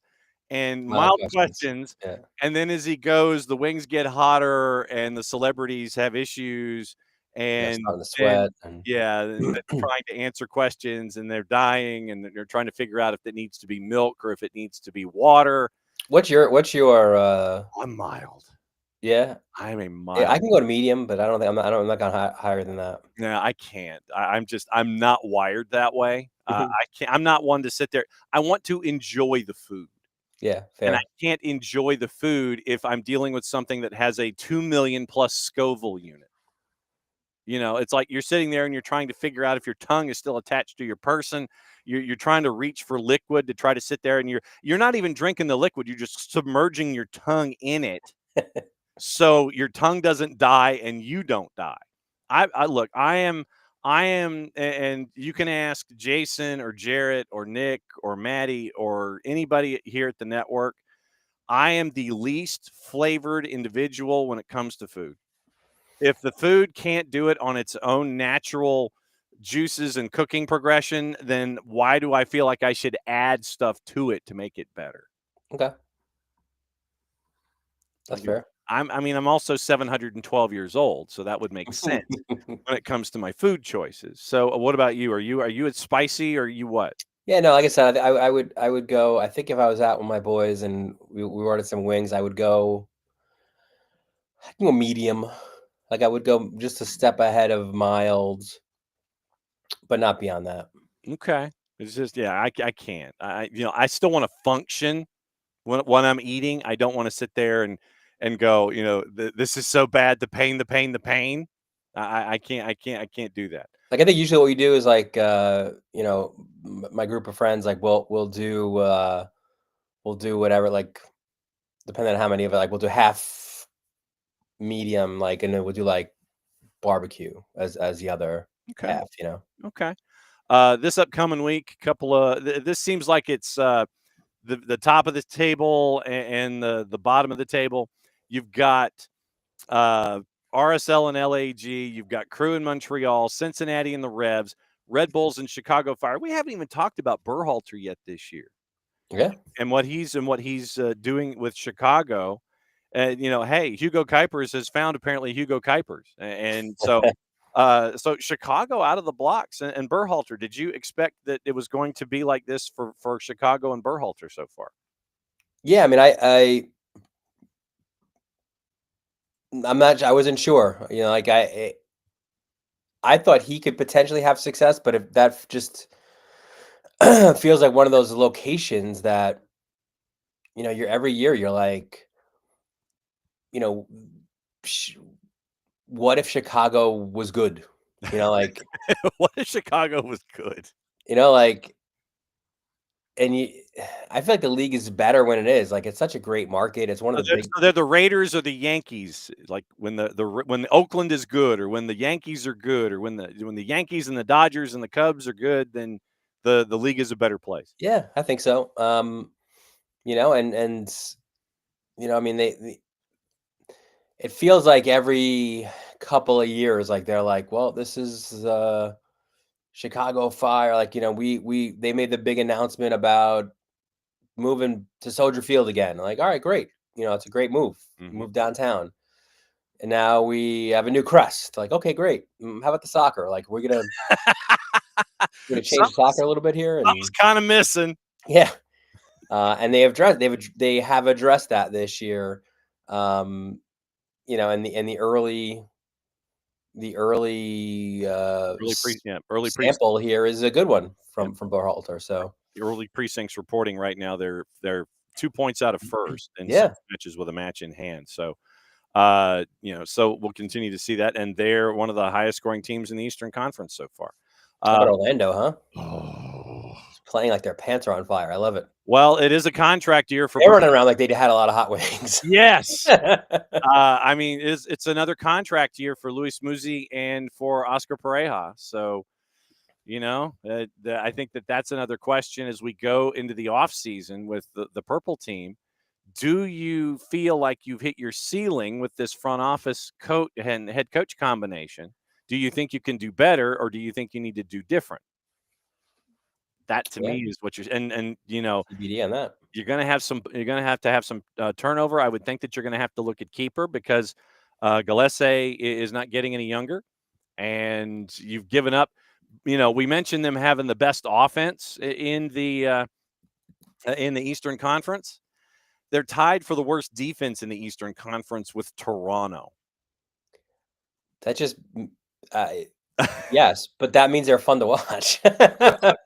and mild questions. Yeah. And then as he goes, the wings get hotter and the celebrities have issues and starting to sweat. they're trying to answer questions and they're dying and they're trying to figure out if it needs to be milk or if it needs to be water. What's your I'm mild. Yeah, I'm a mild. yeah, I can go to medium, but I don't think I'm not going higher than that. No, I can't. I'm not wired that way. I can't. I'm not one to sit there. I want to enjoy the food. Yeah, fair. And I can't enjoy the food if I'm dealing with something that has a 2 million plus Scoville unit. It's like you're sitting there and you're trying to figure out if your tongue is still attached to your person. You're trying to reach for liquid to try to sit there, and you're not even drinking the liquid. You're just submerging your tongue in it, so your tongue doesn't die and you don't die. I look. I am, and you can ask Jason or Jarrett or Nick or Maddie or anybody here at the network. I am the least flavored individual when it comes to food. If the food can't do it on its own natural juices and cooking progression, then why do I feel like I should add stuff to it to make it better? Okay. That's fair. I'm also 712 years old, so that would make sense when it comes to my food choices. So what about you? Are you at spicy or are you what? Yeah, no, like I said, I would go. I think if I was out with my boys and we ordered some wings, I can go medium. Like I would go just a step ahead of mild, but not beyond that. Okay. It's just, I can't. I still want to function when I'm eating. I don't want to sit there and and go, this is so bad, the pain. I can't do that. Like, I think usually what we do is like, my group of friends, like we'll do whatever, like depending on how many of it, like we'll do half medium, like, and then we'll do like barbecue as the other half, Okay. This upcoming week, this seems like it's the top of the table and the bottom of the table. You've got RSL and LAG. You've got Crew in Montreal, Cincinnati and the Revs, Red Bulls and Chicago Fire. We haven't even talked about Berhalter yet this year. Yeah. And what he's doing with Chicago. Hey, Hugo Kuipers has found apparently Hugo Kuipers. And so so Chicago out of the blocks and Berhalter. Did you expect that it was going to be like this for Chicago and Berhalter so far? Yeah, I mean, I wasn't sure. Like I thought he could potentially have success, but if that just feels like one of those locations that you're every year you're like, what if Chicago was good? Like what if Chicago was good? Like, and I feel like the league is better when it is. Like, it's such a great market. It's one of the big. So they're the Raiders or the Yankees. Like when when Oakland is good, or when the Yankees are good, or when the Yankees and the Dodgers and the Cubs are good, then the league is a better place. Yeah, I think so. I mean, it feels like every couple of years, like they're like, well, this is Chicago Fire. Like, they made the big announcement about moving to Soldier Field again. Like, all right, great. It's a great move. Move downtown. And now we have a new crest. Like, okay, great. How about the soccer? Like, we're gonna change the soccer a little bit here. I was kind of missing. Yeah. And they have addressed that this year. In the early sample here is a good one from Berhalter. So the early precincts reporting right now they're 2 points out of first and matches with a match in hand. So so we'll continue to see that, and they're one of the highest scoring teams in the Eastern Conference so far. How about Orlando, huh? Oh, playing like their pants are on fire. I love it. Well, it is a contract year for. They're running around like they had a lot of hot wings. Yes. I mean, it's another contract year for Luis Muzzi and for Oscar Pareja. So, I think that's another question as we go into the offseason with the purple team. Do you feel like you've hit your ceiling with this front office coach and head coach combination? Do you think you can do better, or do you think you need to do different? That to me is what you're and TBD on that. You're going to have to have some turnover. I would think that you're going to have to look at keeper because Gillespie is not getting any younger, and you've given up. We mentioned them having the best offense in the Eastern Conference. They're tied for the worst defense in the Eastern Conference with Toronto. That just yes, but that means they're fun to watch.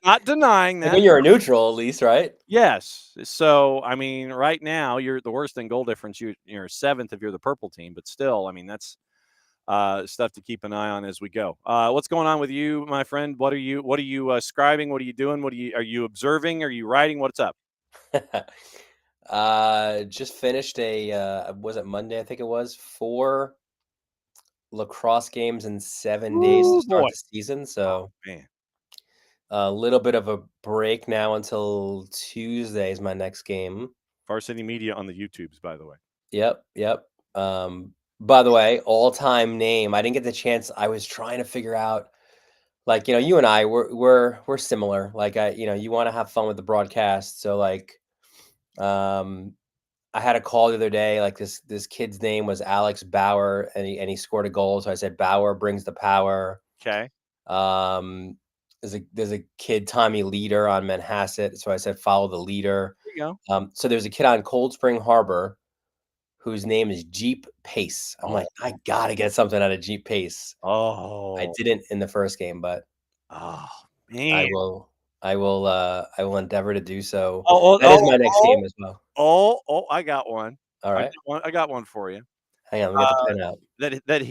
Not denying that. When you're a neutral, at least, right? Yes. So, I mean, right now you're the worst in goal difference. You're seventh if you're the purple team, but still, I mean, that's stuff to keep an eye on as we go. What's going on with you, my friend? What are you scribing? What are you doing? Are you observing? Are you writing? What's up? Just finished was it Monday? I think it was 4 lacrosse games in 7 days to start the season. So man, a little bit of a break now until Tuesday is my next game. Varsity Media on the YouTubes, by the way. Yep. By the way, all-time name. I didn't get the chance. I was trying to figure out, like, you and I we're similar. Like, you want to have fun with the broadcast. So like, I had a call the other day. Like this kid's name was Alex Bauer, and he scored a goal. So I said Bauer brings the power. Okay. There's a kid, Tommy Leader, on Manhasset. So I said follow the leader. There you go. So there's a kid on Cold Spring Harbor whose name is Jeep Pace. I'm like, I gotta get something out of Jeep Pace. Oh, I didn't in the first game, but man, I will endeavor to do so. That is my next game as well. I got one. All right. I got one for you. Hang on, let me get the pen out. That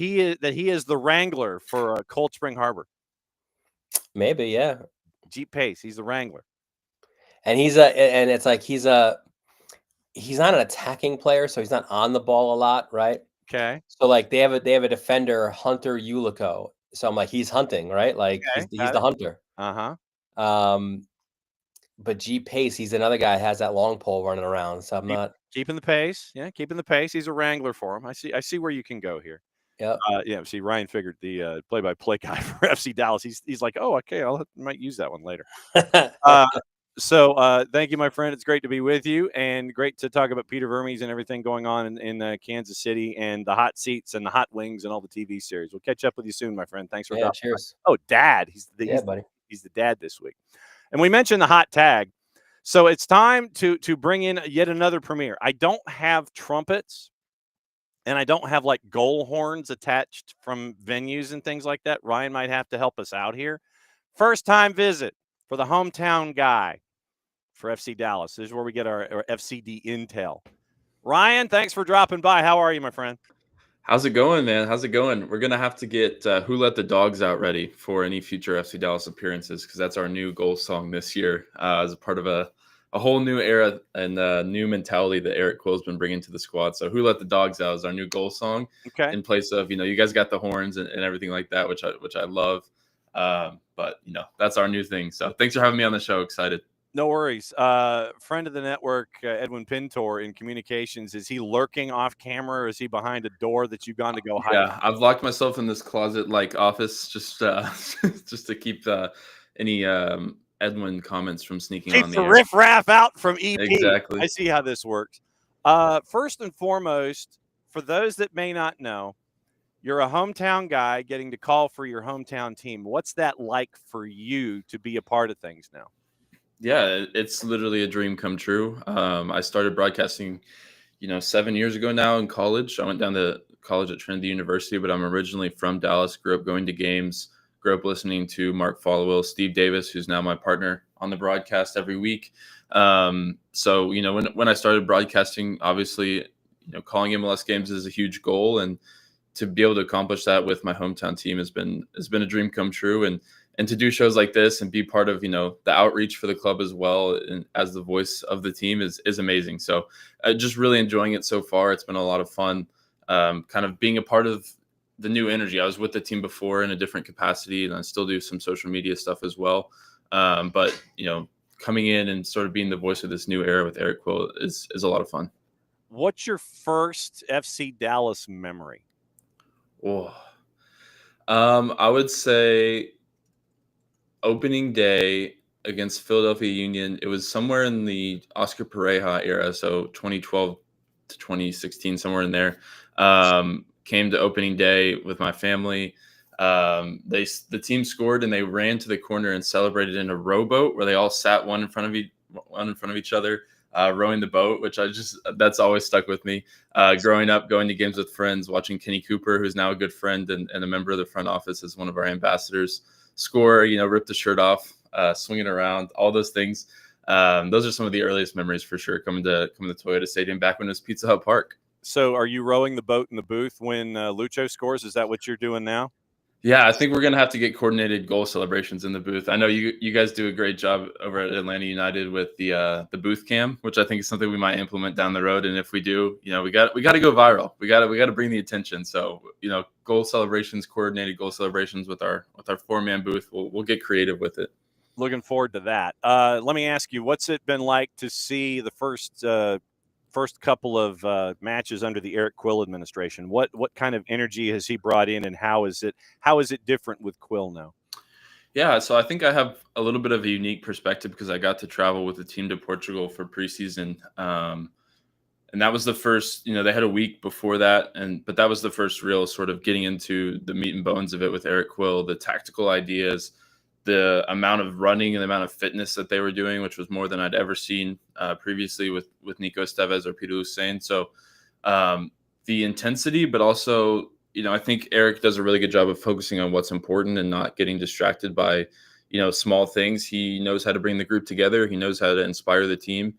he is the wrangler for Cold Spring Harbor. Maybe, yeah. Jeep Pace, he's the wrangler. And it's like he's not an attacking player, so he's not on the ball a lot, right? Okay. So like they have a defender, Hunter Ulico. So I'm like, he's hunting, right? Like Okay, he's the hunter. But G Pace, he's another guy that has that long pole running around. So I'm not keeping the pace. Yeah, keeping the pace. He's a wrangler for him. I see where you can go here. Yeah. Yeah. See, Ryan Figert, the play-by-play guy for FC Dallas. He's like, oh, okay, might use that one later. So thank you, my friend. It's great to be with you, and great to talk about Peter Vermes and everything going on in Kansas City, and the hot seats and the hot wings and all the TV series. We'll catch up with you soon, my friend. Thanks for dropping cheers. by. Oh, Dad, buddy. He's the dad this week. And we mentioned the hot tag. So it's time to bring in yet another premiere. I don't have trumpets, and I don't have like goal horns attached from venues and things like that. Ryan might have to help us out here. First time visit for the hometown guy for FC Dallas. This is where we get our FCD intel. Ryan, thanks for dropping by. How are you, my friend? How's it going, man? How's it going? We're going to have to get Who Let the Dogs Out ready for any future FC Dallas appearances, because that's our new goal song this year as a part of a whole new era and new mentality that Eric Quill's been bringing to the squad. So Who Let the Dogs Out is our new goal song, in place of, you guys got the horns and everything like that, which I love. But, that's our new thing. So thanks for having me on the show. Excited. No worries. Friend of the network, Edwin Pintor in communications. Is he lurking off camera, or is he behind a door that you've gone to go hide? Yeah, I've locked myself in this closet-like office just to keep any Edwin comments from sneaking on the air. riffraff out from EP. Exactly. I see how this works. First and foremost, for those that may not know, you're a hometown guy getting to call for your hometown team. What's that like for you to be a part of things now? Yeah, it's literally a dream come true. I started broadcasting, 7 years ago now in college. I went down to college at Trinity University, but I'm originally from Dallas, grew up going to games, grew up listening to Mark Followill, Steve Davis, who's now my partner on the broadcast every week. So, when I started broadcasting, obviously, calling MLS games is a huge goal, and to be able to accomplish that with my hometown team has been a dream come true. And to do shows like this and be part of, the outreach for the club as well, and as the voice of the team is amazing. So just really enjoying it so far. It's been a lot of fun, kind of being a part of the new energy. I was with the team before in a different capacity, and I still do some social media stuff as well. But, coming in and sort of being the voice of this new era with Eric Quill is a lot of fun. What's your first FC Dallas memory? Oh, I would say opening day against Philadelphia Union. It was somewhere in the Oscar Pereja era, so 2012 to 2016, somewhere in there. Came to opening day with my family. The team scored, and they ran to the corner and celebrated in a rowboat where they all sat one in front of each other, rowing the boat, which that's always stuck with me. Growing up, going to games with friends, watching Kenny Cooper, who's now a good friend and a member of the front office, as one of our ambassadors, score, rip the shirt off, swinging around, all those things. Those are some of the earliest memories for sure, coming to Toyota Stadium back when it was Pizza Hut Park. So are you rowing the boat in the booth when Lucho scores? Is that what you're doing now? Yeah, I think we're going to have to get coordinated goal celebrations in the booth. I know you guys do a great job over at Atlanta United with the booth cam, which I think is something we might implement down the road. And if we do, we got to go viral. We got to bring the attention. So, goal celebrations, coordinated goal celebrations with our 4-man booth. We'll get creative with it. Looking forward to that. Let me ask you, what's it been like to see the first couple of matches under the Eric Quill administration? What kind of energy has he brought in, and how is it different with Quill now? Yeah, so I think I have a little bit of a unique perspective because I got to travel with the team to Portugal for preseason. And that was the first, they had a week before that. But that was the first real sort of getting into the meat and bones of it with Eric Quill, the tactical ideas, the amount of running and the amount of fitness that they were doing, which was more than I'd ever seen previously with Nico Estevez or Peter Hussein. So the intensity, but also, I think Eric does a really good job of focusing on what's important and not getting distracted by, small things. He knows how to bring the group together. He knows how to inspire the team.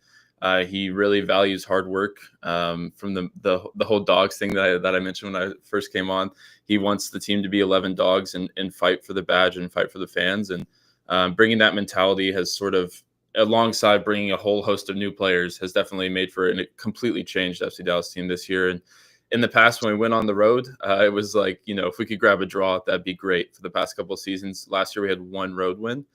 He really values hard work. From the whole dogs thing that I mentioned when I first came on, he wants the team to be 11 dogs and fight for the badge and fight for the fans. And bringing that mentality has sort of, alongside bringing a whole host of new players, has definitely made for a completely changed FC Dallas team this year. And in the past, when we went on the road, it was like, if we could grab a draw, that'd be great. For the past couple of seasons, last year we had one road win.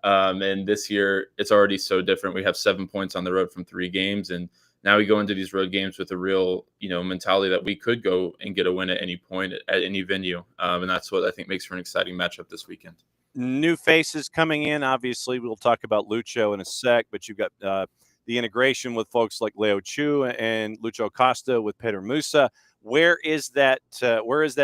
And this year it's already so different. We have 7 points on the road from 3 games. And now we go into these road games with a real, mentality that we could go and get a win at any point at any venue. And that's what I think makes for an exciting matchup this weekend. New faces coming in. Obviously, we'll talk about Lucho in a sec, but you've got the integration with folks like Leo Chu and Lucho Costa with Peter Musa. Where is that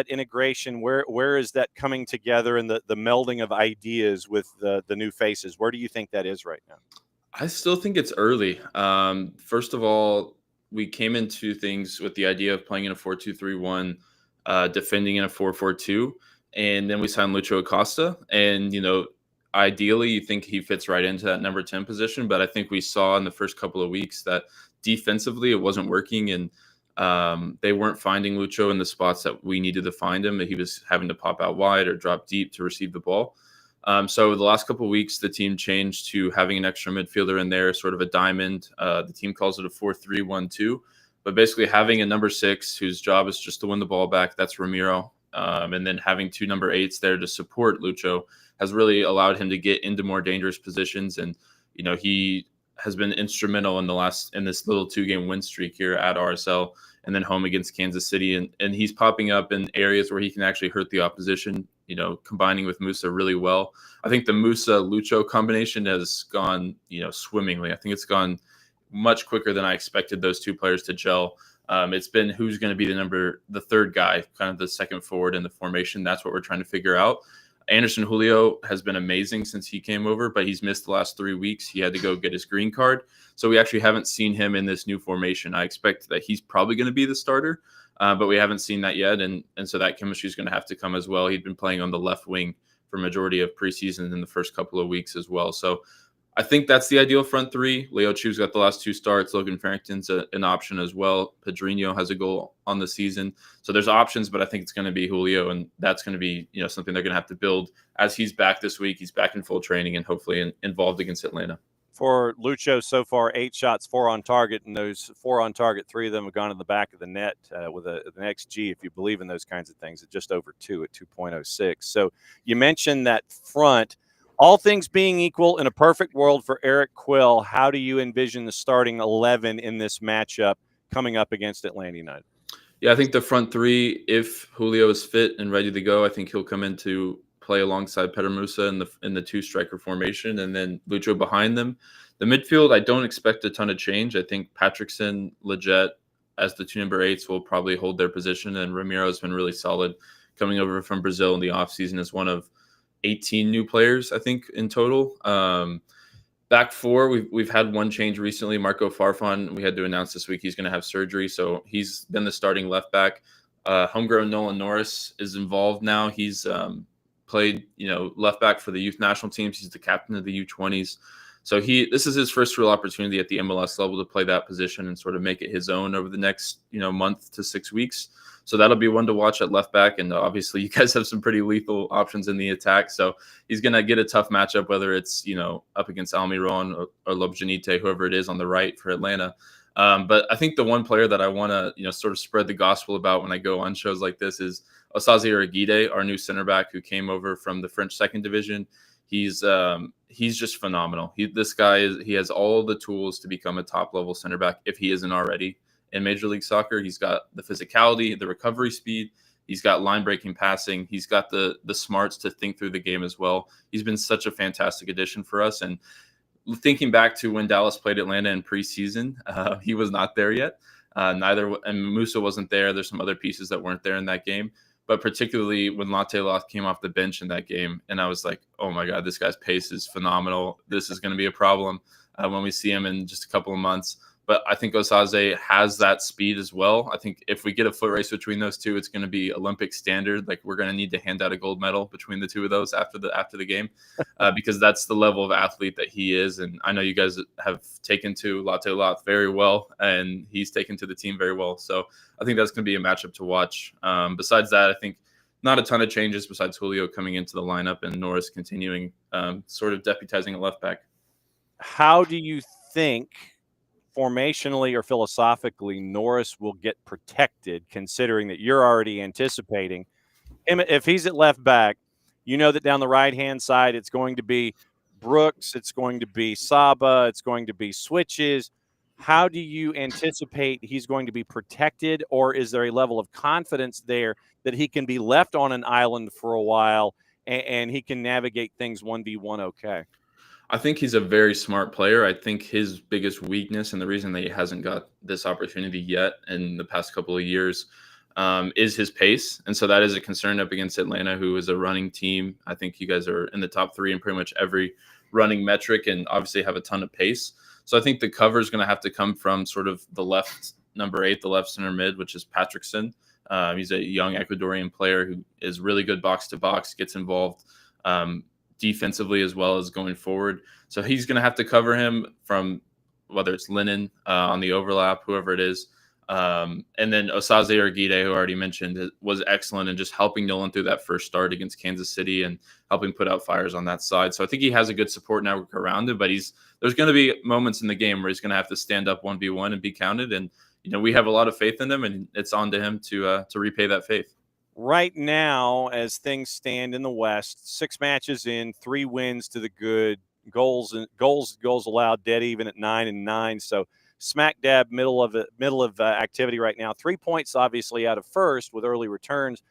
integration? Where is that coming together and the melding of ideas with the new faces? Where do you think that is right now? I still think it's early. First of all, we came into things with the idea of playing in a 4-2-3-1, defending in a 4-4-2, and then we signed Lucho Acosta. And, ideally, you think he fits right into that number 10 position. But I think we saw in the first couple of weeks that defensively it wasn't working, and they weren't finding Lucho in the spots that we needed to find him. He was having to pop out wide or drop deep to receive the ball. So the last couple of weeks, the team changed to having an extra midfielder in there, sort of a diamond. The team calls it a 4-3-1-2, but basically having a number 6 whose job is just to win the ball back. That's Ramiro. And then having 2 number 8s there to support Lucho has really allowed him to get into more dangerous positions. And, he has been instrumental in this little 2-game win streak here at RSL and then home against Kansas City. And he's popping up in areas where he can actually hurt the opposition, combining with Musa really well. I think the Musa-Lucho combination has gone, swimmingly. I think it's gone much quicker than I expected those 2 players to gel. It's been who's going to be the third guy, kind of the second forward in the formation. That's what we're trying to figure out. Anderson Julio has been amazing since he came over, but he's missed the last 3 weeks. He had to go get his green card. So we actually haven't seen him in this new formation. I expect that he's probably going to be the starter, but we haven't seen that yet. And so that chemistry is going to have to come as well. He'd been playing on the left wing for majority of preseason in the first couple of weeks as well. So I think that's the ideal front 3. Leo Chu's got the last 2 starts. Logan Farrington's an option as well. Pedrinho has a goal on the season. So there's options, but I think it's going to be Julio, and that's going to be something they're going to have to build as he's back this week. He's back in full training and hopefully involved against Atlanta. For Lucho, so far 8 shots, 4 on target, and those 4 on target, 3 of them have gone in the back of the net with an XG, if you believe in those kinds of things, at just over 2 at 2.06. So you mentioned that front. All things being equal, in a perfect world for Eric Quill, how do you envision the starting 11 in this matchup coming up against Atlanta United? Yeah, I think the front 3, if Julio is fit and ready to go, I think he'll come in to play alongside Peter Musa in the 2-striker formation, and then Lucho behind them. The midfield, I don't expect a ton of change. I think Patrickson, Leggett, as the 2 number 8s, will probably hold their position, and Ramiro has been really solid coming over from Brazil in the offseason as one of 18 new players, I think, in total. Back 4, we've had one change recently. Marco Farfan, we had to announce this week he's going to have surgery, so he's been the starting left back. Homegrown Nolan Norris is involved now. He's played, left back for the youth national teams. He's the captain of the U20s. So this is his first real opportunity at the MLS level to play that position and sort of make it his own over the next, month to 6 weeks. So that'll be one to watch at left back. And obviously you guys have some pretty lethal options in the attack. So he's going to get a tough matchup, whether it's, up against Almiron or Lobjanite, whoever it is on the right for Atlanta. But I think the one player that I want to, sort of spread the gospel about when I go on shows like this is Osaze Uragide, our new center back who came over from the French 2nd Division. He's just phenomenal. He has all the tools to become a top level center back if he isn't already in Major League Soccer. He's got the physicality, the recovery speed. He's got line breaking passing. He's got the smarts to think through the game as well. He's been such a fantastic addition for us. And thinking back to when Dallas played Atlanta in preseason, he was not there yet. And Musa wasn't there. There's some other pieces that weren't there in that game. But particularly when Latte Loth came off the bench in that game, and I was like, oh my God, this guy's pace is phenomenal. This is going to be a problem when we see him in just a couple of months. but I think Osaze has that speed as well. I think if we get a foot race between those two, it's going to be Olympic standard. Like, we're going to need to hand out a gold medal between the two of those after the game, because that's the level of athlete that he is. And I know you guys have taken to ATLUTD very well, and he's taken to the team very well. So I think that's going to be a matchup to watch. Besides that, I think not a ton of changes besides Julio coming into the lineup and Norris continuing sort of deputizing at left back. How do you think, formationally or philosophically, Norris will get protected, considering that you're already anticipating him? If he's at left back, you know that down the right-hand side it's going to be Brooks, it's going to be Saba, it's going to be switches. How do you anticipate he's going to be protected, or is there a level of confidence there that he can be left on an island for a while and he can navigate things 1v1 okay? I think he's a very smart player. I think his biggest weakness, and the reason that he hasn't got this opportunity yet in the past couple of years, is his pace. And so that is a concern up against Atlanta, who is a running team. I think you guys are in the top 3 in pretty much every running metric and obviously have a ton of pace. So I think the cover is going to have to come from sort of the left, number 8, the left center mid, which is Patrickson. He's a young Ecuadorian player who is really good box to box, gets involved defensively as well as going forward. So he's going to have to cover him from whether it's Lennon on the overlap, whoever it is. And then Osaze or Guide, who I already mentioned, was excellent in just helping Nolan through that first start against Kansas City and helping put out fires on that side. So I think he has a good support network around him, but there's going to be moments in the game where he's going to have to stand up 1v1 and be counted. And, we have a lot of faith in him, and it's on to him to repay that faith. Right now, as things stand in the West, 6 matches in, 3 wins to the good, goals allowed dead even at 9-9. So smack dab middle of activity right now. 3 points obviously out of first with early returns.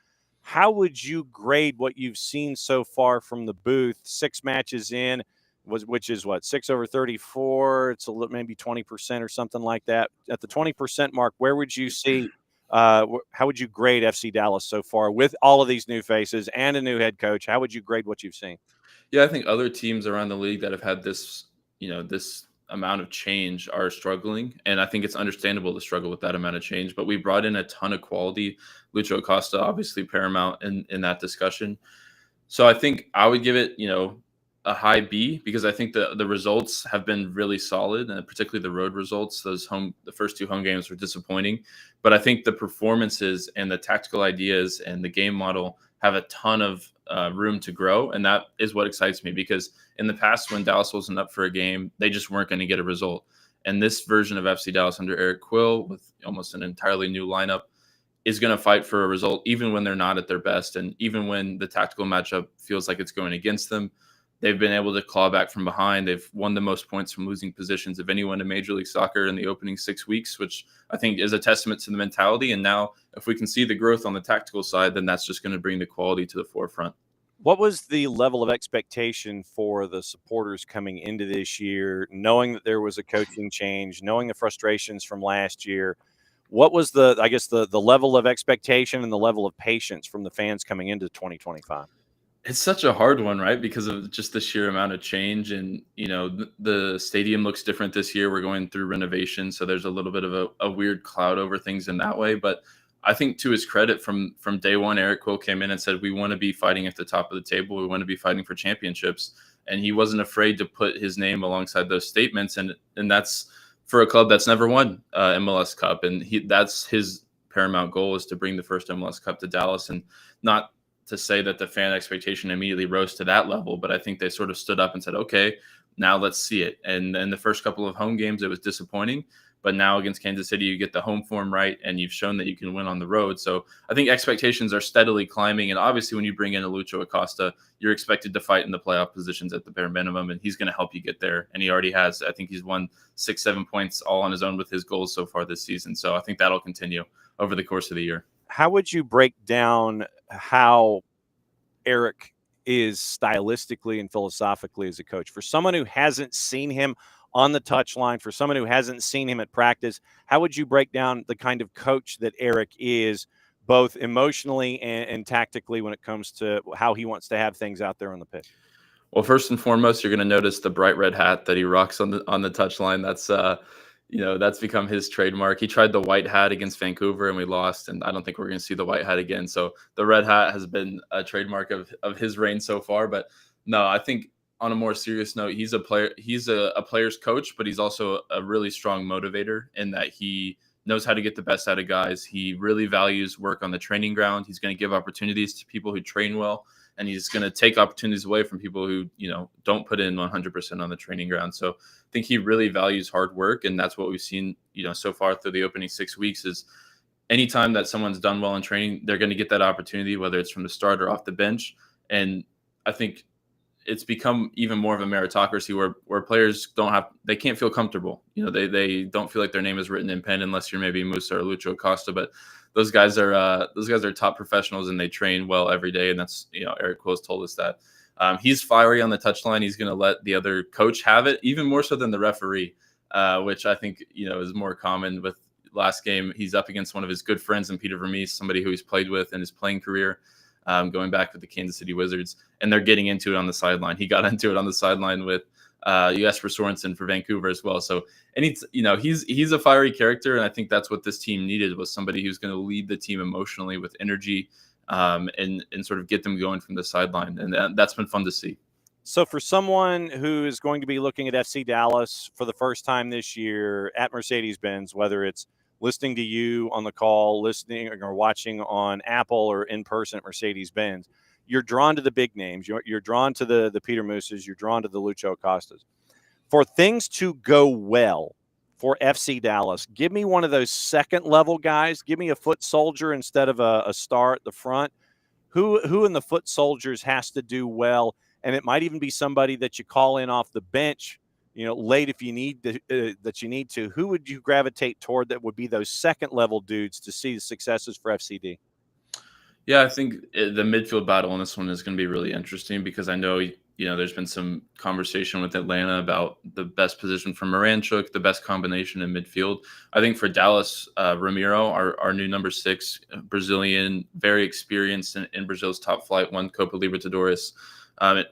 How would you grade what you've seen so far from the booth? 6 matches in, which is what, 6 over 34? It's maybe 20% or something like that. At the 20% mark, where would you see? How would you grade FC Dallas so far with all of these new faces and a new head coach? How would you grade what you've seen? Yeah, I think other teams around the league that have had this, this amount of change are struggling. And I think it's understandable to struggle with that amount of change. But we brought in a ton of quality. Lucho Acosta, obviously paramount in that discussion. So I think I would give it, a high B, because I think the results have been really solid, and particularly the road results. The first 2 home games were disappointing, but I think the performances and the tactical ideas and the game model have a ton of room to grow, and that is what excites me, because in the past, when Dallas wasn't up for a game, they just weren't going to get a result. And this version of FC Dallas under Eric Quill, with almost an entirely new lineup, is going to fight for a result even when they're not at their best, and even when the tactical matchup feels like it's going against them. They've been able to claw back from behind. They've won the most points from losing positions of anyone in Major League Soccer in the opening 6 weeks, which I think is a testament to the mentality. And now if we can see the growth on the tactical side, then that's just going to bring the quality to the forefront. What was the level of expectation for the supporters coming into this year, knowing that there was a coaching change, knowing the frustrations from last year? What was the level of expectation and the level of patience from the fans coming into 2025? It's such a hard one, right? Because of just the sheer amount of change. And, the stadium looks different this year. We're going through renovation, so there's a little bit of a weird cloud over things in that way. But I think, to his credit, from day one, Eric Quill came in and said, we want to be fighting at the top of the table. We want to be fighting for championships. And he wasn't afraid to put his name alongside those statements. And that's for a club that's never won MLS Cup. And that's his paramount goal, is to bring the first MLS Cup to Dallas, and not to say that the fan expectation immediately rose to that level, but I think they sort of stood up and said, okay, now let's see it. And then the first couple of home games, it was disappointing, but now against Kansas City, you get the home form right, and you've shown that you can win on the road. So I think expectations are steadily climbing. And obviously when you bring in a Lucho Acosta, you're expected to fight in the playoff positions at the bare minimum, and he's going to help you get there. And he already has. I think he's won 6-7 points all on his own with his goals so far this season. So I think that'll continue over the course of the year. How would you break down how Eric is stylistically and philosophically as a coach? For someone who hasn't seen him on the touchline, for someone who hasn't seen him at practice, how would you break down the kind of coach that Eric is, both emotionally and tactically, when it comes to how he wants to have things out there on the pitch? Well, first and foremost, you're going to notice the bright red hat that he rocks on the touchline. That's that's become his trademark. He tried the white hat against Vancouver and we lost, and I don't think we're going to see the white hat again. So the red hat has been a trademark of his reign so far. But no, I think on a more serious note, he's a player. He's a player's coach, but he's also a really strong motivator in that he knows how to get the best out of guys. He really values work on the training ground. He's going to give opportunities to people who train well, and he's going to take opportunities away from people who, don't put in 100% on the training ground. So I think he really values hard work, and that's what we've seen, so far through the opening 6 weeks is anytime that someone's done well in training, they're going to get that opportunity, whether it's from the start or off the bench. And I think it's become even more of a meritocracy where players they can't feel comfortable. They don't feel like their name is written in pen unless you're maybe Musa or Lucho Acosta, but those guys are top professionals and they train well every day. And that's, Eric Quill's told us that. He's fiery on the touchline. He's going to let the other coach have it, even more so than the referee, which I think, is more common. With last game, he's up against one of his good friends in Peter Vermees, somebody who he's played with in his playing career, going back with the Kansas City Wizards, and they're getting into it on the sideline. He got into it on the sideline with Jesper Sorensen for Vancouver as well. So, and he's a fiery character, and I think that's what this team needed, was somebody who's going to lead the team emotionally with energy, and sort of get them going from the sideline, and that's been fun to see. So for someone who is going to be looking at FC Dallas for the first time this year at Mercedes-Benz, whether it's listening to you on the call, listening or watching on Apple or in person at Mercedes-Benz, you're drawn to the big names. You're drawn to the Peter Mooses. You're drawn to the Lucho Acostas. For things to go well for FC Dallas, give me one of those second-level guys. Give me a foot soldier instead of a star at the front. Who in the foot soldiers has to do well? And it might even be somebody that you call in off the bench, late if you need to. Who would you gravitate toward that would be those second-level dudes to see the successes for FCD? Yeah, I think the midfield battle in this one is going to be really interesting because I know, there's been some conversation with Atlanta about the best position for Moranchuk, the best combination in midfield. I think for Dallas, Ramiro, our new number 6, Brazilian, very experienced in Brazil's top flight, won Copa Libertadores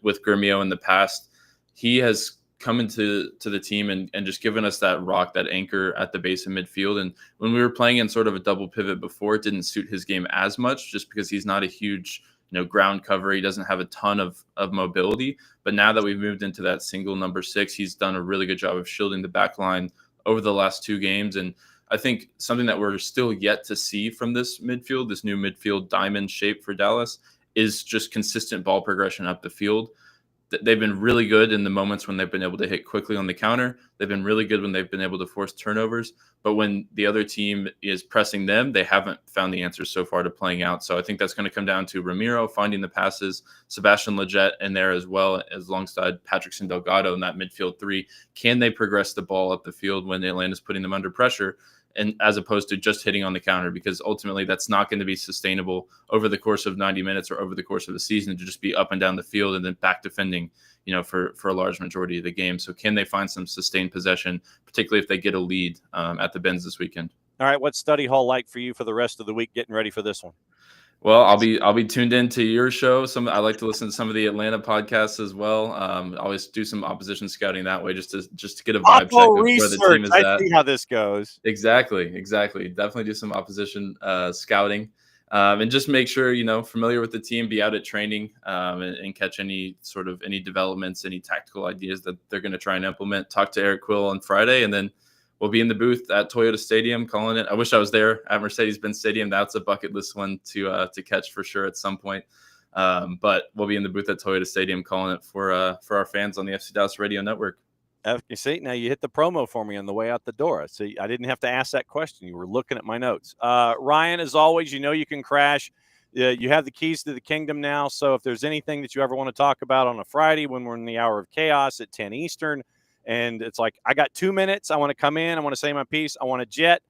with Grêmio in the past. He has come into the team and just given us that rock, that anchor at the base of midfield. And when we were playing in sort of a double pivot before, it didn't suit his game as much just because he's not a huge, ground cover. He doesn't have a ton of mobility. But now that we've moved into that single number 6, he's done a really good job of shielding the back line over the last 2 games. And I think something that we're still yet to see from this midfield, this new midfield diamond shape for Dallas, is just consistent ball progression up the field. They've been really good in the moments when they've been able to hit quickly on the counter. They've been really good when they've been able to force turnovers. But when the other team is pressing them, they haven't found the answers so far to playing out. So I think that's going to come down to Ramiro finding the passes, Sebastian Lletget in there as well, as alongside Patrickson Delgado in that midfield 3. Can they progress the ball up the field when Atlanta's putting them under pressure? And as opposed to just hitting on the counter, because ultimately that's not going to be sustainable over the course of 90 minutes or over the course of the season to just be up and down the field and then back defending, for a large majority of the game. So can they find some sustained possession, particularly if they get a lead at the Benz this weekend? All right. What's study hall like for you for the rest of the week getting ready for this one? Well, I'll be tuned into your show. I like to listen to some of the Atlanta podcasts as well. Always do some opposition scouting that way, just to get a vibe check of where the team is at. I see how this goes. Exactly. Definitely do some opposition scouting, and just make sure familiar with the team. Be out at training and catch any developments, any tactical ideas that they're going to try and implement. Talk to Eric Quill on Friday, and then we'll be in the booth at Toyota Stadium calling it. I wish I was there at Mercedes-Benz Stadium. That's a bucket list one to catch for sure at some point. But we'll be in the booth at Toyota Stadium calling it for our fans on the FC Dallas Radio Network. You see, now you hit the promo for me on the way out the door. See, I didn't have to ask that question. You were looking at my notes. Ryan, as always, you can crash. You have the keys to the kingdom now. So if there's anything that you ever want to talk about on a Friday when we're in the hour of chaos at 10 Eastern, and it's like, I got 2 minutes. I want to come in. I want to say my piece. I want to jet.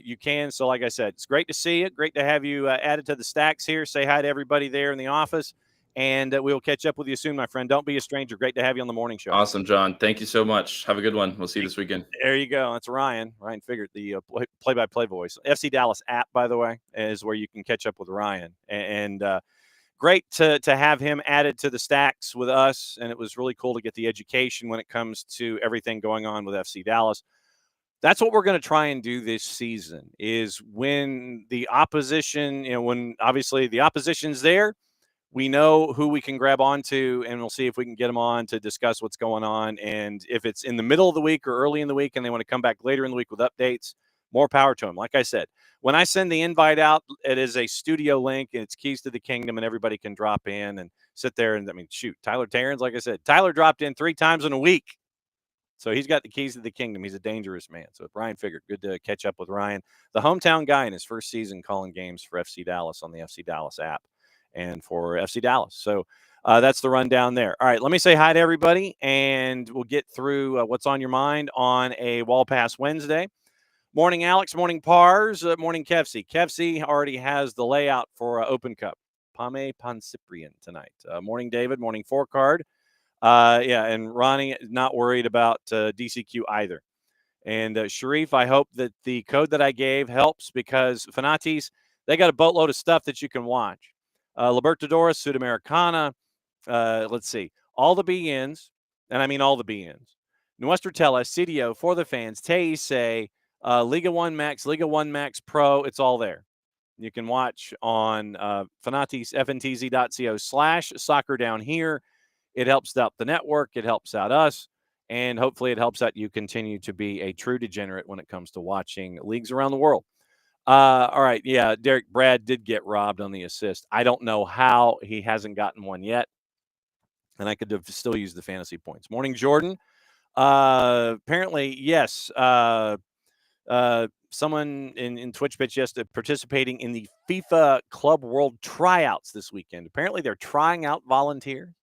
You can. So like I said, it's great to see you. Great to have you added to the stacks here. Say hi to everybody there in the office. And we'll catch up with you soon, my friend. Don't be a stranger. Great to have you on the morning show. Awesome, John. Thank you so much. Have a good one. We'll see you this weekend. There you go. That's Ryan Figert, the play-by-play voice. FC Dallas app, by the way, is where you can catch up with Ryan. And great to have him added to the stacks with us. And it was really cool to get the education when it comes to everything going on with FC Dallas. That's what we're going to try and do this season, is when the opposition, when obviously the opposition's there, we know who we can grab onto, and we'll see if we can get them on to discuss what's going on. And if it's in the middle of the week or early in the week and they want to come back later in the week with updates, more power to them. Like I said, when I send the invite out, it is a studio link, and it's Keys to the Kingdom, and everybody can drop in and sit there. And, shoot, Tyler Terrence, like I said, Tyler dropped in 3 times in a week. So he's got the keys to the kingdom. He's a dangerous man. So Ryan Figert, good to catch up with Ryan, the hometown guy in his first season calling games for FC Dallas on the FC Dallas app and for FC Dallas. So that's the rundown there. All right, let me say hi to everybody, and we'll get through what's on your mind on a Wall Pass Wednesday. Morning, Alex. Morning, Pars. Morning, Kevsey. Kevsey already has the layout for Open Cup. Pame Pancyprian tonight. Morning, David. Morning, 4-card. And Ronnie not worried about DCQ either. And Sharif, I hope that the code that I gave helps, because Fanatis, they got a boatload of stuff that you can watch. Libertadores, Sudamericana, let's see, all the BNs, and I mean all the BNs. Nuestra Tele, CDO, For the Fans, Teise, Liga 1 Max, Liga 1 Max Pro, it's all there. You can watch on Fanatis, fntz.co/soccer down here. It helps out the network. It helps out us. And hopefully it helps out you continue to be a true degenerate when it comes to watching leagues around the world. All right. Yeah, Derek Brad did get robbed on the assist. I don't know how he hasn't gotten one yet. And I could have still used the fantasy points. Morning, Jordan. Apparently, yes. Someone in Twitch Pitch yesterday participating in the FIFA Club World tryouts this weekend. Apparently they're trying out volunteers.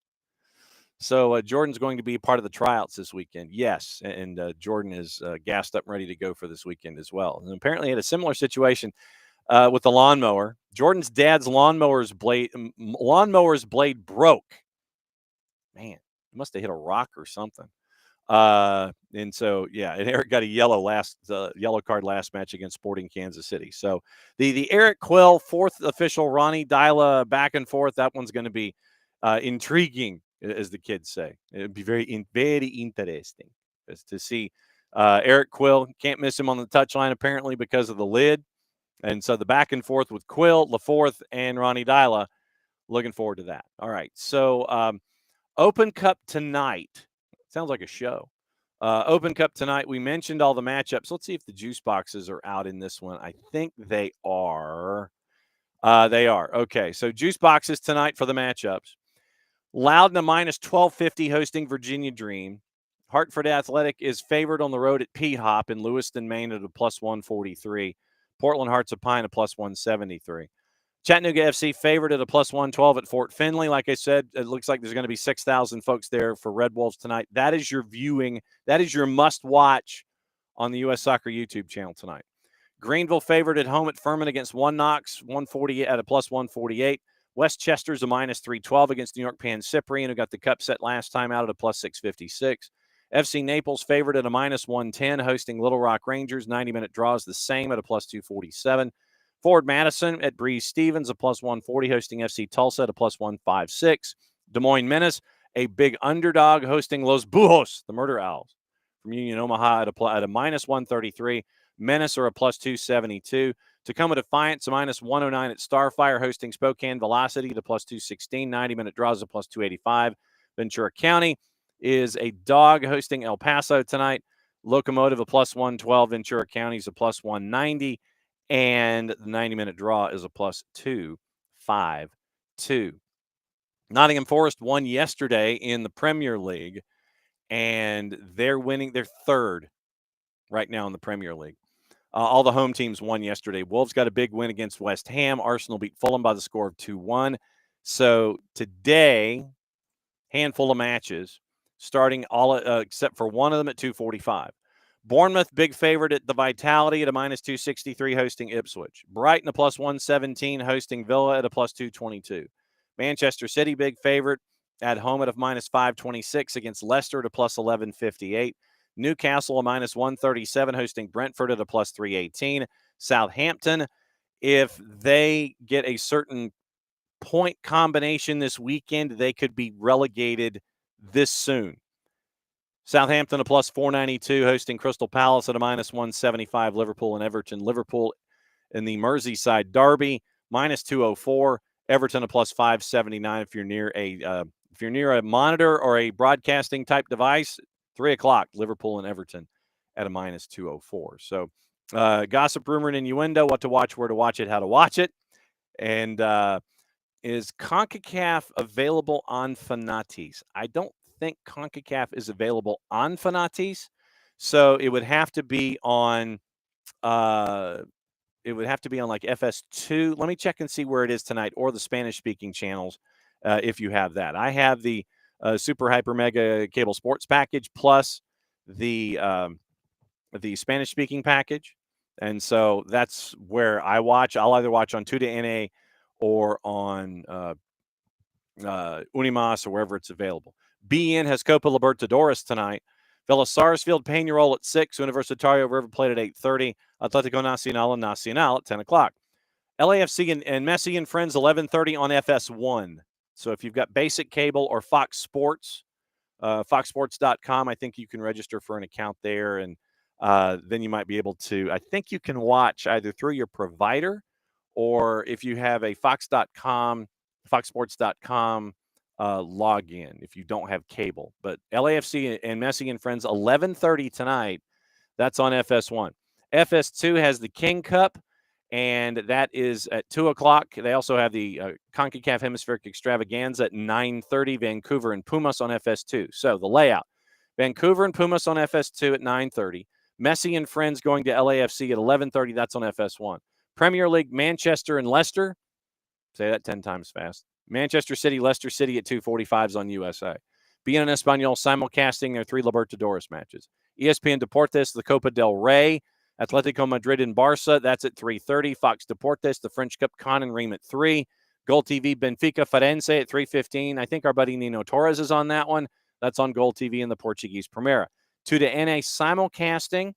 So Jordan's going to be part of the tryouts this weekend. Yes, and Jordan is gassed up and ready to go for this weekend as well. And apparently he had a similar situation with the lawnmower. Jordan's dad's lawnmower's blade broke. Man, it must have hit a rock or something. And so, yeah, and Eric got a yellow card last match against Sporting Kansas City. So the Eric Quill, 4th official, Ronnie Dyla back and forth. That one's going to be intriguing, as the kids say. It'd be very interesting to see Eric Quill. Can't miss him on the touchline, apparently, because of the lid. And so the back and forth with Quill, LaForth, and Ronnie Dyla. Looking forward to that. All right. So Open Cup tonight. Sounds like a show. Open Cup tonight. We mentioned all the matchups. Let's see if the juice boxes are out in this one. I think they are. They are. Okay. So juice boxes tonight for the matchups. Loudon a minus 1250 hosting Virginia Dream. Hartford Athletic is favored on the road at P-Hop in Lewiston, Maine at a plus 143. Portland Hearts of Pine a plus 173. Chattanooga FC favored at a plus 112 at Fort Finley. Like I said, it looks like there's going to be 6,000 folks there for Red Wolves tonight. That is your viewing. That is your must watch on the U.S. Soccer YouTube channel tonight. Greenville favored at home at Furman against One Knox, 140 at a plus 148. Westchester's a minus 312 against New York Pan Cyprian, who got the cup set last time out at a plus 656. FC Naples favored at a minus 110, hosting Little Rock Rangers. 90-minute draw is the same at a plus 247. Ford Madison at Breeze Stevens, a plus 140, hosting FC Tulsa at a plus 156. Des Moines Menace, a big underdog, hosting Los Bujos, the Murder Owls, from Union Omaha at a minus 133. Menace are a plus 272. Tacoma Defiance, a minus 109 at Starfire, hosting Spokane Velocity at a plus 216. 90-minute draws a plus 285. Ventura County is a dog, hosting El Paso tonight. Locomotive a plus 112. Ventura County is a plus 190. And the 90-minute draw is a plus 252. Nottingham Forest won yesterday in the Premier League, and they're winning. They're third right now in the Premier League. All the home teams won yesterday. Wolves got a big win against West Ham. Arsenal beat Fulham by the score of 2-1. So today, handful of matches, starting all except for one of them at 2:45. Bournemouth, big favorite at the Vitality at a minus 263, hosting Ipswich. Brighton, a plus 117, hosting Villa at a plus 222. Manchester City, big favorite at home at a minus 526 against Leicester at a plus 1158. Newcastle, a minus 137, hosting Brentford at a plus 318. Southampton, if they get a certain point combination this weekend, they could be relegated this soon. Southampton a plus 492, hosting Crystal Palace at a minus 175. Liverpool and Everton. Liverpool in the Merseyside derby, minus 204. Everton a plus 579. If you're near a monitor or a broadcasting type device, 3 o'clock. Liverpool and Everton at a minus 204. So, gossip, rumor, and innuendo. What to watch, where to watch it, how to watch it, and is CONCACAF available on Fanatiz? I don't think CONCACAF is available on Fanatiz, so it would have to be on. It would have to be on like FS2. Let me check and see where it is tonight, or the Spanish-speaking channels, if you have that. I have the Super Hyper Mega Cable Sports package plus the Spanish-speaking package, and so that's where I watch. I'll either watch on 2 or on Unimas or wherever it's available. BN has Copa Libertadores tonight. Villa Sarsfield, Peñarol at 6. Universitario River Plate at 8:30. Atletico Nacional and Nacional at 10 o'clock. LAFC and Messi and Friends, 11:30 on FS1. So if you've got basic cable or Fox Sports, foxsports.com, I think you can register for an account there, and then you might be able to, I think you can watch either through your provider, or if you have a foxsports.com login, if you don't have cable. But LAFC and Messi and Friends, 11:30 tonight. That's on FS1. FS2 has the King Cup, and that is at 2 o'clock. They also have the CONCACAF Hemispheric Extravaganza at 9:30, Vancouver and Pumas on FS2. So the layout: Vancouver and Pumas on FS2 at 9:30. Messi and Friends going to LAFC at 11:30. That's on FS1. Premier League, Manchester and Leicester. Say that 10 times fast. Manchester City, Leicester City at 2:45 on USA. BN Español simulcasting their 3 Libertadores matches. ESPN Deportes, the Copa del Rey, Atletico Madrid and Barca. That's at 3:30. Fox Deportes, the French Cup, Con and Ream at 3. Goal TV, Benfica Farense at 3:15. I think our buddy Nino Torres is on that one. That's on Goal TV in the Portuguese Primera. 2 simulcasting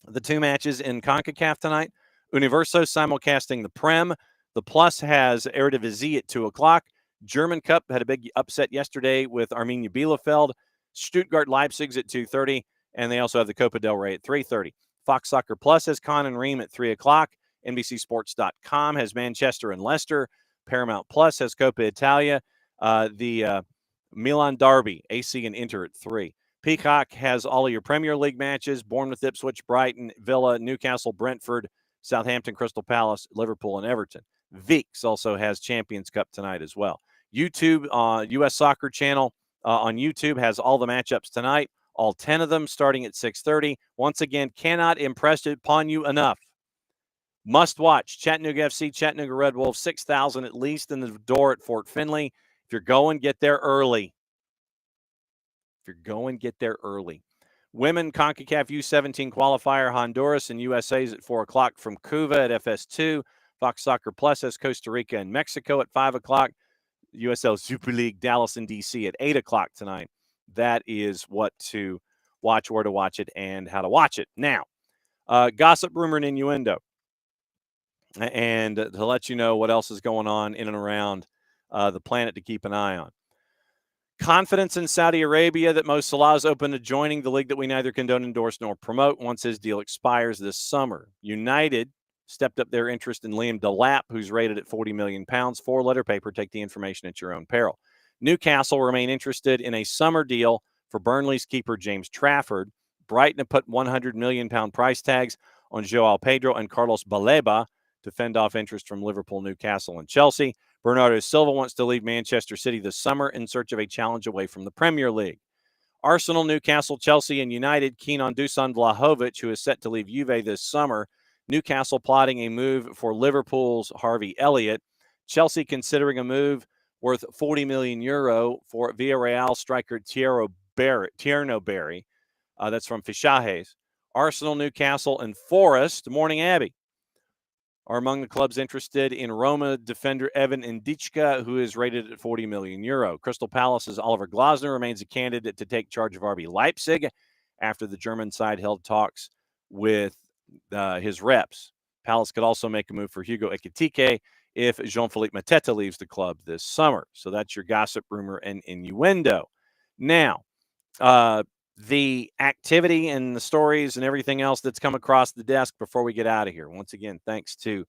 the 2 matches in CONCACAF tonight. Universo simulcasting the Prem. The Plus has Eredivisie at 2 o'clock. German Cup had a big upset yesterday with Arminia Bielefeld. Stuttgart Leipzig's at 2:30, and they also have the Copa del Rey at 3:30. Fox Soccer Plus has Con and Ream at 3 o'clock. NBCSports.com has Manchester and Leicester. Paramount Plus has Coppa Italia. The Milan Derby, AC and Inter at 3. Peacock has all of your Premier League matches: Bournemouth, Ipswich, Brighton, Villa, Newcastle, Brentford, Southampton, Crystal Palace, Liverpool, and Everton. VIX also has Champions Cup tonight as well. YouTube, U.S. Soccer Channel on YouTube has all the matchups tonight, all 10 of them starting at 6:30. Once again, cannot impress upon you enough. Must watch Chattanooga FC, Chattanooga Red Wolves, 6,000 at least in the door at Fort Finley. If you're going, get there early. Women CONCACAF U17 qualifier, Honduras and USA's at 4 o'clock from Cuba at FS2. Fox Soccer Plus has Costa Rica and Mexico at 5 o'clock. USL Super League, Dallas and DC at 8 o'clock tonight. That is what to watch, where to watch it, and how to watch it. Now, gossip, rumor, and innuendo. And to let you know what else is going on in and around the planet to keep an eye on. Confidence in Saudi Arabia that Mo Salah is open to joining the league that we neither condone, endorse, nor promote once his deal expires this summer. United stepped up their interest in Liam Delap, who's rated at £40 million. 4-letter paper. Take the information at your own peril. Newcastle remain interested in a summer deal for Burnley's keeper James Trafford. Brighton have put £100 million price tags on Joao Pedro and Carlos Baleba to fend off interest from Liverpool, Newcastle, and Chelsea. Bernardo Silva wants to leave Manchester City this summer in search of a challenge away from the Premier League. Arsenal, Newcastle, Chelsea, and United keen on Dusan Vlahovic, who is set to leave Juve this summer. Newcastle plotting a move for Liverpool's Harvey Elliott. Chelsea considering a move worth €40 million for Villarreal striker Tierno Berry. That's from Fischajes. Arsenal, Newcastle, and Forest, Morning Abbey, are among the clubs interested in Roma defender Evan Ndichka, who is rated at €40 million. Crystal Palace's Oliver Glasner remains a candidate to take charge of RB Leipzig after the German side held talks with his reps. Palace could also make a move for Hugo Ekitike if Jean-Philippe Mateta leaves the club this summer. So that's your gossip, rumor, and innuendo. Now, the activity and the stories and everything else that's come across the desk before we get out of here. Once again, thanks to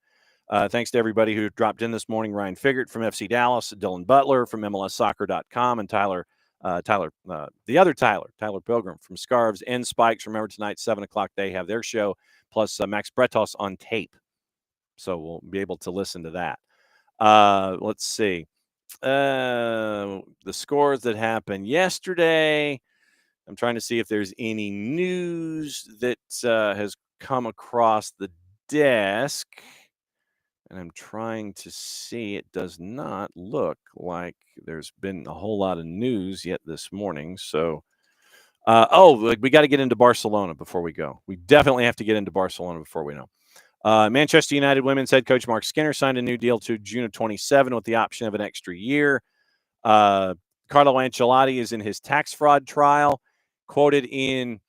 everybody who dropped in this morning. Ryan Figert from FC Dallas, Dylan Butler from MLSsoccer.com, and Tyler, the other Tyler Pilgrim from Scarves and Spikes. Remember, tonight, 7 o'clock, they have their show, plus Max Bretos on tape. So we'll be able to listen to that. Let's see. The scores that happened yesterday. I'm trying to see if there's any news that has come across the desk. And I'm trying to see. It does not look like there's been a whole lot of news yet this morning. So, we got to get into Barcelona before we go. We definitely have to get into Barcelona before we know. Manchester United women's head coach Mark Skinner signed a new deal to June of 27 with the option of an extra year. Carlo Ancelotti is in his tax fraud trial, quoted in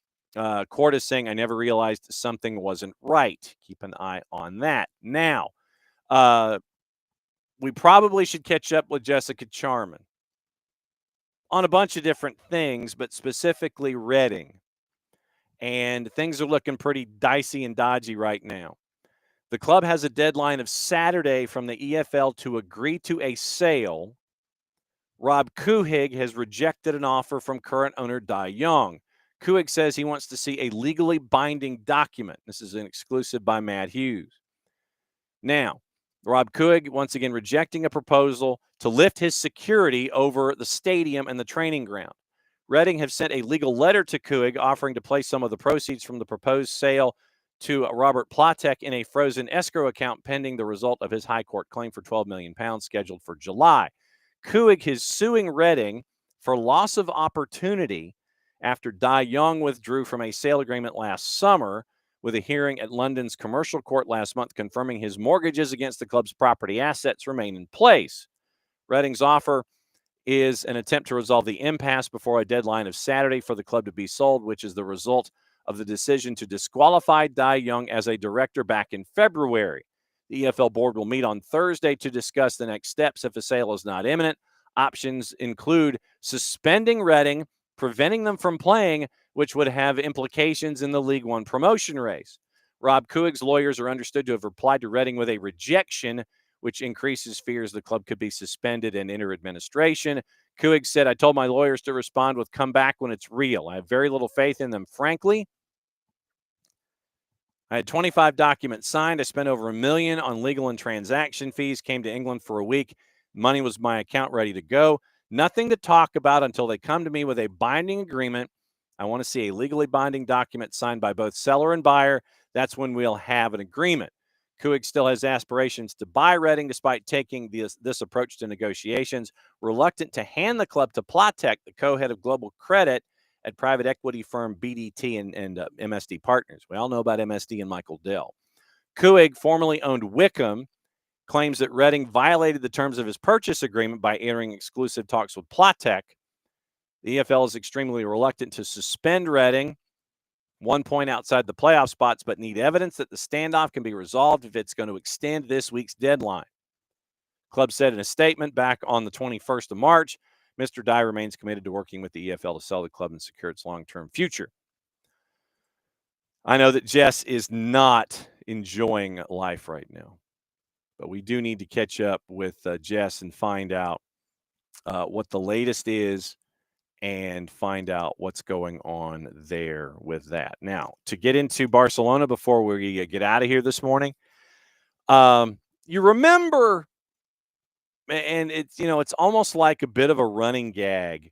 court as saying, "I never realized something wasn't right." Keep an eye on that. Now, we probably should catch up with Jessica Charman on a bunch of different things, but specifically Reading. And things are looking pretty dicey and dodgy right now. The club has a deadline of Saturday from the EFL to agree to a sale. Rob Kuhig has rejected an offer from current owner Dai Young. Kuhig says he wants to see a legally binding document. This is an exclusive by Matt Hughes. Now, Rob Kuhig once again rejecting a proposal to lift his security over the stadium and the training ground. Reading have sent a legal letter to Kuhig offering to place some of the proceeds from the proposed sale to Robert Platek in a frozen escrow account pending the result of his high court claim for £12 million scheduled for July. Kuhig is suing Reading for loss of opportunity after Dai Young withdrew from a sale agreement last summer, with a hearing at London's commercial court last month confirming his mortgages against the club's property assets remain in place. Reading's offer is an attempt to resolve the impasse before a deadline of Saturday for the club to be sold, which is the result of the decision to disqualify Dai Young as a director back in February. The EFL board will meet on Thursday to discuss the next steps if a sale is not imminent. Options include suspending Reading, preventing them from playing, which would have implications in the League One promotion race. Rob Kuhig's lawyers are understood to have replied to Reading with a rejection, which increases fears the club could be suspended and enter administration. Kuhig said, "I told my lawyers to respond with come back when it's real. I have very little faith in them, frankly. I had 25 documents signed. I spent over $1 million on legal and transaction fees, came to England for a week. Money was my account ready to go. Nothing to talk about until they come to me with a binding agreement. I want to see a legally binding document signed by both seller and buyer. That's when we'll have an agreement." Kuhig still has aspirations to buy Reading despite taking this approach to negotiations, reluctant to hand the club to Platek, the co-head of global credit at private equity firm BDT and MSD Partners. We all know about MSD and Michael Dell. Kuhig, formerly owned Wickham, claims that Reading violated the terms of his purchase agreement by entering exclusive talks with Platek. The EFL is extremely reluctant to suspend Reading, 1 point outside the playoff spots, but need evidence that the standoff can be resolved if it's going to extend this week's deadline. Club said in a statement back on the 21st of March, Mr. Dai remains committed to working with the EFL to sell the club and secure its long-term future. I know that Jess is not enjoying life right now, but we do need to catch up with Jess and find out what the latest is and find out what's going on there with that. Now, to get into Barcelona before we get out of here this morning, you remember, and it's almost like a bit of a running gag.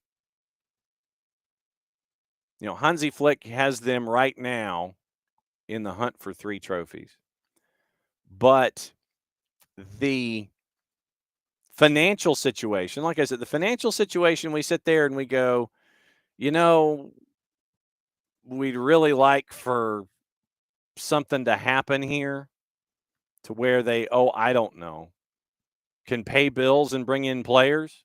Hansi Flick has them right now in the hunt for 3 trophies. But the financial situation, like I said, the financial situation, we sit there and we go, we'd really like for something to happen here to where they, I don't know, can pay bills and bring in players.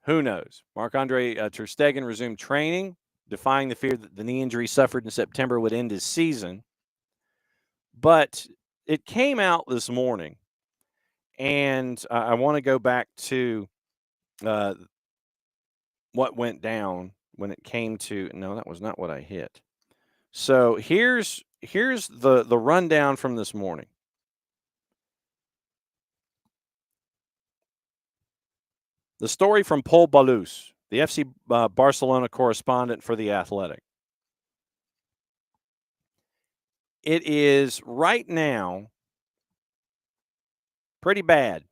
Who knows? Marc-Andre Ter Stegen resumed training, defying the fear that the knee injury suffered in September would end his season. But it came out this morning, and I want to go back to what went down when it came to – no, that was not what I hit. So here's the rundown from this morning. The story from Paul Balous, the FC Barcelona correspondent for The Athletic. It is right now pretty bad.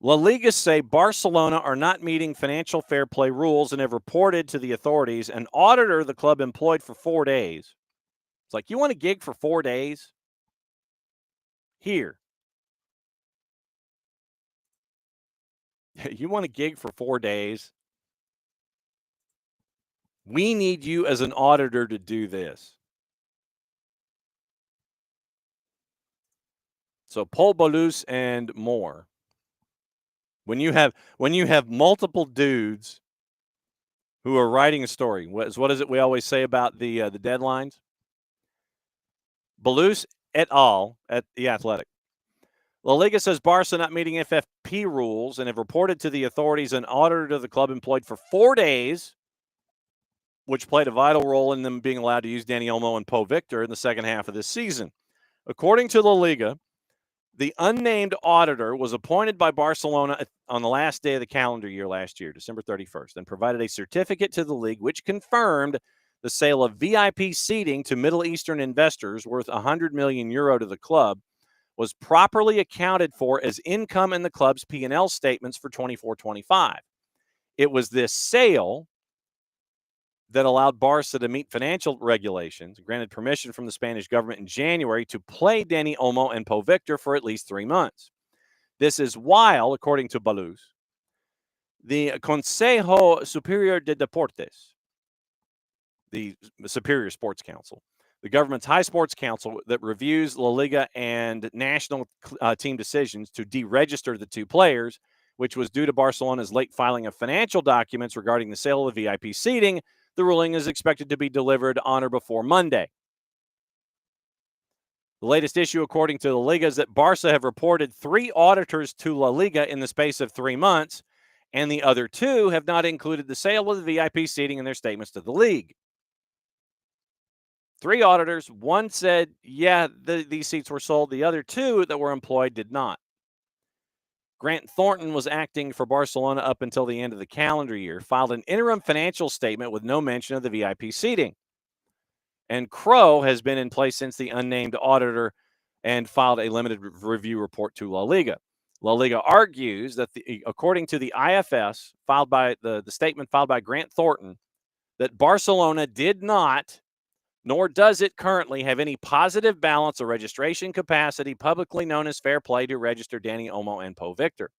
La Liga say Barcelona are not meeting financial fair play rules and have reported to the authorities an auditor the club employed for 4 days. It's like, you want a gig for 4 days? Here. You want a gig for 4 days? We need you as an auditor to do this. So Paul Balous and more. When you have multiple dudes who are writing a story, what is it we always say about the deadlines? Balous et al. At The Athletic. La Liga says Barca not meeting FFP rules and have reported to the authorities an auditor to the club employed for 4 days, which played a vital role in them being allowed to use Dani Olmo and Pau Victor in the second half of this season. According to La Liga, the unnamed auditor was appointed by Barcelona on the last day of the calendar year last year, December 31st, and provided a certificate to the league which confirmed the sale of VIP seating to Middle Eastern investors worth €100 million to the club was properly accounted for as income in the club's P&L statements for 24-25. It was this sale that allowed Barca to meet financial regulations, granted permission from the Spanish government in January to play Dani Olmo and Pau Victor for at least 3 months. This is while, according to Balous, the Consejo Superior de Deportes, the Superior Sports Council, the government's high sports council that reviews La Liga and national team decisions to deregister the 2 players, which was due to Barcelona's late filing of financial documents regarding the sale of the VIP seating. The ruling is expected to be delivered on or before Monday. The latest issue, according to La Liga, is that Barca have reported 3 auditors to La Liga in the space of 3 months, and the other 2 have not included the sale of the VIP seating in their statements to the league. 3 auditors, 1 said, yeah, these seats were sold. The other 2 that were employed did not. Grant Thornton was acting for Barcelona up until the end of the calendar year, filed an interim financial statement with no mention of the VIP seating. And Crow has been in place since the unnamed auditor and filed a limited review report to La Liga. La Liga argues that, according to the IFS, filed by the statement filed by Grant Thornton, that Barcelona did not, nor does it currently, have any positive balance or registration capacity publicly known as fair play to register Dani Olmo and Pau Victor.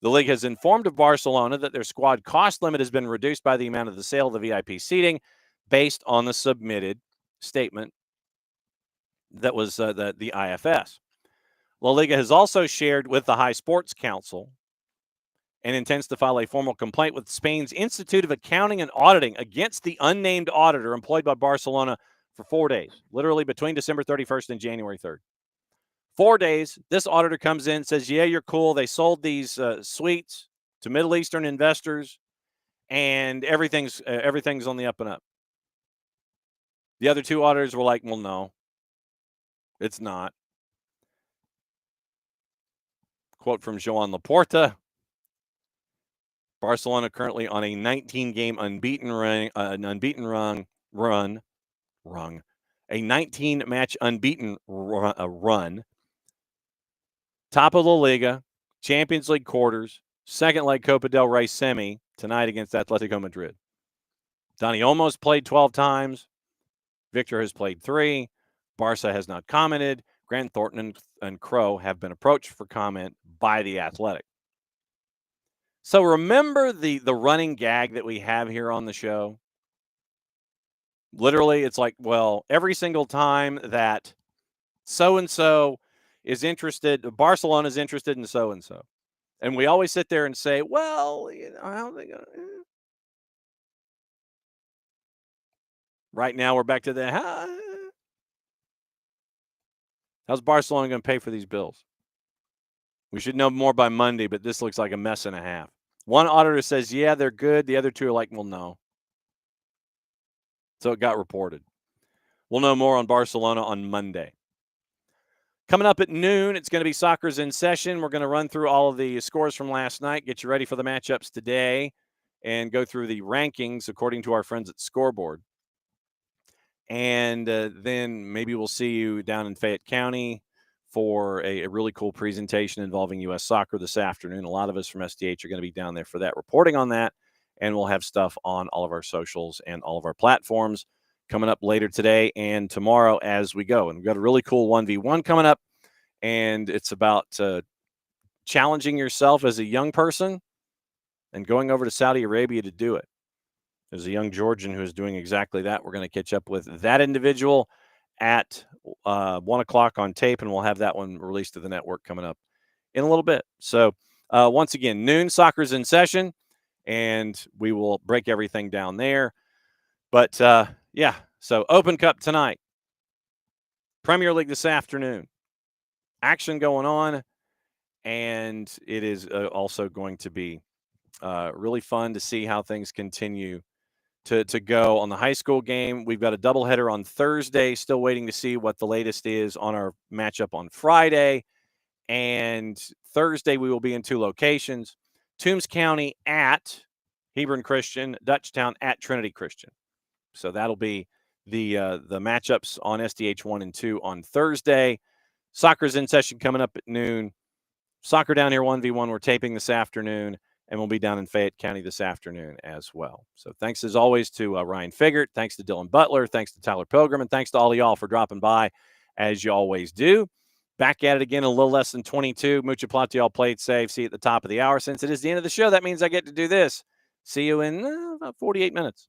The league has informed of Barcelona that their squad cost limit has been reduced by the amount of the sale of the VIP seating based on the submitted statement that was the IFS. La Liga has also shared with the High Sports Council and intends to file a formal complaint with Spain's Institute of Accounting and Auditing against the unnamed auditor employed by Barcelona for 4 days, literally between December 31st and January 3rd. 4 days, this auditor comes in, says, yeah, you're cool. They sold these suites to Middle Eastern investors, and everything's on the up and up. The other 2 auditors were like, well, no, it's not. Quote from Joan Laporta. Barcelona currently on a 19-game unbeaten run, a 19-match unbeaten run. Top of La Liga, Champions League quarters, second leg Copa del Rey semi tonight against Atletico Madrid. Dani Olmo's played 12 times. Victor has played 3. Barca has not commented. Grant Thornton and Crow have been approached for comment by The Athletic. So remember the running gag that we have here on the show? Literally, it's like, well, every single time that so-and-so is interested, Barcelona is interested in so-and-so. And we always sit there and say, well, how are they going to... Right now, we're back to the, how's Barcelona going to pay for these bills? We should know more by Monday, but this looks like a mess and a half. One auditor says, yeah, they're good. The other two are like, well, no. So it got reported. We'll know more on Barcelona on Monday. Coming up at noon, it's going to be Soccer's in Session. We're going to run through all of the scores from last night, get you ready for the matchups today, and go through the rankings according to our friends at Scoreboard. And then maybe we'll see you down in Fayette County for a really cool presentation involving U.S. soccer this afternoon. A lot of us from SDH are going to be down there for that, reporting on that, and we'll have stuff on all of our socials and all of our platforms coming up later today and tomorrow as we go. And we've got a really cool 1v1 coming up, and it's about challenging yourself as a young person and going over to Saudi Arabia to do it. There's a young Georgian who is doing exactly that. We're going to catch up with that individual at 1 o'clock on tape, and we'll have that one released to the network coming up in a little bit. So once again, noon, Soccer's in Session, and we will break everything down there. But, yeah, so Open Cup tonight, Premier League this afternoon, action going on, and it is also going to be really fun to see how things continue to go on the high school game. We've got a doubleheader on Thursday, still waiting to see what the latest is on our matchup on Friday. And Thursday, we will be in 2 locations, Toombs County at Hebron Christian, Dutchtown at Trinity Christian. So that'll be the matchups on SDH 1 and 2 on Thursday. Soccer's in session coming up at noon. Soccer down here 1v1. We're taping this afternoon, and we'll be down in Fayette County this afternoon as well. So thanks as always to Ryan Figert. Thanks to Dylan Butler. Thanks to Tyler Pilgrim. And thanks to all of y'all for dropping by as you always do. Back at it again in a little less than 22. Mucha plata, y'all played safe. See you at the top of the hour. Since it is the end of the show, that means I get to do this. See you in about 48 minutes.